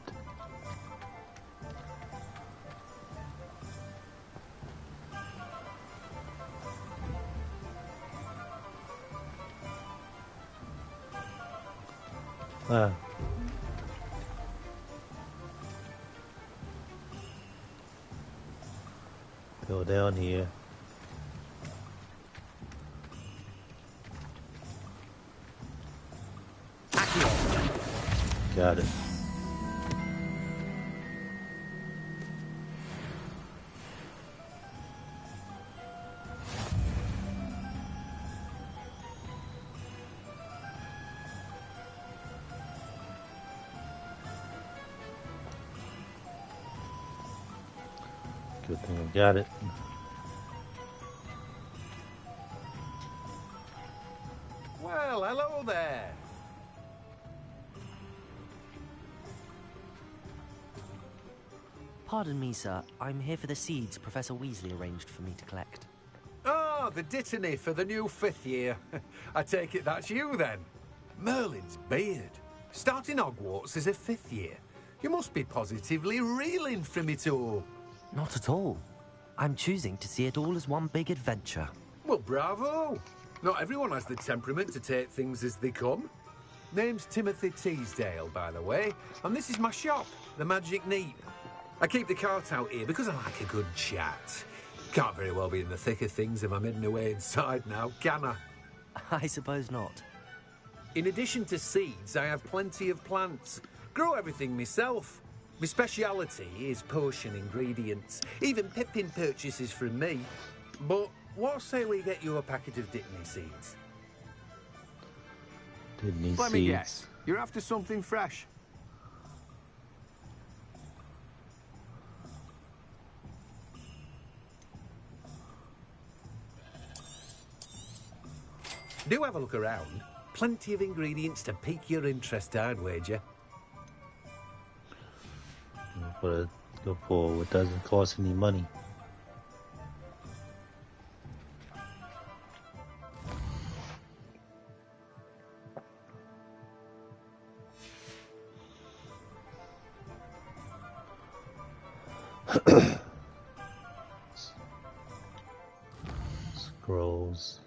Go down here. Got it. Good thing I got it. Well, hello there. Pardon me, sir. I'm here for the seeds Professor Weasley arranged for me to collect. Ah, the Dittany for the new 5th year. I take it that's you, then. Merlin's beard. Starting Hogwarts is a 5th year. You must be positively reeling from it all. Not at all. I'm choosing to see it all as one big adventure. Well, bravo! Not everyone has the temperament to take things as they come. Name's Timothy Teasdale, by the way, and this is my shop, the Magic Neep. I keep the cart out here because I like a good chat. Can't very well be in the thick of things if I'm hidden away inside now, can I? I suppose not. In addition to seeds, I have plenty of plants. Grow everything myself. My speciality is potion ingredients. Even Pippin purchases from me. But what say we get you a packet of Dittany seeds? Dittany Let me seeds. guess. You're after something fresh. Do have a look around. Plenty of ingredients to pique your interest, I'd wager. Go for what doesn't cost any money. Scrolls.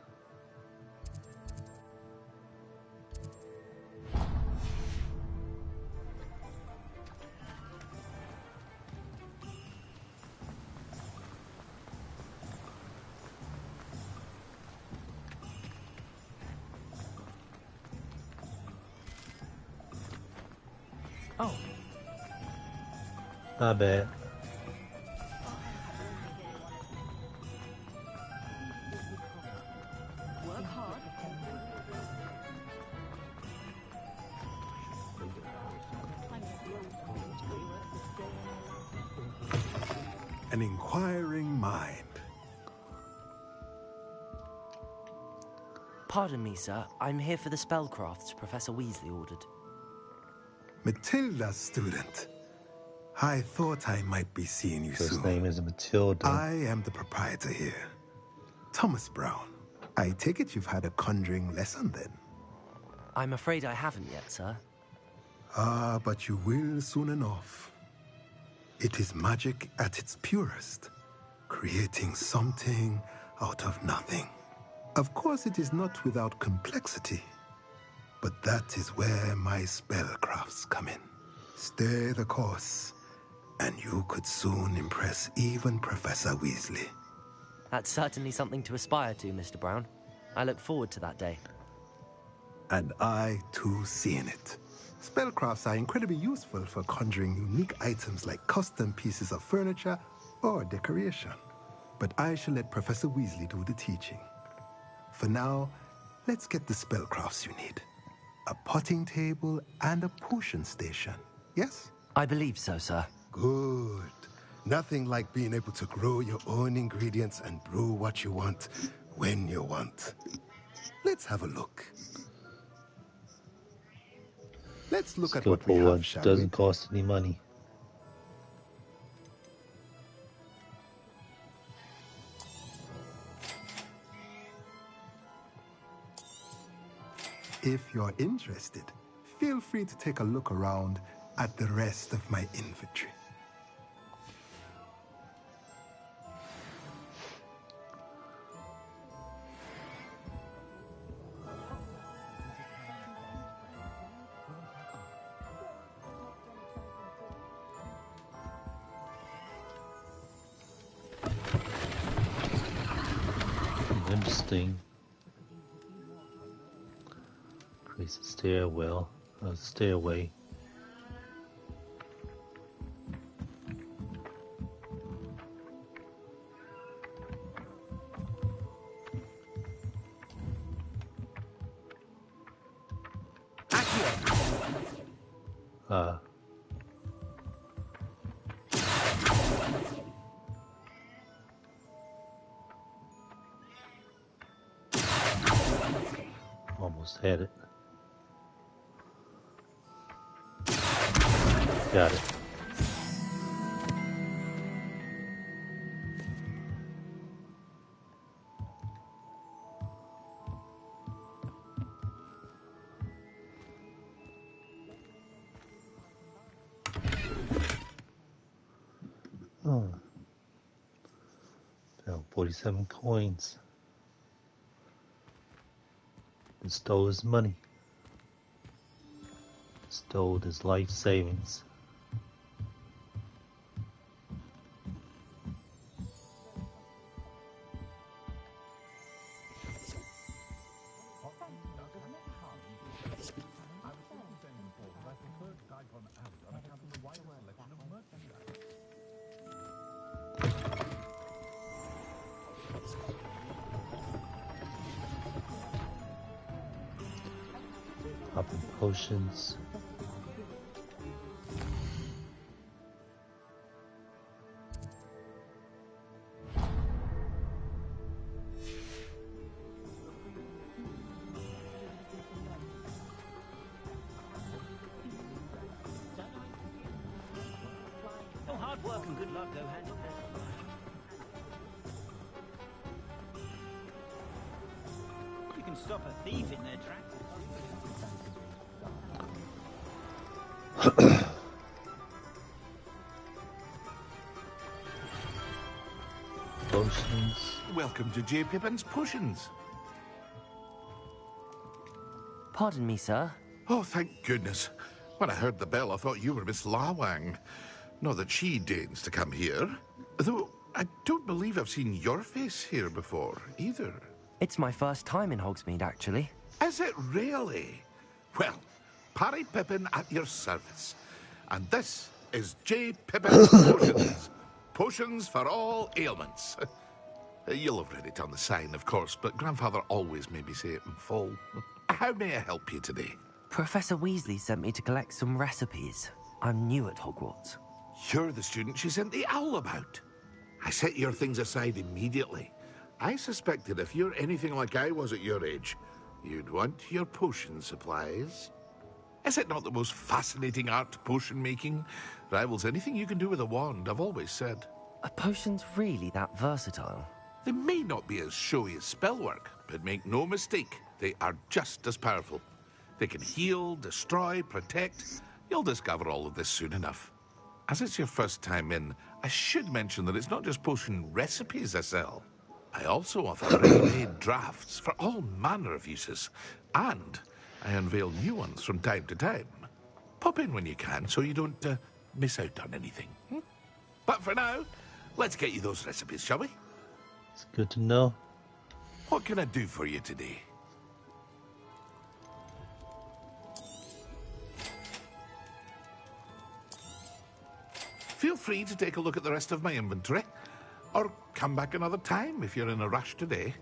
Oh. Not bad. Work hard. An inquiring mind. Pardon me, sir. I'm here for the spellcrafts Professor Weasley ordered. Matilda's student. I thought I might be seeing you soon. First name is Matilda. I am the proprietor here. Thomas Brown. I take it you've had a conjuring lesson then? I'm afraid I haven't yet, sir. Ah, but you will soon enough. It is magic at its purest, creating something out of nothing. Of course, it is not without complexity, but that is where my spellcrafts come in. Stay the course, and you could soon impress even Professor Weasley. That's certainly something to aspire to, Mr. Brown. I look forward to that day. And I, too, seeing it. Spellcrafts are incredibly useful for conjuring unique items like custom pieces of furniture or decoration. But I shall let Professor Weasley do the teaching. For now, let's get the spellcrafts you need. A potting table and a potion station, yes? I believe so, sir. Good. Nothing like being able to grow your own ingredients and brew what you want when you want. Let's have a look. Let's look at what we have, shall we? Doesn't cost any money. If you're interested, feel free to take a look around at the rest of my inventory. Interesting. Creates a stairway. Almost had it. Got it. Oh. Found 47 coins. And stole his money. Stole his life savings. Popping potions. Oh, hard work and good luck go hand in hand. You can stop a thief in their tracks. Potions. Welcome to J. Pippin's Potions. Pardon me, sir. Oh, thank goodness. When I heard the bell, I thought you were Miss Lawang. Not that she deigns to come here. Though, I don't believe I've seen your face here before, either. It's my first time in Hogsmeade, actually. Is it really? Well, Parry Pippin at your service. And this is J. Pippin's Potions. Potions for all ailments. You'll have read it on the sign, of course, but Grandfather always made me say it in full. How may I help you today? Professor Weasley sent me to collect some recipes. I'm new at Hogwarts. You're the student she sent the owl about. I set your things aside immediately. I suspected if you're anything like I was at your age, you'd want your potion supplies. Is it not the most fascinating art, potion making? Rivals anything you can do with a wand, I've always said. Are potions really that versatile? They may not be as showy as spellwork, but make no mistake, they are just as powerful. They can heal, destroy, protect. You'll discover all of this soon enough. As it's your first time in, I should mention that it's not just potion recipes I sell. I also offer ready-made drafts for all manner of uses, and I unveil new ones from time to time. Pop in when you can so you don't miss out on anything. But for now, let's get you those recipes, shall we? It's good to know. What can I do for you today? Feel free to take a look at the rest of my inventory, or come back another time if you're in a rush today.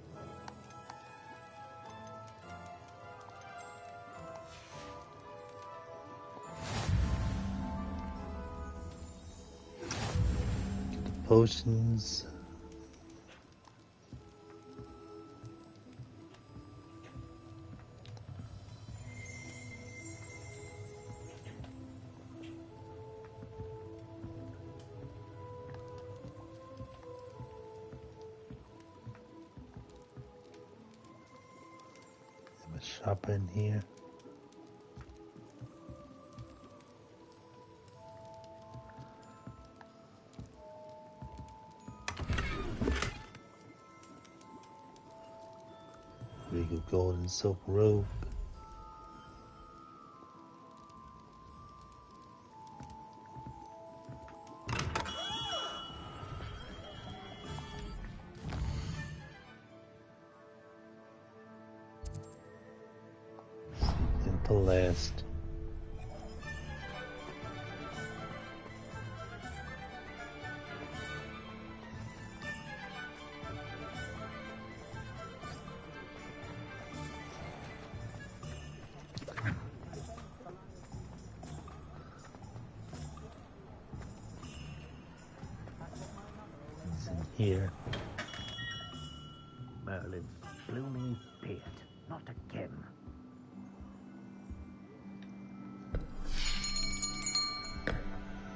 Potions. Shop in here. Regal gold and silk robe. The last. It's in here. Merlin's blooming beard, not again.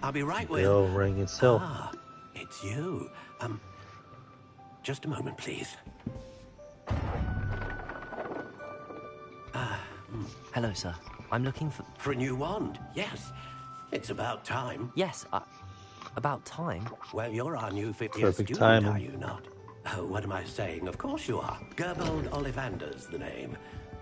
I'll be right with... The bell rang itself. Ah, it's you. Just a moment, please. Hello, sir. I'm looking for... For a new wand, yes. It's about time. Yes, About time. Well, you're our new 50th Perfect student, timing. are you not? Oh, what am I saying? Of course you are. Gerbold Ollivander's the name.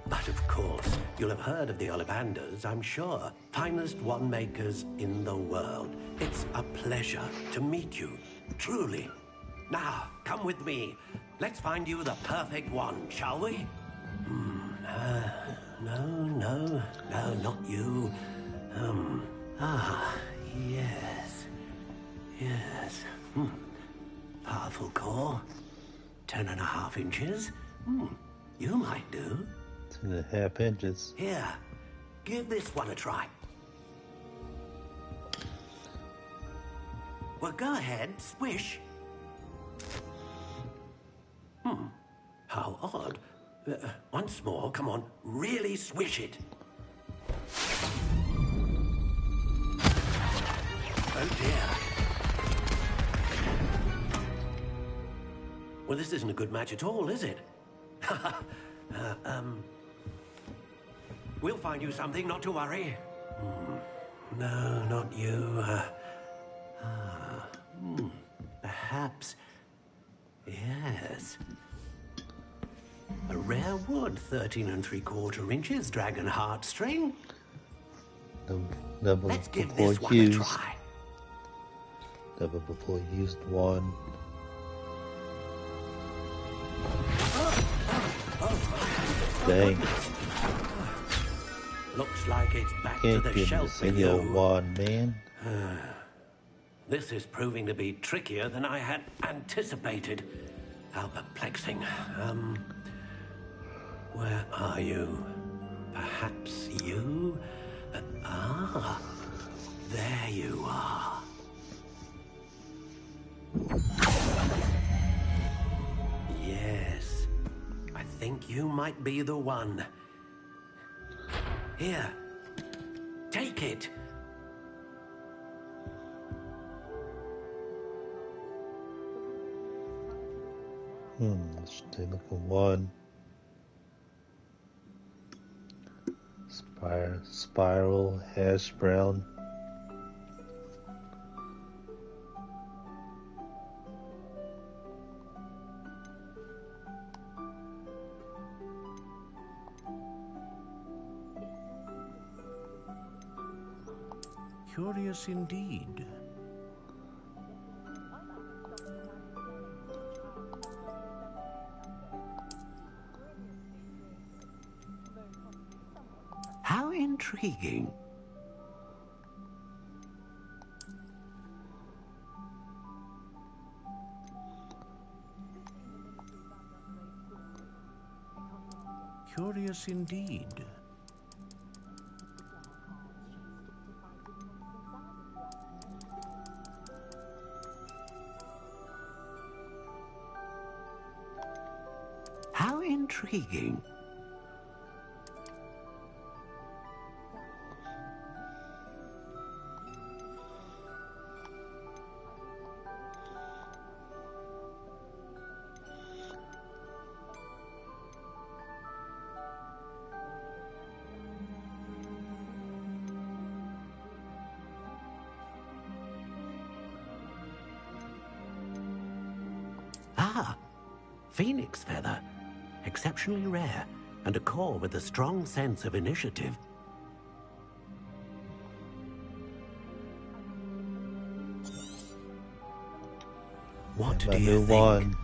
But of course, you'll have heard of the Ollivanders, I'm sure. Finest wand makers in the world. It's a pleasure to meet you, truly. Now, come with me. Let's find you the perfect wand, shall we? No, not you. Yes. Powerful core. 10.5 inches. You might do. 2.5 inches. Here, give this one a try. Well, go ahead, swish. How odd. Once more, come on, really swish it. Oh dear. Well, this isn't a good match at all, is it? We'll find you something, not to worry. No, not you. Perhaps. Yes. A rare wood, 13 3/4 inches, dragon heartstring. Never Let's give before this one a used. try. Never before used one. Dang. Looks like it's back to Can't the give me shelf this with any old you. wand, man. This is proving to be trickier than I had anticipated. How perplexing. Where are you? Perhaps you? There you are. Yes, I think you might be the one. Here, take it. Let's take a look at one. Spiral hash brown. Curious indeed. How intriguing. Curious indeed. How intriguing. Phoenix feather. Exceptionally rare, and a core with a strong sense of initiative. What do you think? One.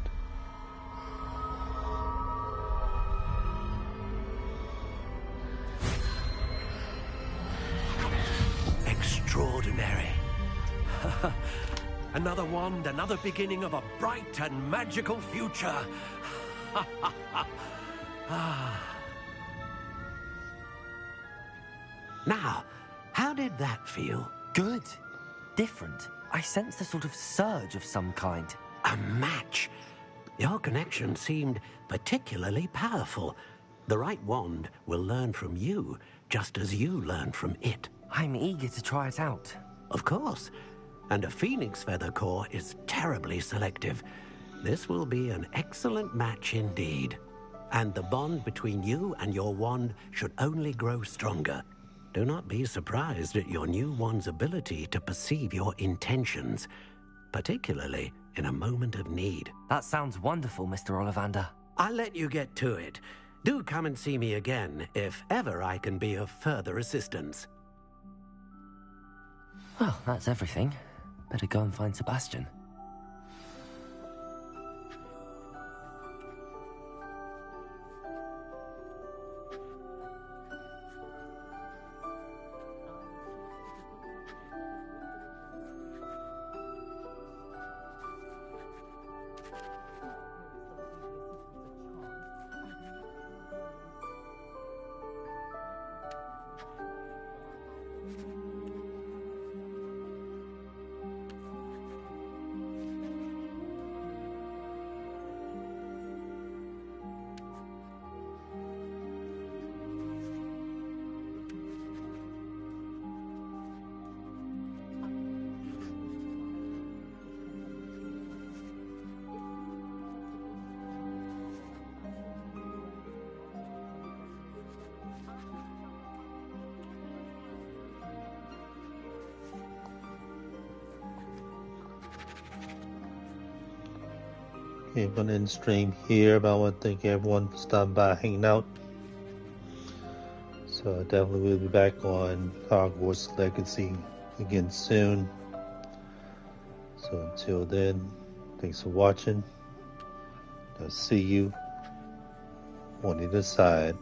Extraordinary. Another wand, another beginning of a bright and magical future. Now, how did that feel? Good. Different. I sensed a sort of surge of some kind. A match. Your connection seemed particularly powerful. The right wand will learn from you, just as you learn from it. I'm eager to try it out. Of course. And a phoenix feather core is terribly selective. This will be an excellent match indeed. And the bond between you and your wand should only grow stronger. Do not be surprised at your new one's ability to perceive your intentions, particularly in a moment of need. That sounds wonderful, Mr. Ollivander. I'll let you get to it. Do come and see me again if ever I can be of further assistance. Well, that's everything. Better go and find Sebastian. Okay, I'm gonna end stream here, but I want to thank everyone for stopping by, hanging out. So I definitely will be back on Hogwarts Legacy again soon. So until then, thanks for watching. I'll see you on the other side.